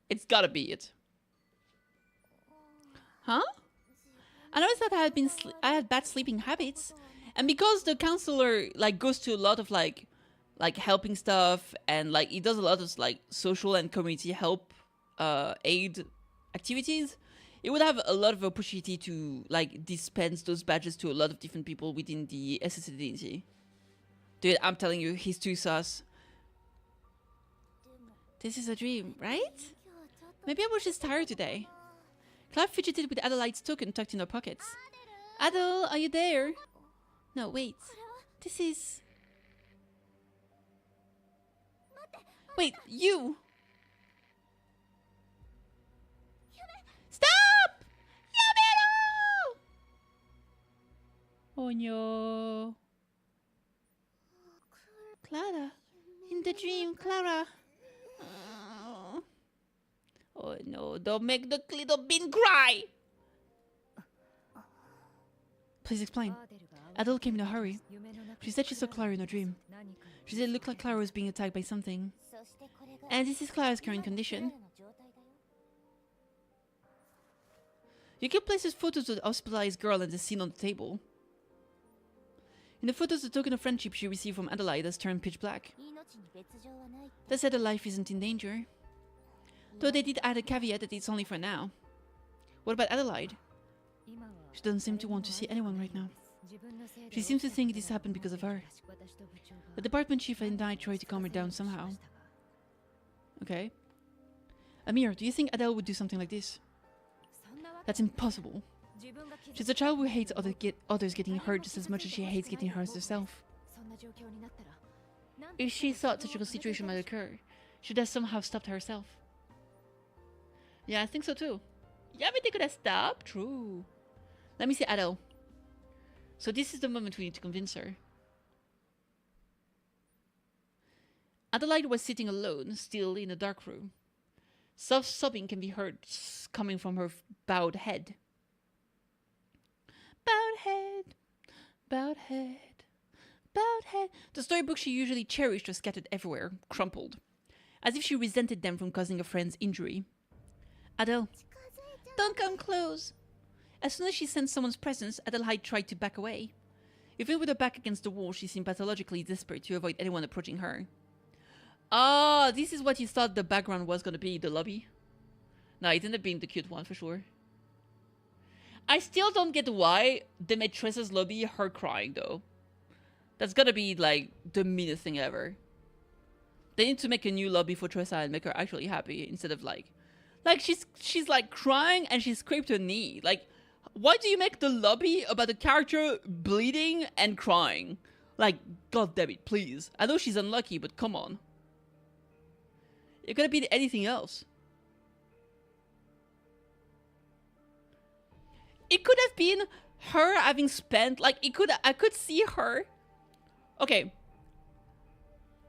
It's gotta be it. Huh? I noticed that I had bad sleeping habits, and because the counselor goes to a lot of like helping stuff, and he does a lot of social and community help aid activities, it would have a lot of opportunity to dispense those badges to a lot of different people within the SS identity. Dude, I'm telling you, he's too sus. This is a dream, right? Maybe I was just tired today. Clara fidgeted with Adelheid's token tucked in her pockets. Adel, are you there? No, wait. This is... Wait, you! Stop! Yamero! Oh no. Clara. In the dream, Clara. Oh no, don't make the little bean cry! Please explain. Adel came in a hurry. She said she saw Clara in a dream. She said it looked like Clara was being attacked by something. And this is Clara's current condition. Yuki places photos of the hospitalized girl and the scene on the table. In the photos, the token of friendship she received from Adelheid has turned pitch black. That said, her life isn't in danger. Though they did add a caveat that it's only for now. What about Adelheid? She doesn't seem to want to see anyone right now. She seems to think this happened because of her. The department chief and I tried to calm her down somehow. Okay. Amir, do you think Adele would do something like this? That's impossible. She's a child who hates others getting hurt just as much as she hates getting hurt herself. If she thought such a situation might occur, she'd have somehow stopped herself. Yeah, I think so too. Yeah, but they could have stopped. True. Let me see Adele. So this is the moment we need to convince her. Adelheid was sitting alone, still in a dark room. Soft sobbing can be heard coming from her bowed head. Bowed head, bowed head, bowed head. The storybook she usually cherished was scattered everywhere, crumpled, as if she resented them from causing a friend's injury. Adele, don't come close. As soon as she sensed someone's presence, Adelheid tried to back away. Even with her back against the wall, she seemed pathologically desperate to avoid anyone approaching her. Oh, this is what you thought the background was going to be, the lobby? No, it ended up being the cute one for sure. I still don't get why they made Tressa's lobby her crying, though. That's gotta be, like, the meanest thing ever. They need to make a new lobby for Tressa and make her actually happy, instead of, like... Like, she's like, crying and she scraped her knee. Like, why do you make the lobby about a character bleeding and crying? Like, god damn it, please. I know she's unlucky, but come on. It could have been anything else. It could have been her having spent, like, I could see her. Okay.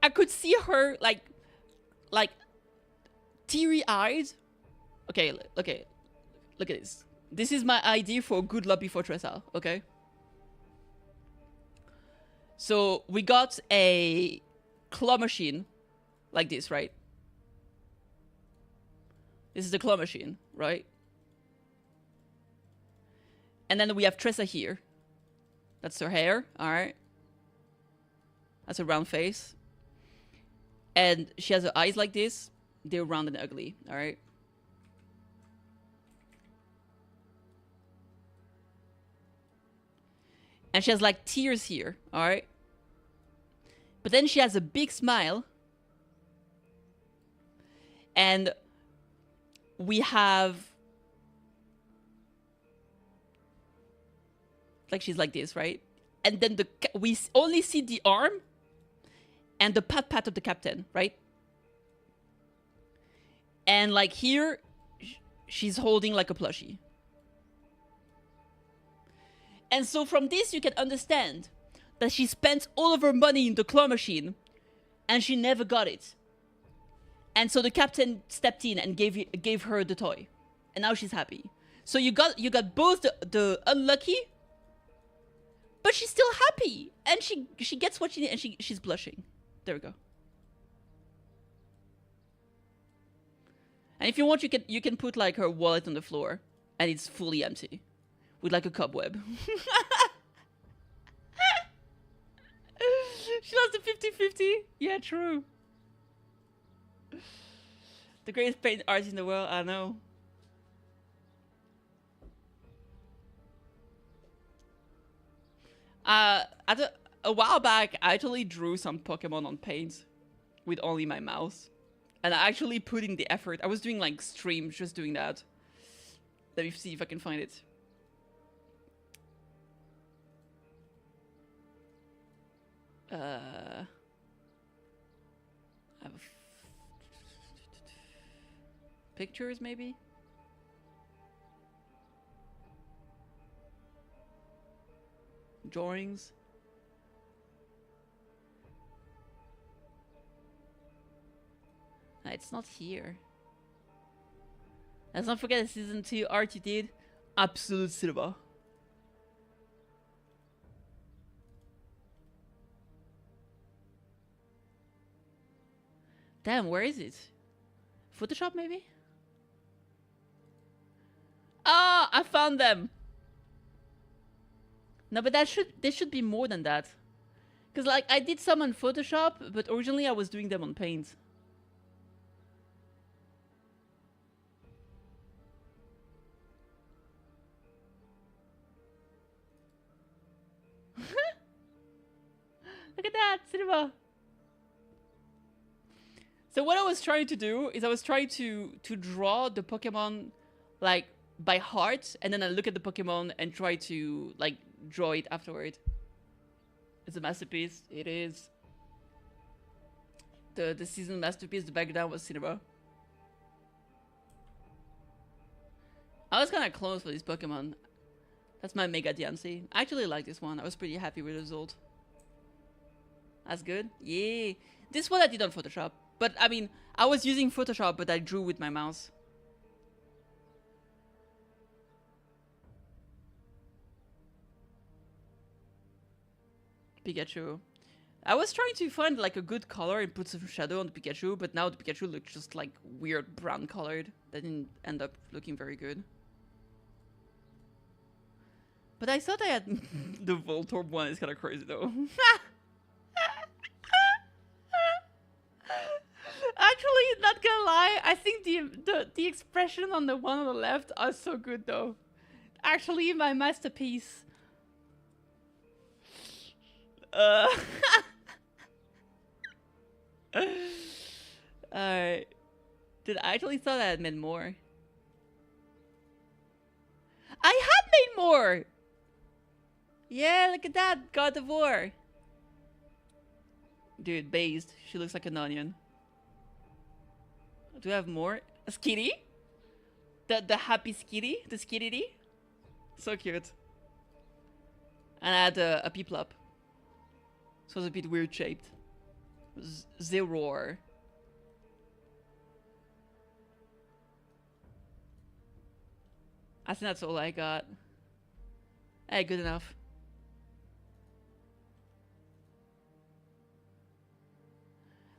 I could see her, like, teary-eyed. Okay, okay. Look at this. This is my idea for a good lobby for Tressa, okay? So, we got a claw machine like this, right? This is the claw machine, right? And then we have Tressa here. That's her hair, alright. That's her round face. And she has her eyes like this. They're round and ugly, alright? And she has like tears here, alright? But then she has a big smile. And we have... Like she's like this, right? And then we only see the arm and the pat of the captain, right? And like here, she's holding like a plushie. And so from this you can understand that she spent all of her money in the claw machine and she never got it. And so the captain stepped in and gave her the toy. And now she's happy. So you got both the unlucky, but she's still happy. And she gets what she needs and she's blushing. There we go. And if you want, you can put like her wallet on the floor and it's fully empty. With like a cobweb. She lost the 50-50. Yeah, true. The greatest paint artist in the world, I know. A while back, I actually drew some Pokemon on paint with only my mouse. And I actually put in the effort. I was doing like streams just doing that. Let me see if I can find it. I have pictures, maybe? Drawings? It's not here. Let's not forget the season 2 art you did. Absolute silver. Damn, where is it? Photoshop, maybe? Ah, I found them! No, but there should be more than that. Because, like, I did some on Photoshop, but originally I was doing them on Paint. Look at that, cinema! So what I was trying to do is I was trying to draw the Pokemon like by heart, and then I look at the Pokemon and try to like draw it afterward. It's a masterpiece. It is. The season masterpiece. The background was cinema. I was kind of close for this Pokemon. That's my Mega Diancie. I actually like this one. I was pretty happy with the result. That's good. Yeah. This one I did on Photoshop. But I mean, I was using Photoshop, but I drew with my mouse. Pikachu. I was trying to find like a good color and put some shadow on the Pikachu, but now the Pikachu looks just like weird brown colored. That didn't end up looking very good. But I thought I had the Voltorb one is kind of crazy though. Actually, not gonna lie, I think the expression on the one on the left are so good though. Actually, my masterpiece. Alright. Did I actually thought I had made more? I had made more! Yeah, look at that, God of War. Dude, based. She looks like an onion. Do I have more? A Skitty? The happy Skitty? The Skittity? So cute. And I had a Piplup. So it was a bit weird shaped. Zero. I think that's all I got. Hey, good enough.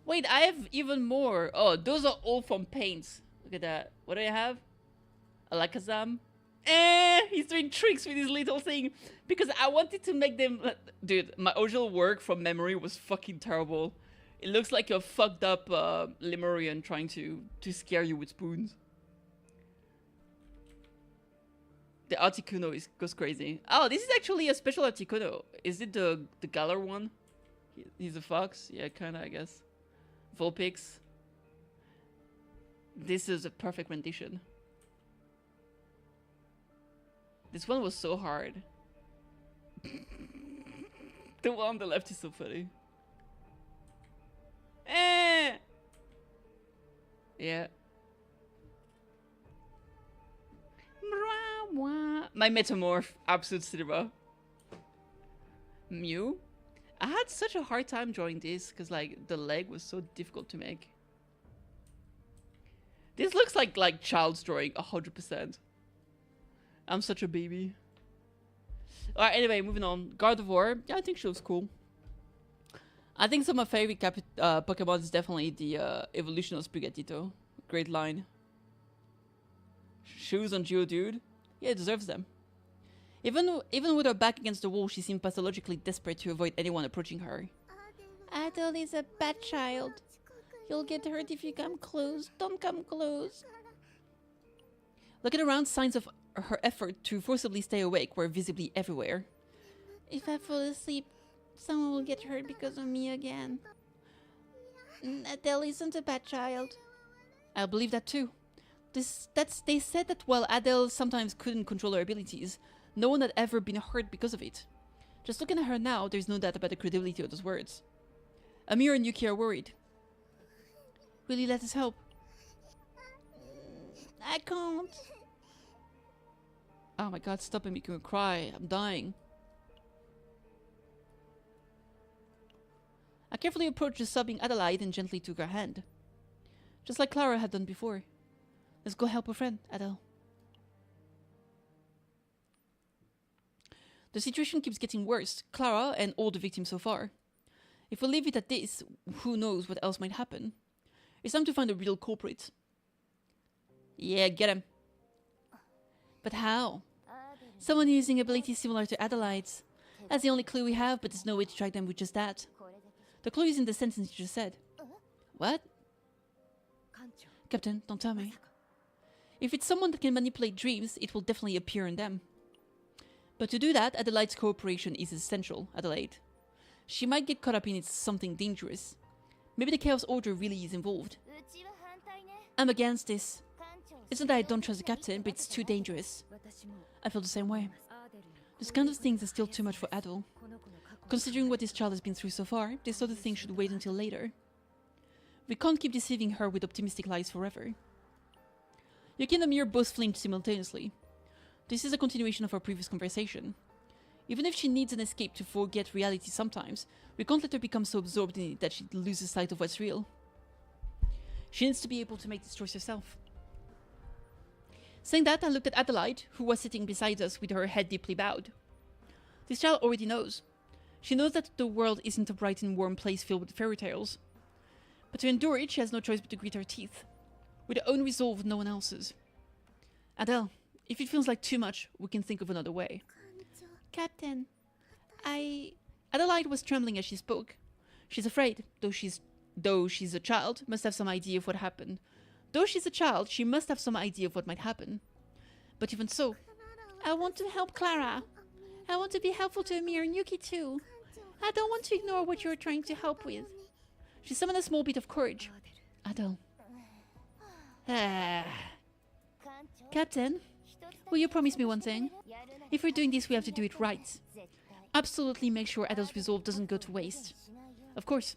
Wait, I have even more. Oh, those are all from paints. Look at that. What do I have? Alakazam. He's doing tricks with his little thing. Because I wanted to make them... Dude, my original work from memory was fucking terrible. It looks like a fucked up Lemurian trying to scare you with spoons. The Articuno goes crazy. Oh, this is actually a special Articuno. Is it the Galar one? He's a fox? Yeah, kinda, I guess. Vulpix. This is a perfect rendition. This one was so hard. The one on the left is so funny. Yeah. My Metamorph, absolute cinema. Mew. I had such a hard time drawing this because like the leg was so difficult to make. This looks like child's drawing 100%. I'm such a baby. Alright, anyway, moving on. Gardevoir. Yeah, I think she looks cool. I think some of my favorite Pokemon is definitely the evolution of Sprigatito. Great line. Shoes on Geodude. Yeah, it deserves them. Even with her back against the wall, she seemed pathologically desperate to avoid anyone approaching her. Adel is a bad child. You'll get hurt if you come close. Don't come close. Looking around, signs of her effort to forcibly stay awake were visibly everywhere. If I fall asleep, someone will get hurt because of me again. Adele isn't a bad child. I believe that too. They said that while Adele sometimes couldn't control her abilities, no one had ever been hurt because of it. Just looking at her now, there's no doubt about the credibility of those words. Amir and Yuki are worried. Will you let us help? I can't. Oh my god, stop and making me cry. I'm dying. I carefully approached the sobbing Adelheid and gently took her hand. Just like Clara had done before. Let's go help a friend, Adele. The situation keeps getting worse. Clara and all the victims so far. If we leave it at this, who knows what else might happen. It's time to find a real culprit. Yeah, get him. But how? Someone using abilities similar to Adelheid's. That's the only clue we have, but there's no way to track them with just that. The clue is in the sentence you just said. What? Captain, don't tell me. If it's someone that can manipulate dreams, it will definitely appear in them. But to do that, Adelheid's cooperation is essential, Adelheid. She might get caught up in something dangerous. Maybe the Chaos Order really is involved. I'm against this. It's not that I don't trust the captain, but it's too dangerous. I feel the same way. This kind of things is still too much for Adel. Considering what this child has been through so far, this sort of thing should wait until later. We can't keep deceiving her with optimistic lies forever. Yuki and Amir both flinched simultaneously. This is a continuation of our previous conversation. Even if she needs an escape to forget reality sometimes, we can't let her become so absorbed in it that she loses sight of what's real. She needs to be able to make this choice herself. Saying that, I looked at Adelheid, who was sitting beside us with her head deeply bowed. This child already knows. She knows that the world isn't a bright and warm place filled with fairy tales. But to endure it, she has no choice but to grit her teeth. With her own resolve, no one else's. Adele, if it feels like too much, we can think of another way. Captain, Adelheid was trembling as she spoke. She's afraid, though she's a child, must have some idea of what happened. Though she's a child, she must have some idea of what might happen. But even so, I want to help Clara. I want to be helpful to Amir and Yuki too. I don't want to ignore what you're trying to help with. She summoned a small bit of courage. Adele. Captain, will you promise me one thing? If we're doing this, we have to do it right. Absolutely make sure Adele's resolve doesn't go to waste. Of course.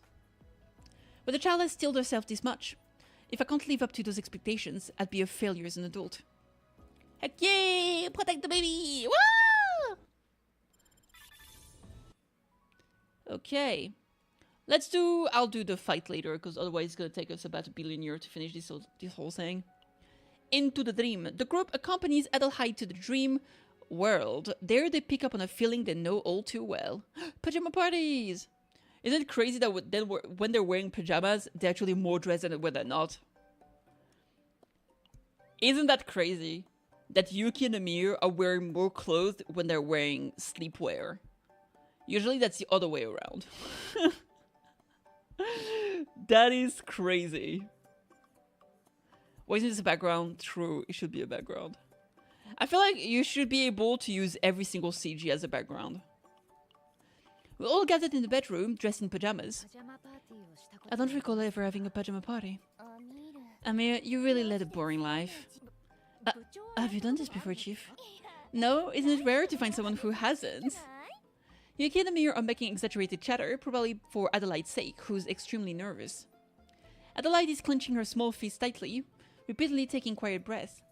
But the child has steeled herself this much. If I can't live up to those expectations, I'd be a failure as an adult. Heck yay! Protect the baby! Woo! Okay. I'll do the fight later, because otherwise it's gonna take us about 1 billion years to finish this whole thing. Into the dream. The group accompanies Adelheid to the dream world. There they pick up on a feeling they know all too well. Pajama parties! Isn't it crazy that when they're wearing pajamas, they're actually more dressed than when they're not? Isn't that crazy? That Yuki and Amir are wearing more clothes when they're wearing sleepwear. Usually that's the other way around. That is crazy. Why isn't this a background? True, it should be a background. I feel like you should be able to use every single CG as a background. We all gathered in the bedroom, dressed in pajamas. I don't recall ever having a pajama party. Amir, you really led a boring life. Have you done this before, Chief? No, isn't it rare to find someone who hasn't? Yuki and Amir are making exaggerated chatter, probably for Adelheid's sake, who's extremely nervous. Adelheid is clenching her small fist tightly, repeatedly taking quiet breaths.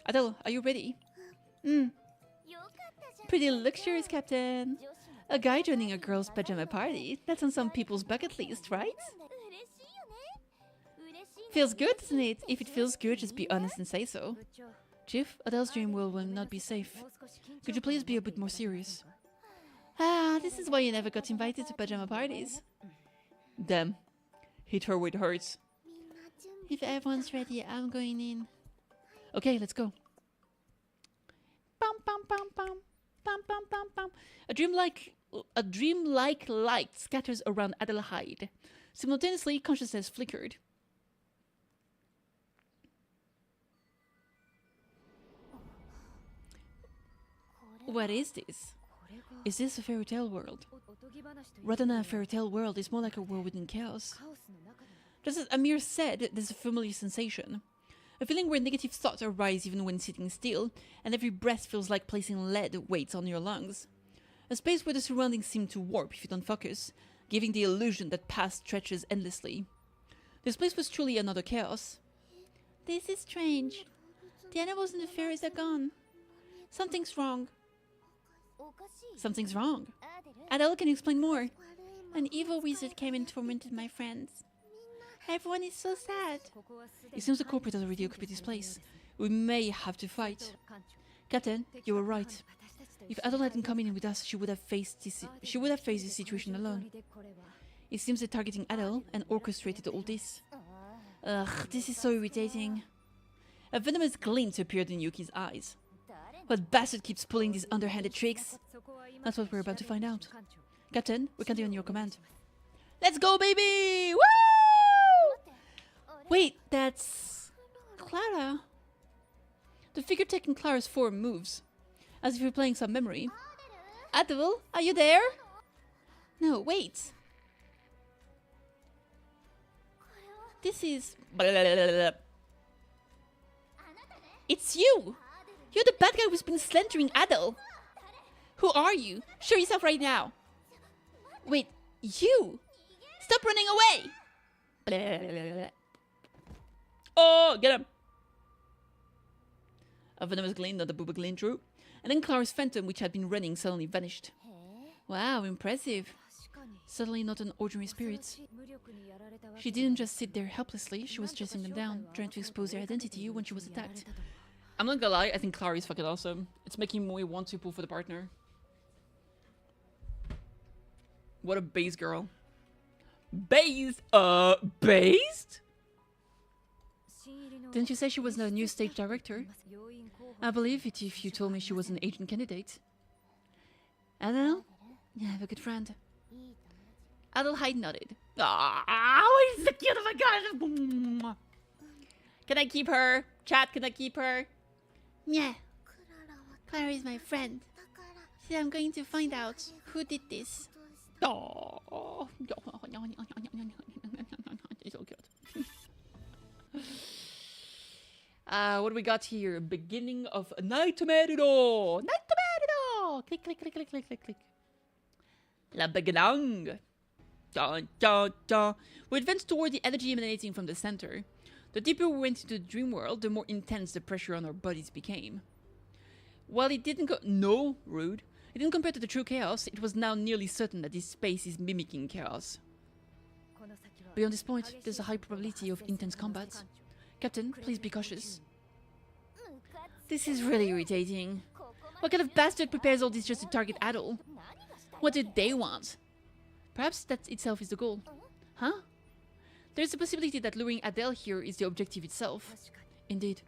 Adele, are you ready? Pretty luxurious, Captain. A guy joining a girl's pajama party. That's on some people's bucket list, right? Feels good, doesn't it? If it feels good, just be honest and say so. Chief, Adele's dream world will not be safe. Could you please be a bit more serious? This is why you never got invited to pajama parties. Damn. Hit her where it hurts. If everyone's ready, I'm going in. Okay, let's go. Bum bum bum bum. Bum bum bum bum. A dreamlike light scatters around Adelheid. Simultaneously, consciousness flickered. What is this? Is this a fairy tale world? Rather than a fairy tale world, it's more like a world within chaos. Just as Amir said, there's a familiar sensation. A feeling where negative thoughts arise even when sitting still, and every breath feels like placing lead weights on your lungs. A space where the surroundings seem to warp if you don't focus, giving the illusion that past stretches endlessly. This place was truly another chaos. This is strange. The animals and the fairies are gone. Something's wrong. Something's wrong. Adele can explain more. An evil wizard came and tormented my friends. Everyone is so sad. It seems the culprit has already occupied this place. We may have to fight. Captain, you were right. If Adelheid hadn't come in with us, she would have faced this situation alone. It seems they're targeting Adele and orchestrated all this. Ugh, this is so irritating. A venomous glint appeared in Yuki's eyes. What bastard keeps pulling these underhanded tricks? That's what we're about to find out. Captain, we can do on your command. Let's go, baby! Woo! Wait, that's Clara. The figure taking Clara's form moves, as if replaying some memory. Adele, are you there? No, wait. This is... It's you! You're the bad guy who's been slandering Adel. Who are you? Show yourself right now. Wait, you! Stop running away! Oh, get him! A venomous gleam, not a booba gleam, true. And then Clara's phantom, which had been running, suddenly vanished. Wow, impressive. Certainly not an ordinary spirit. She didn't just sit there helplessly, she was chasing them down, trying to expose their identity when she was attacked. I'm not gonna lie, I think Clara is fucking awesome. It's making me want to pull for the partner. What a base girl. Based? Based? Didn't you say she was a new stage director? I believe it if you told me she was an agent candidate. Adel? Yeah, I have a good friend. Adelheid nodded. Oh, he's so cute, oh my god! Can I keep her? Chat, can I keep her? Yeah. Clara is my friend. So I'm going to find out who did this. Oh, it's so cute. What do we got here? Beginning of Nightmare. Nightmare. Click, click, click, click, click, click, click. La beginning. Dun, dun, dun. We advanced toward the energy emanating from the center. The deeper we went into the dream world, the more intense the pressure on our bodies became. While it didn't rude. It didn't compare to the true chaos, it was now nearly certain that this space is mimicking chaos. Beyond this point, there's a high probability of intense combat. Captain, please be cautious. This is really irritating. What kind of bastard prepares all this just to target Adel? What do they want? Perhaps that itself is the goal. Huh? There's a possibility that luring Adel here is the objective itself. Indeed.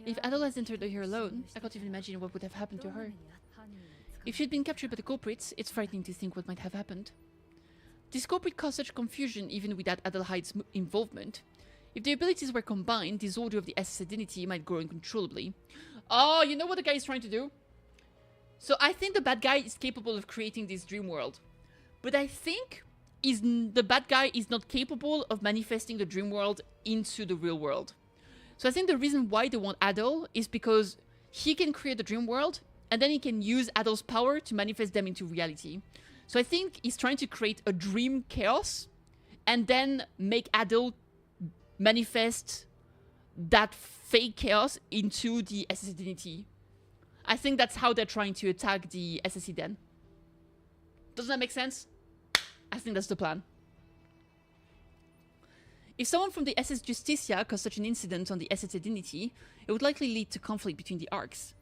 If Adel has entered here alone, I can't even imagine what would have happened to her. If she'd been captured by the culprits, it's frightening to think what might have happened. This culprit caused such confusion even without Adelheid's involvement. If the abilities were combined, disorder of the SS identity might grow uncontrollably. Oh, you know what the guy is trying to do? So I think the bad guy is capable of creating this dream world. But I think the bad guy is not capable of manifesting the dream world into the real world. So I think the reason why they want Adel is because he can create the dream world and then he can use Adel's power to manifest them into reality. So I think he's trying to create a dream chaos and then make Adel manifest that fake chaos into the SS identity. I think that's how they're trying to attack the SSE then. Doesn't that make sense? I think that's the plan. If someone from the SS Justicia caused such an incident on the SS identity, it would likely lead to conflict between the arcs.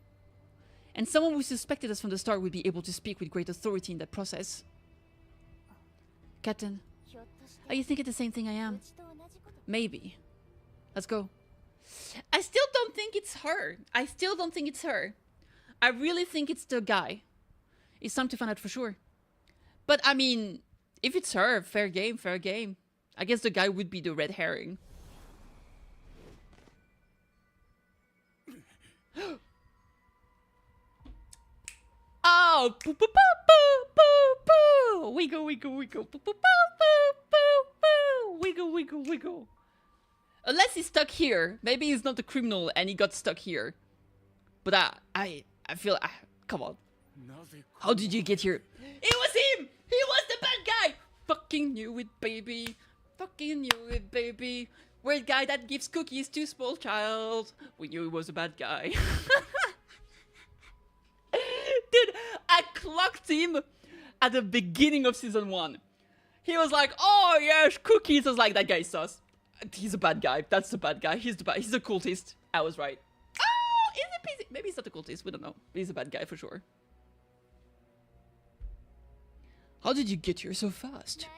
And someone who suspected us from the start would be able to speak with great authority in that process. Captain, are you thinking the same thing I am? Maybe. Let's go. I still don't think it's her. I still don't think it's her. I really think it's the guy. It's time to find out for sure. But I mean, if it's her, fair game, fair game. I guess the guy would be the red herring. Oh, boo boo boo boo boo. Wiggle, wiggle, wiggle. Boo boo boo boo boo. Wiggle, wiggle, wiggle. Unless he's stuck here. Maybe he's not a criminal and he got stuck here. But I feel... come on. How did you get here? It was him! He was the bad guy! Fucking knew it, baby. Fucking knew it, baby. Weird guy that gives cookies to small child. We knew he was a bad guy. Dude, I clocked him at the beginning of season 1. He was like, oh yes, cookies. I was like, that guy's sus. He's a bad guy. That's the bad guy. He's a cultist. I was right. Oh, is it? Maybe he's not a cultist. We don't know. He's a bad guy for sure. How did you get here so fast?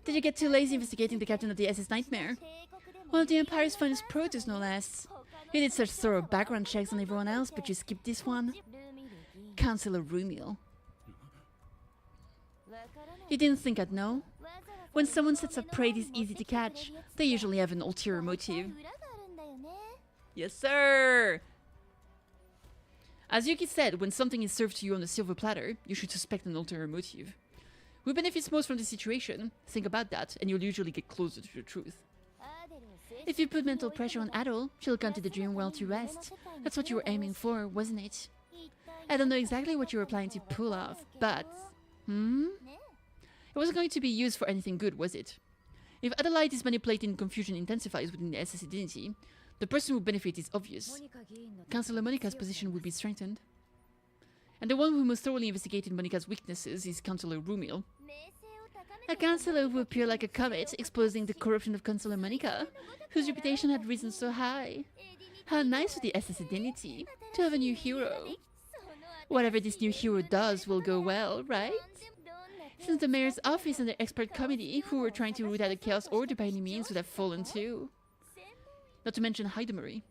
Did you get too lazy investigating the captain of the SS Nightmare? One of the Empire's finest protos, no less. You did such thorough background checks on everyone else, but you skipped this one. Counselor Rumiel. You didn't think I'd know? When someone sets up prey this easy to catch, they usually have an ulterior motive. Yes, sir! As Yuki said, when something is served to you on a silver platter, you should suspect an ulterior motive. Who benefits most from the situation? Think about that, and you'll usually get closer to the truth. If you put mental pressure on Adol, she'll come to the dream world to rest. That's what you were aiming for, wasn't it? I don't know exactly what you were planning to pull off, but... It wasn't going to be used for anything good, was it? If Adelheid is manipulated and confusion intensifies within the SS identity, the person who benefits is obvious. Councillor Monika's position would be strengthened. And the one who most thoroughly investigated Monika's weaknesses is Councillor Rumil. A councillor who appeared like a comet, exposing the corruption of Councillor Monika, whose reputation had risen so high. How nice for the SS identity to have a new hero. Whatever this new hero does will go well, right? Since the mayor's office and the expert committee, who were trying to root out the Chaos Order by any means, would have fallen too. Not to mention Hydemery.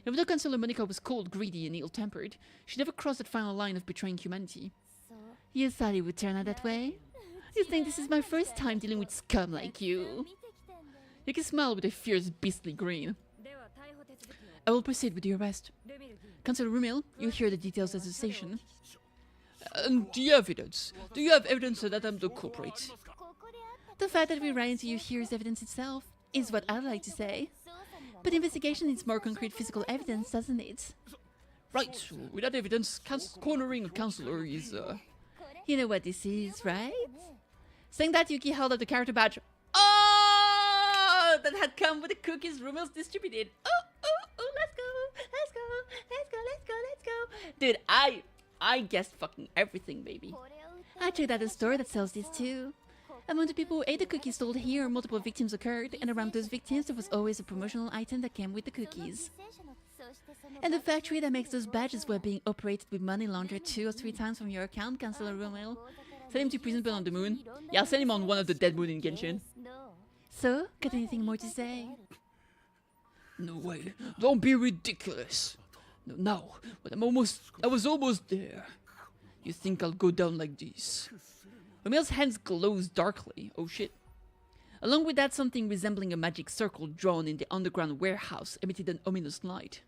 Even though Councillor Monika was cold, greedy, and ill-tempered, she never crossed that final line of betraying humanity. You thought it would turn out that way? You think this is my first time dealing with scum like you? You can smile with a fierce, beastly grin. I will proceed with the arrest. Councillor Rumil, you'll hear the details at the station. And the evidence? Do you have evidence that I'm the culprit? The fact that we ran into you here is evidence itself, is what I'd like to say. But investigation needs more concrete physical evidence, doesn't it? Right, without evidence, cornering a councillor is, You know what this is, right? Saying that, Yuki held up the character badge. Oh! That had come with the cookies Rumil's distributed. Oh, let's go. Dude, I guessed fucking everything, baby. I checked out a store that sells these too. Among the people who ate the cookies sold here, multiple victims occurred, and around those victims there was always a promotional item that came with the cookies. And the factory that makes those badges were being operated with money laundered 2 or 3 times from your account, Councillor Romeo. Send him to prison burn on the moon. Yeah, I'll send him on one of the dead moon in Genshin. So, got anything more to say? No way. Don't be ridiculous. No, but I was almost there. You think I'll go down like this? Romeo's hands glowed darkly. Oh shit. Along with that, something resembling a magic circle drawn in the underground warehouse emitted an ominous light.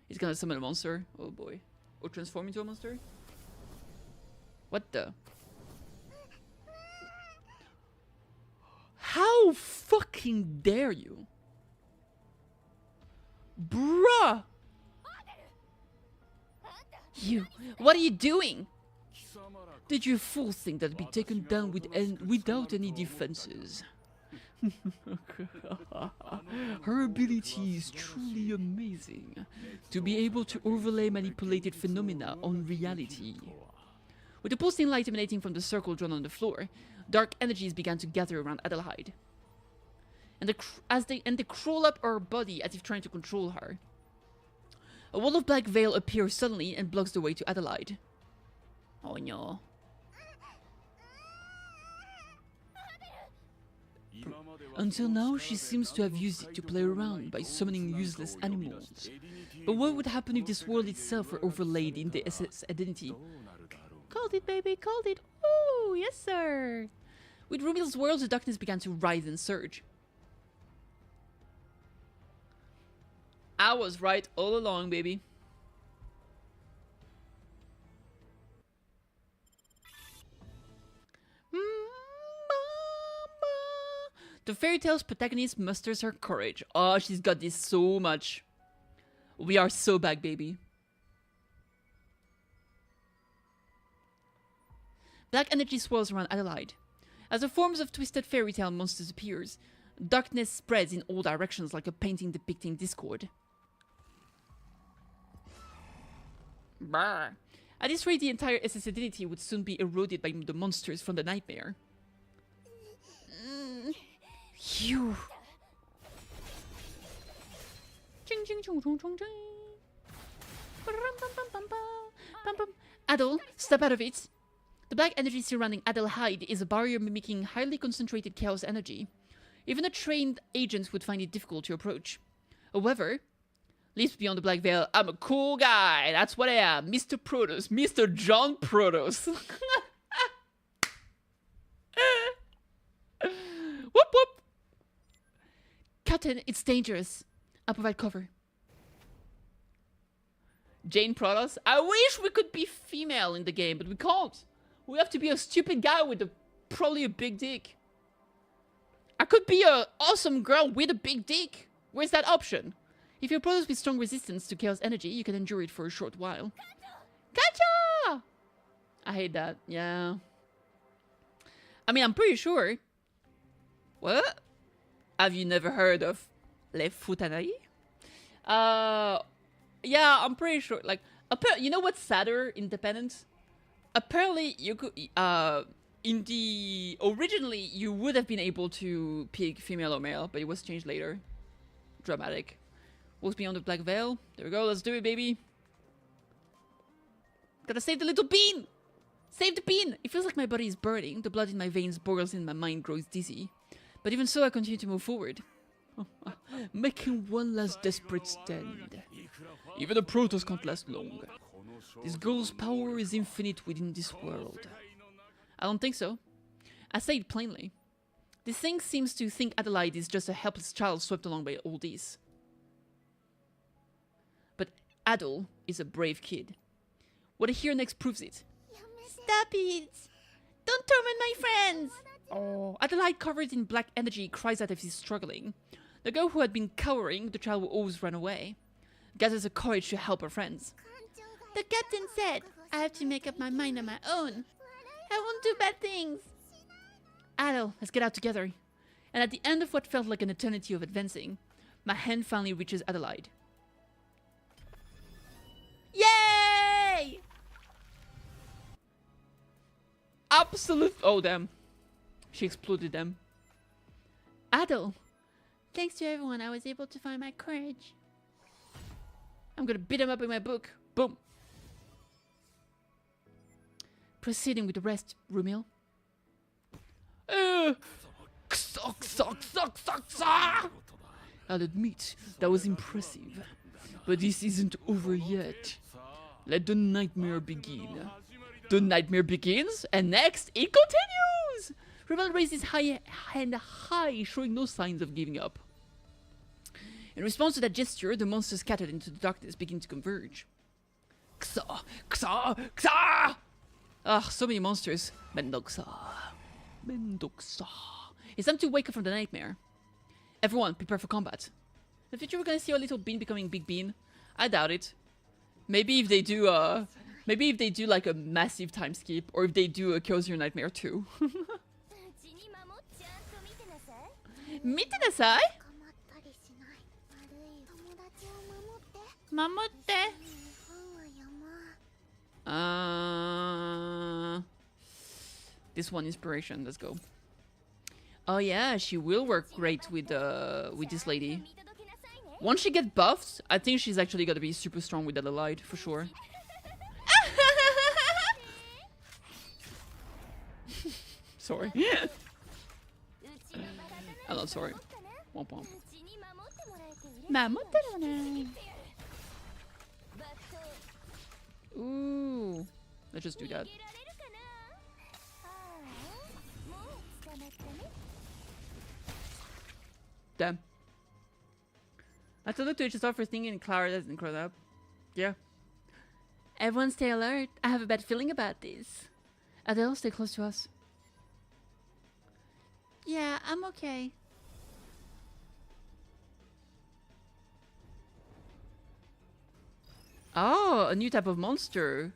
He's gonna summon a monster. Oh boy. Or transform into a monster? What the? How fucking dare you? Bruh! You, what are you doing? Did you fools think that'd be taken down without any defenses? Her ability is truly amazing. To be able to overlay manipulated phenomena on reality. With the pulsing light emanating from the circle drawn on the floor, dark energies began to gather around Adelheid. And they crawl up her body as if trying to control her. A wall of black veil appears suddenly and blocks the way to Adelheid. Oh no. Until now, she seems to have used it to play around by summoning useless animals. But what would happen if this world itself were overlaid in the SS identity? Called it, baby, called it. Ooh, yes, sir. With Rumil's world, the darkness began to rise and surge. I was right all along, baby. The fairy tale's protagonist musters her courage. Oh, she's got this so much. We are so back, baby. Black energy swirls around Adelheid. As the forms of twisted fairy tale monsters appears, darkness spreads in all directions like a painting depicting discord. Brr. At this rate, the entire SS identity would soon be eroded by the monsters from the nightmare. You. Adel, step out of it. The black energy surrounding Adelheid is a barrier mimicking highly concentrated chaos energy. Even a trained agent would find it difficult to approach. However, leaps beyond the black veil. I'm a cool guy. That's what I am. Mr. Protos. Mr. John Protos. Whoop whoop. Captain, it's dangerous. I'll provide cover. Jane Protos. I wish we could be female in the game, but we can't. We have to be a stupid guy with probably a big dick. I could be an awesome girl with a big dick. Where's that option? If you're produced with strong resistance to chaos energy, you can endure it for a short while. Gacha! I hate that. Yeah. I mean, I'm pretty sure. What? Have you never heard of Le Futanai? Yeah, I'm pretty sure. Like, you know what's sadder? Independence. Apparently, you could. In the originally, you would have been able to pick female or male, but it was changed later. Dramatic. Walks beyond the black veil. There we go. Let's do it, baby. Gotta save the little bean. Save the bean. It feels like my body is burning. The blood in my veins boils and my mind grows dizzy. But even so, I continue to move forward. Making one last desperate stand. Even the Protoss can't last long. This girl's power is infinite within this world. I don't think so. I say it plainly. This thing seems to think Adelheid is just a helpless child swept along by all this. But Adel is a brave kid. What I hear next proves it. Stop it! Don't torment my friends! Oh, Adelheid, covered in black energy, cries out as he's struggling. The girl who had been cowering, the child will always run away, gathers the courage to help her friends. The captain said, I have to make up my mind on my own. I won't do bad things. Adel, let's get out together. And at the end of what felt like an eternity of advancing, my hand finally reaches Adelheid. Yay! Absolute. Oh, damn. She exploded them. Adel, thanks to everyone, I was able to find my courage. I'm gonna beat him up in my book. Boom. Proceeding with the rest, Rumil. I'll admit, that was impressive. But this isn't over yet. Let the nightmare begin. The nightmare begins, and next, it continues! Rumil raises his hand high, showing no signs of giving up. In response to that gesture, the monsters scattered into the darkness begin to converge. Ksa! Ksa! Ksa! Ugh, so many monsters. Mendoksa. Mendoksa. It's time to wake up from the nightmare. Everyone, prepare for combat. In the future, we're gonna see our little bean becoming big bean. I doubt it. Maybe if they do, like a massive time skip, or if they do a Cozier Nightmare 2. Mitenasai? Mamotte. This one inspiration. Let's go. Oh yeah, she will work great with this lady. Once she gets buffed, I think she's actually gonna be super strong with Adelheid for sure. Sorry. I'm not sorry. Womp womp. Ooh. Let's just do that. Damn. I told her to just offer thinking and Clara doesn't crawl up. Yeah. Everyone stay alert. I have a bad feeling about this. Adele, stay close to us. Yeah, I'm okay. Oh, a new type of monster.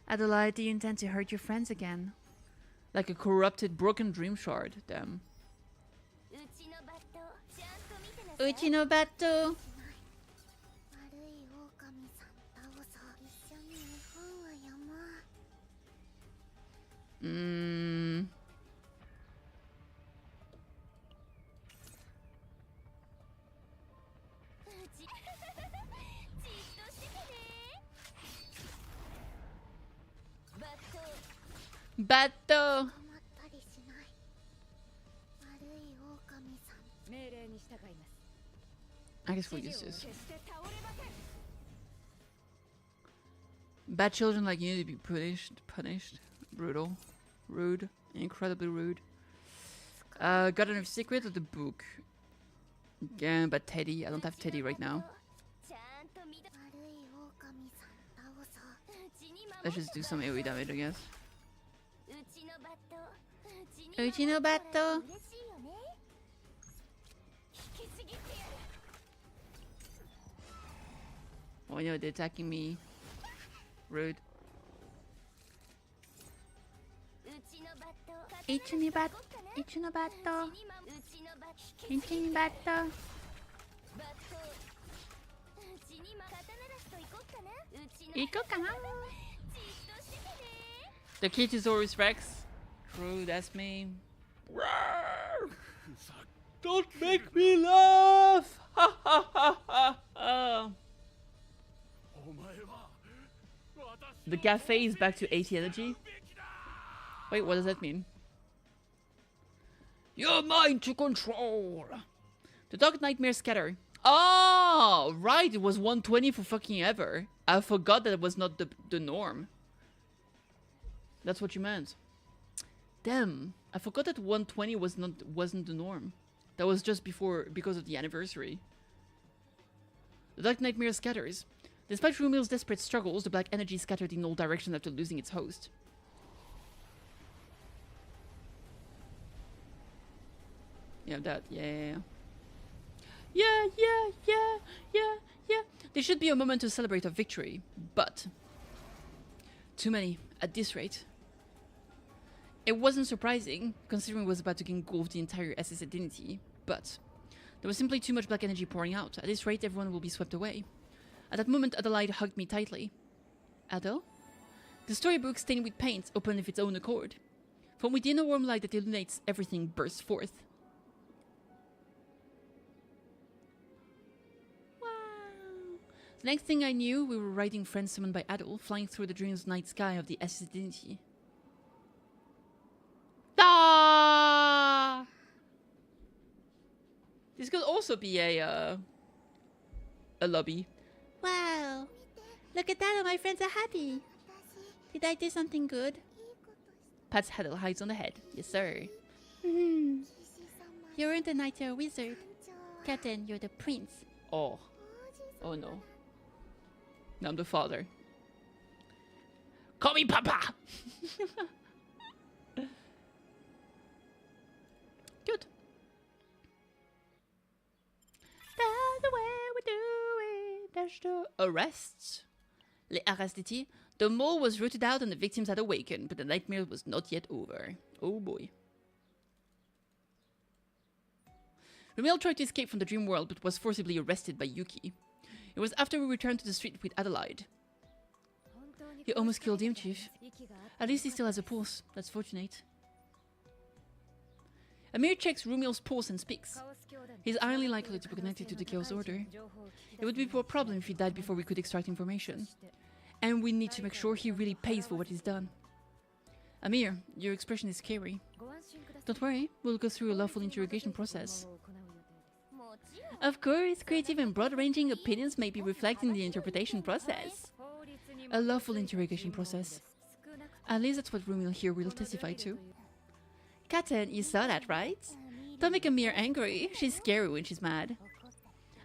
Adelheid, do you intend to hurt your friends again? Like a corrupted, broken dream shard. Damn. Uchi no bato. Bato. I guess we'll use this. Bad children like you need to be punished. Brutal. Rude. Incredibly rude. Got enough secret of the book. Again, but Teddy. I don't have Teddy right now. Let's just do some AoE damage, I guess. Uchi no bato. Oh no, they're attacking me. Rude. Ichinibato. Ichinibato. Ichinibato. Ikokana. The Kitasaurus Rex. True, that's me. Don't make me laugh! Ha ha ha ha ha! The cafe is back to 80 energy. Wait, what does that mean? You're mine to control! The Dark Nightmare Scatter. Oh, right, it was 120 for fucking ever. I forgot that it was not the norm. That's what you meant. Damn, I forgot that 120 wasn't the norm. That was just because of the anniversary. The Dark Nightmare scatters. Despite Rumiel's desperate struggles, the black energy scattered in all directions after losing its host. Yeah, that. Yeah. There should be a moment to celebrate a victory, but too many at this rate. It wasn't surprising, considering it was about to engulf the entire SS identity, but there was simply too much black energy pouring out. At this rate, everyone will be swept away. At that moment, Adelheid hugged me tightly. Adel? The storybook, stained with paint, opened of its own accord. From within a warm light that illuminates everything burst forth. Wow. The next thing I knew, we were riding friends summoned by Adel, flying through the dream's night sky of the SS identity. Ah! This could also be a lobby. Wow! Look at that, all my friends are happy. Did I do something good? Pats Adelheid on the head. Yes, sir. You weren't the knight, you're a wizard. Captain, you're the prince. Oh. Oh no. Now I'm the father. Call me Papa! Good. That's the way we do it. That's the arrests. Les arrestés. The mole was rooted out and the victims had awakened, but the nightmare was not yet over. Oh boy. Rumiel tried to escape from the dream world, but was forcibly arrested by Yuki. It was after we returned to the street with Adelheid. You almost killed him, Chief. At least he still has a pulse. That's fortunate. Amir checks Rumiel's pulse and speaks. He's highly likely to be connected to the Chaos Order. It would be a problem if he died before we could extract information. And we need to make sure he really pays for what he's done. Amir, your expression is scary. Don't worry, we'll go through a lawful interrogation process. Of course, creative and broad-ranging opinions may be reflected in the interpretation process. A lawful interrogation process. At least that's what Rumiel here will testify to. Katen, you saw that, right? Don't make Amir angry. She's scary when she's mad.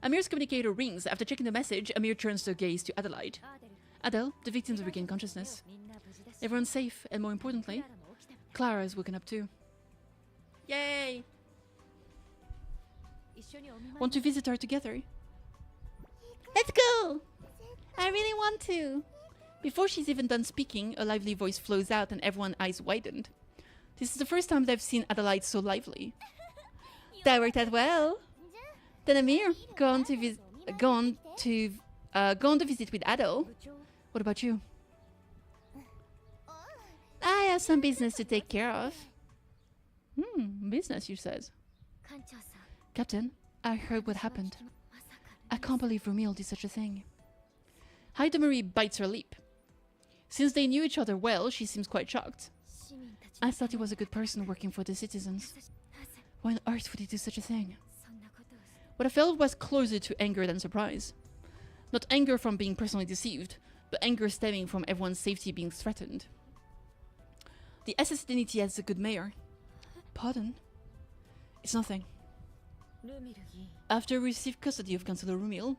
Amir's communicator rings. After checking the message, Amir turns their gaze to Adelheid. Adel, the victims have regained consciousness. Everyone's safe, and more importantly, Clara is woken up too. Yay! Want to visit her together? Let's go! I really want to. Before she's even done speaking, a lively voice flows out and everyone's eyes widened. This is the first time that I've seen Adelheid so lively. That worked out well. Then Amir, go on to visit with Adel. What about you? I have some business to take care of. Business, you says. Captain, I heard what happened. I can't believe Rumiel did such a thing. Marie bites her lip. Since they knew each other well, she seems quite shocked. I thought he was a good person working for the citizens. Why on earth would he do such a thing? What I felt was closer to anger than surprise. Not anger from being personally deceived, but anger stemming from everyone's safety being threatened. The SS Identity has a good mayor. Pardon? It's nothing. After we receive custody of Councillor Rumiel,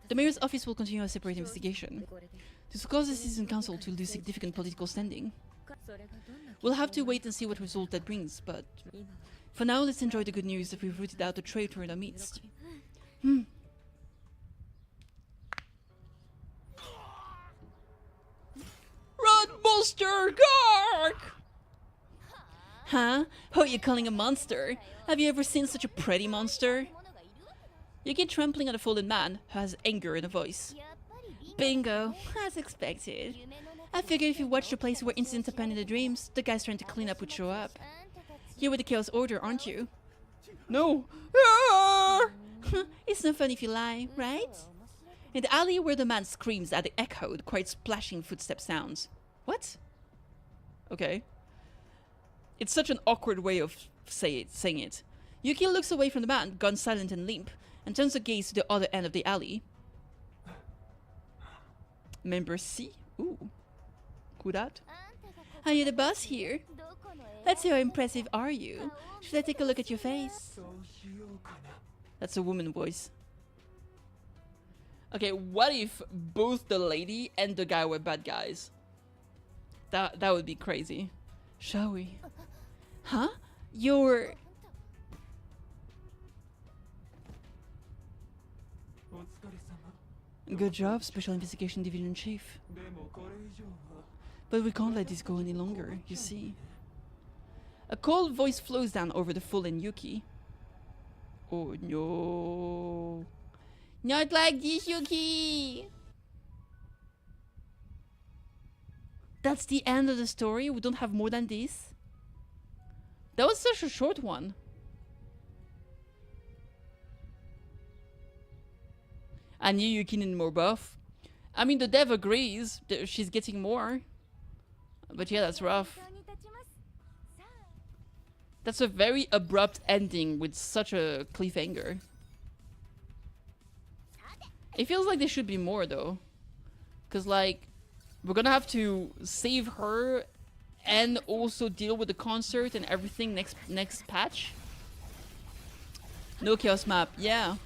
the mayor's office will continue a separate investigation. This will cause the Citizen Council to lose significant political standing. We'll have to wait and see what result that brings, but for now, let's enjoy the good news that we've rooted out a traitor in our midst. monster! Gark! Huh? Who are you calling a monster? Have you ever seen such a pretty monster? You get trampling on a fallen man who has anger in a voice. Bingo, as expected. I figure if you watch the place where incidents happen in the dreams, the guys trying to clean up would show up. You're with the Chaos Order, aren't you? No. It's no fun if you lie, right? In the alley where the man screams at the echoed, quite splashing footstep sounds. What? Okay. It's such an awkward way of saying it. Yuki looks away from the man, gone silent and limp, and turns her gaze to the other end of the alley. Member C? Ooh. Who that? Are you the boss here? Let's see how impressive are you. Should I take a look at your face? That's a woman voice. Okay, what if both the lady and the guy were bad guys? That would be crazy. Shall we? Huh? You're... Good job, Special Investigation Division Chief. But we can't let this go any longer, you see. A cold voice flows down over the fallen Yuki. Oh no. Not like this, Yuki! That's the end of the story? We don't have more than this? That was such a short one. I knew Yuki needed more buff. I mean, the dev agrees that she's getting more. But yeah, that's rough. That's a very abrupt ending with such a cliffhanger. It feels like there should be more though. Because like, we're gonna have to save her and also deal with the concert and everything next patch. No chaos map, yeah.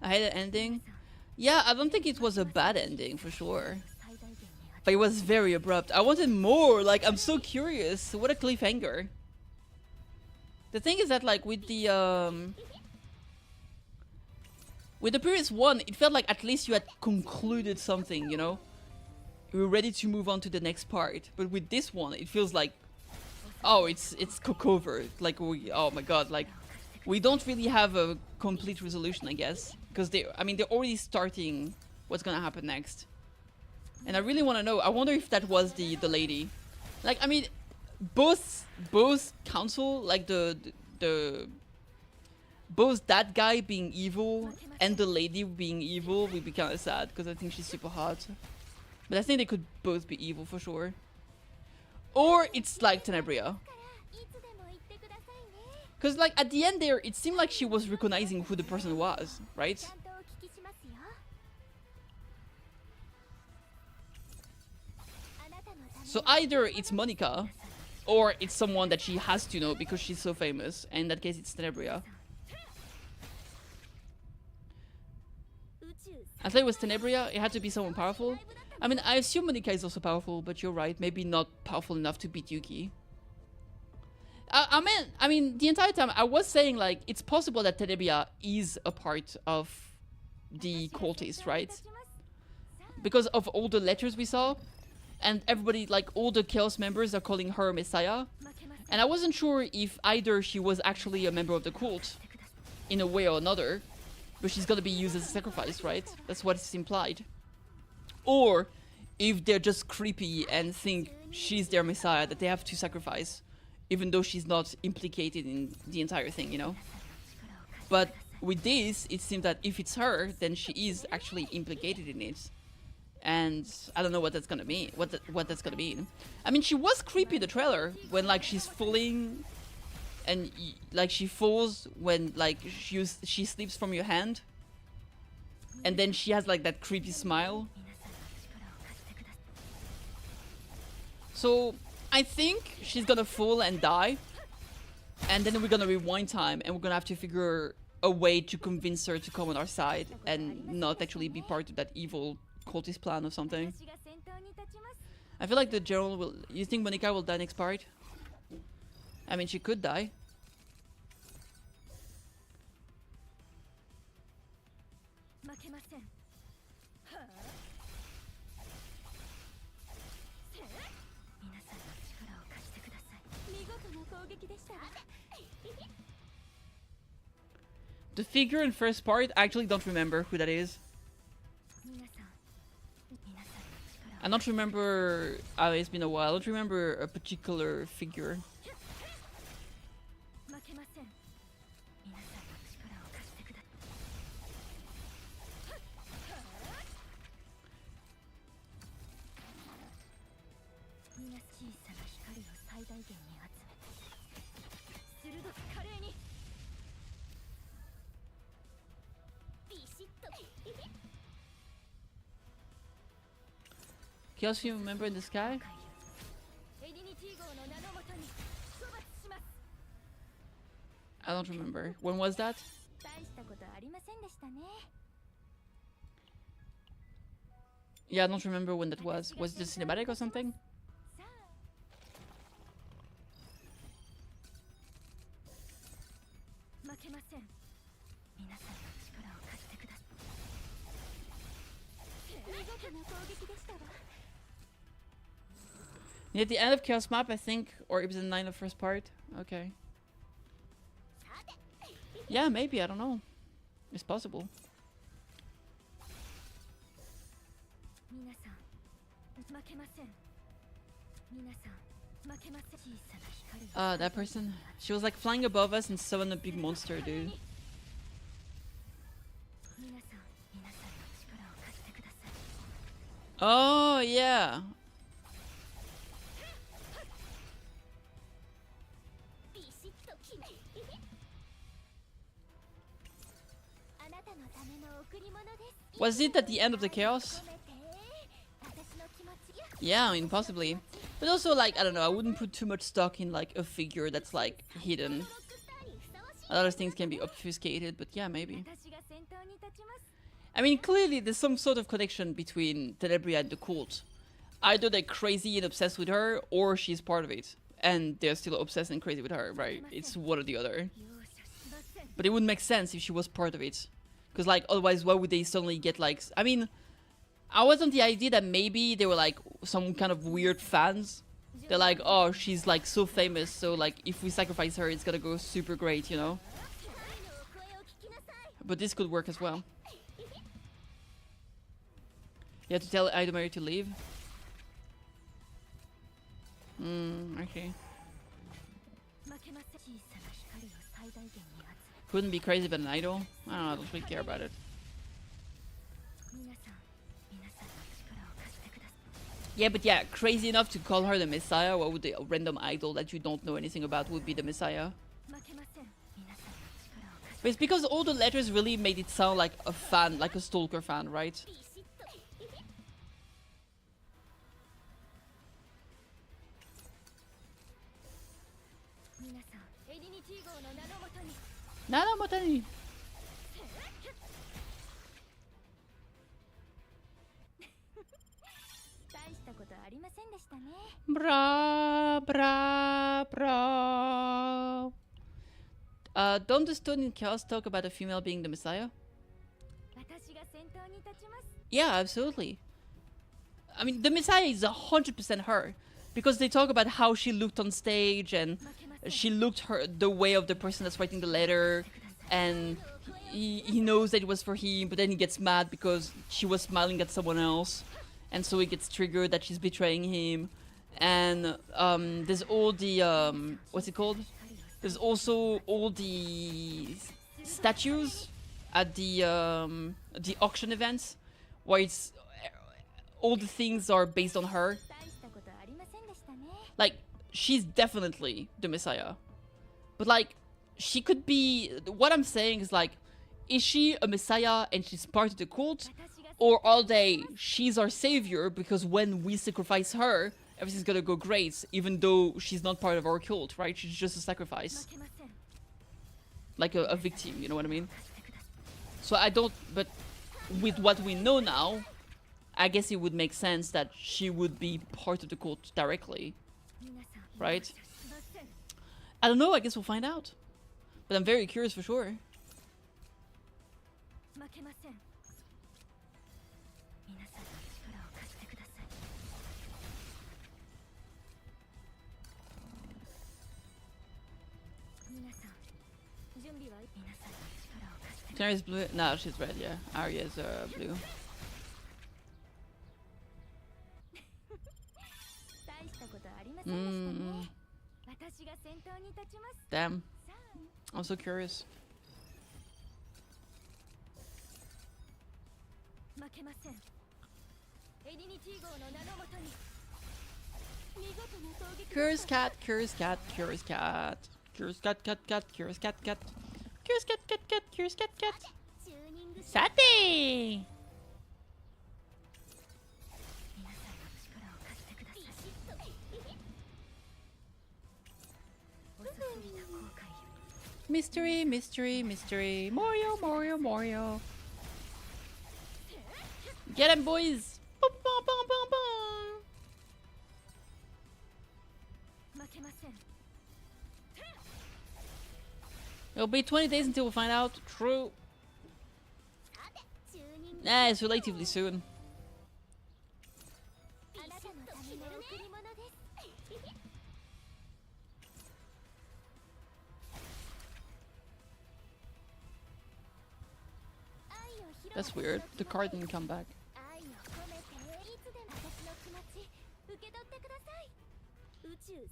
I had an ending. Yeah, I don't think it was a bad ending for sure. But it was very abrupt. I wanted more, like I'm so curious. What a cliffhanger. The thing is that like with the previous one, it felt like at least you had concluded something, you know? You were ready to move on to the next part. But with this one, it feels like, oh, it's cooked. Like, oh my god, like, we don't really have a complete resolution, I guess. Because they're already starting what's gonna happen next. And I really want to know, I wonder if that was the lady. Like, I mean, both council, like both that guy being evil and the lady being evil would be kind of sad because I think she's super hot. But I think they could both be evil for sure. Or it's like Tenebria. Because like at the end there, it seemed like she was recognizing who the person was, right? So either it's Monica, or it's someone that she has to know because she's so famous. And in that case, it's Tenebria. I thought it was Tenebria. It had to be someone powerful. I mean, I assume Monica is also powerful, but you're right. Maybe not powerful enough to beat Yuki. I mean, the entire time I was saying like it's possible that Tenebria is a part of the cultists, right? Because of all the letters we saw, and everybody, like all the Chaos members, are calling her Messiah. And I wasn't sure if either she was actually a member of the cult, in a way or another, but she's gonna be used as a sacrifice, right? That's what is implied. Or if they're just creepy and think she's their Messiah that they have to sacrifice, even though she's not implicated in the entire thing, you know? But with this, it seems that if it's her, then she is actually implicated in it. And I don't know what that's gonna mean. What that's gonna mean. I mean, she was creepy in the trailer when like she's falling, and like she falls when like she slips from your hand, and then she has like that creepy smile. So I think she's gonna fall and die, and then we're gonna rewind time, and we're gonna have to figure a way to convince her to come on our side and not actually be part of that evil cultist plan or something. I feel like the general will... You think Monica will die next part? I mean, she could die. The figure in first part, I actually don't remember who that is. I don't remember. It's been a while. I don't remember a particular figure. Chaos you remember in the sky? I don't remember. When was that? Yeah, I don't remember when that was. Was it cinematic or something? Near the end of Chaos map, I think, or episode 9 of first part. Okay. Yeah, maybe, I don't know. It's possible. That person. She was like flying above us and summoned a big monster, dude. Oh, yeah. Was it at the end of the chaos? Yeah, I mean, possibly. But also, like, I don't know, I wouldn't put too much stock in, like, a figure that's, like, hidden. A lot of things can be obfuscated, but yeah, maybe. I mean, clearly there's some sort of connection between Tenebria and the cult. Either they're crazy and obsessed with her, or she's part of it. And they're still obsessed and crazy with her, right? It's one or the other. But it wouldn't make sense if she was part of it. Because, like, otherwise, why would they suddenly get, like... I mean, I was on the idea that maybe they were, like, some kind of weird fans. They're like, oh, she's, like, so famous, so, like, if we sacrifice her, it's gonna go super great, you know? But this could work as well. You have to tell Adelheid to leave? Okay. Couldn't be crazy about an idol? I don't know, I don't really care about it. Yeah, but yeah, crazy enough to call her the Messiah? Why would a random idol that you don't know anything about would be the Messiah? But it's because all the letters really made it sound like a fan, like a stalker fan, right? Nanomotani! Bra, bra, bra. Don't the stone in Chaos talk about a female being the Messiah? Yeah, absolutely. I mean, the Messiah is 100% her. Because they talk about how she looked on stage and she looked the way of the person that's writing the letter. And he knows that it was for him, but then he gets mad because she was smiling at someone else. And so he gets triggered that she's betraying him. And there's all the, what's it called? There's also all the statues at the auction events, where it's all the things are based on her. Like, she's definitely the Messiah. But like, she could be, what I'm saying is like, is she a Messiah and she's part of the cult? Or are they, she's our savior because when we sacrifice her, everything's gonna go great, even though she's not part of our cult, right? She's just a sacrifice. Like a victim, you know what I mean? So I don't, but with what we know now, I guess it would make sense that she would be part of the cult directly. Right? I don't know, I guess we'll find out. But I'm very curious for sure. Claire's blue. No, she's red. Yeah, Arya's blue. Damn. I'm so curious. Curious cat, curious cat, curious cat. Curious cat, cat, cat, curious cat, cat. Curious cat, cat, cat, curious cat, cat. Sate! Mystery, mystery, mystery. Mario, Mario, Mario. Get him, boys! Boom, boom, boom, boom, boom. It'll be 20 days until we find out. True. Nah, it's relatively soon. That's weird. The card didn't come back.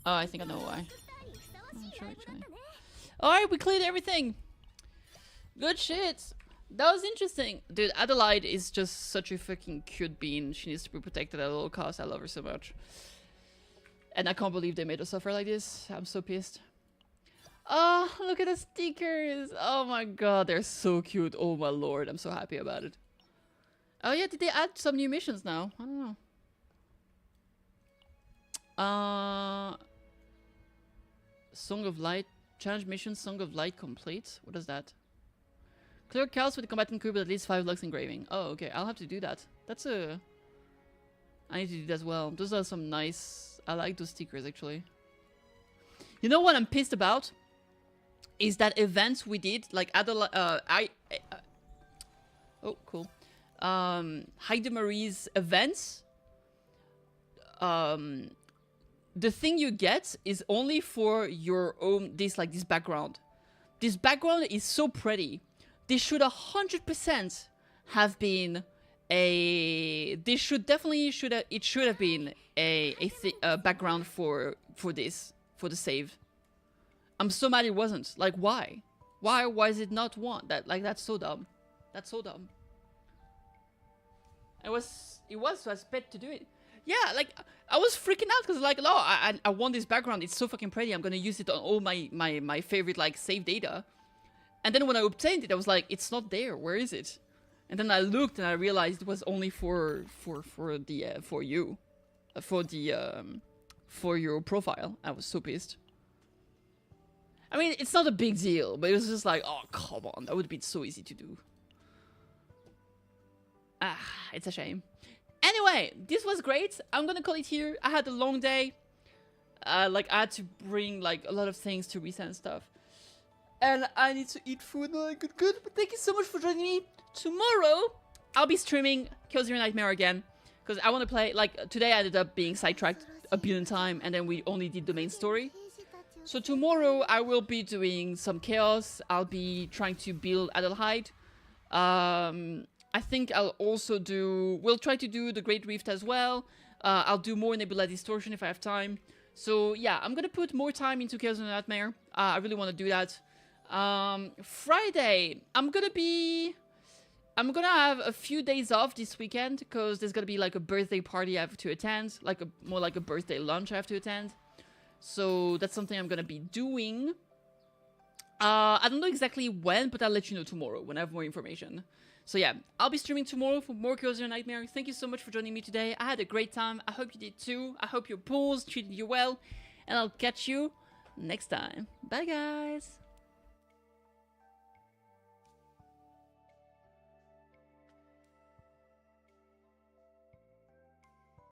Oh, I think I know why. Alright, we cleared everything. Good shit. That was interesting. Dude, Adelheid is just such a fucking cute bean. She needs to be protected at all costs. I love her so much. And I can't believe they made her suffer like this. I'm so pissed. Oh, look at the stickers. Oh my god, they're so cute. Oh my lord, I'm so happy about it. Oh yeah, did they add some new missions now? I don't know. Song of Light. Challenge mission, Song of Light complete. What is that? Clear cows with the combatant crew with at least 5 lux engraving. Oh, okay. I'll have to do that. That's a... I need to do that as well. Those are some nice... I like those stickers, actually. You know what I'm pissed about? Is that events we did, like Adelheid... oh, cool. Heide Marie's events. The thing you get is only for your own, this background. This background is so pretty. This should 100% have been a, this should definitely, it should have been a background for this, for the save. I'm so mad it wasn't. Like, why? Why is it not one? That's so dumb. That's so dumb. It was so I expect to do it. Yeah, like, I was freaking out because, like, no, I want this background. It's so fucking pretty. I'm gonna use it on all my favorite, like, save data. And then when I obtained it, I was like, it's not there. Where is it? And then I looked and I realized it was only for your profile. I was so pissed. I mean, it's not a big deal, but it was just like, oh, come on. That would have been so easy to do. Ah, it's a shame. Anyway, this was great. I'm gonna call it here. I had a long day. Like, I had to bring, like, a lot of things to reset and stuff. And I need to eat food. Oh, good. But thank you so much for joining me. Tomorrow, I'll be streaming Kills Your Nightmare again. Because I want to play, like, today I ended up being sidetracked a billion times. And then we only did the main story. So tomorrow, I will be doing some chaos. I'll be trying to build Adelheid. I think I'll also do... We'll try to do the Great Rift as well. I'll do more Nebula Distortion if I have time. So yeah, I'm gonna put more time into Chaos and Nightmare. I really want to do that. Friday, I'm gonna have a few days off this weekend because there's gonna be like a birthday party I have to attend, like more like a birthday lunch I have to attend. So that's something I'm gonna be doing. I don't know exactly when, but I'll let you know tomorrow when I have more information. So yeah, I'll be streaming tomorrow for more Chaos and Nightmare. Thank you so much for joining me today. I had a great time. I hope you did too. I hope your pools treated you well. And I'll catch you next time. Bye, guys.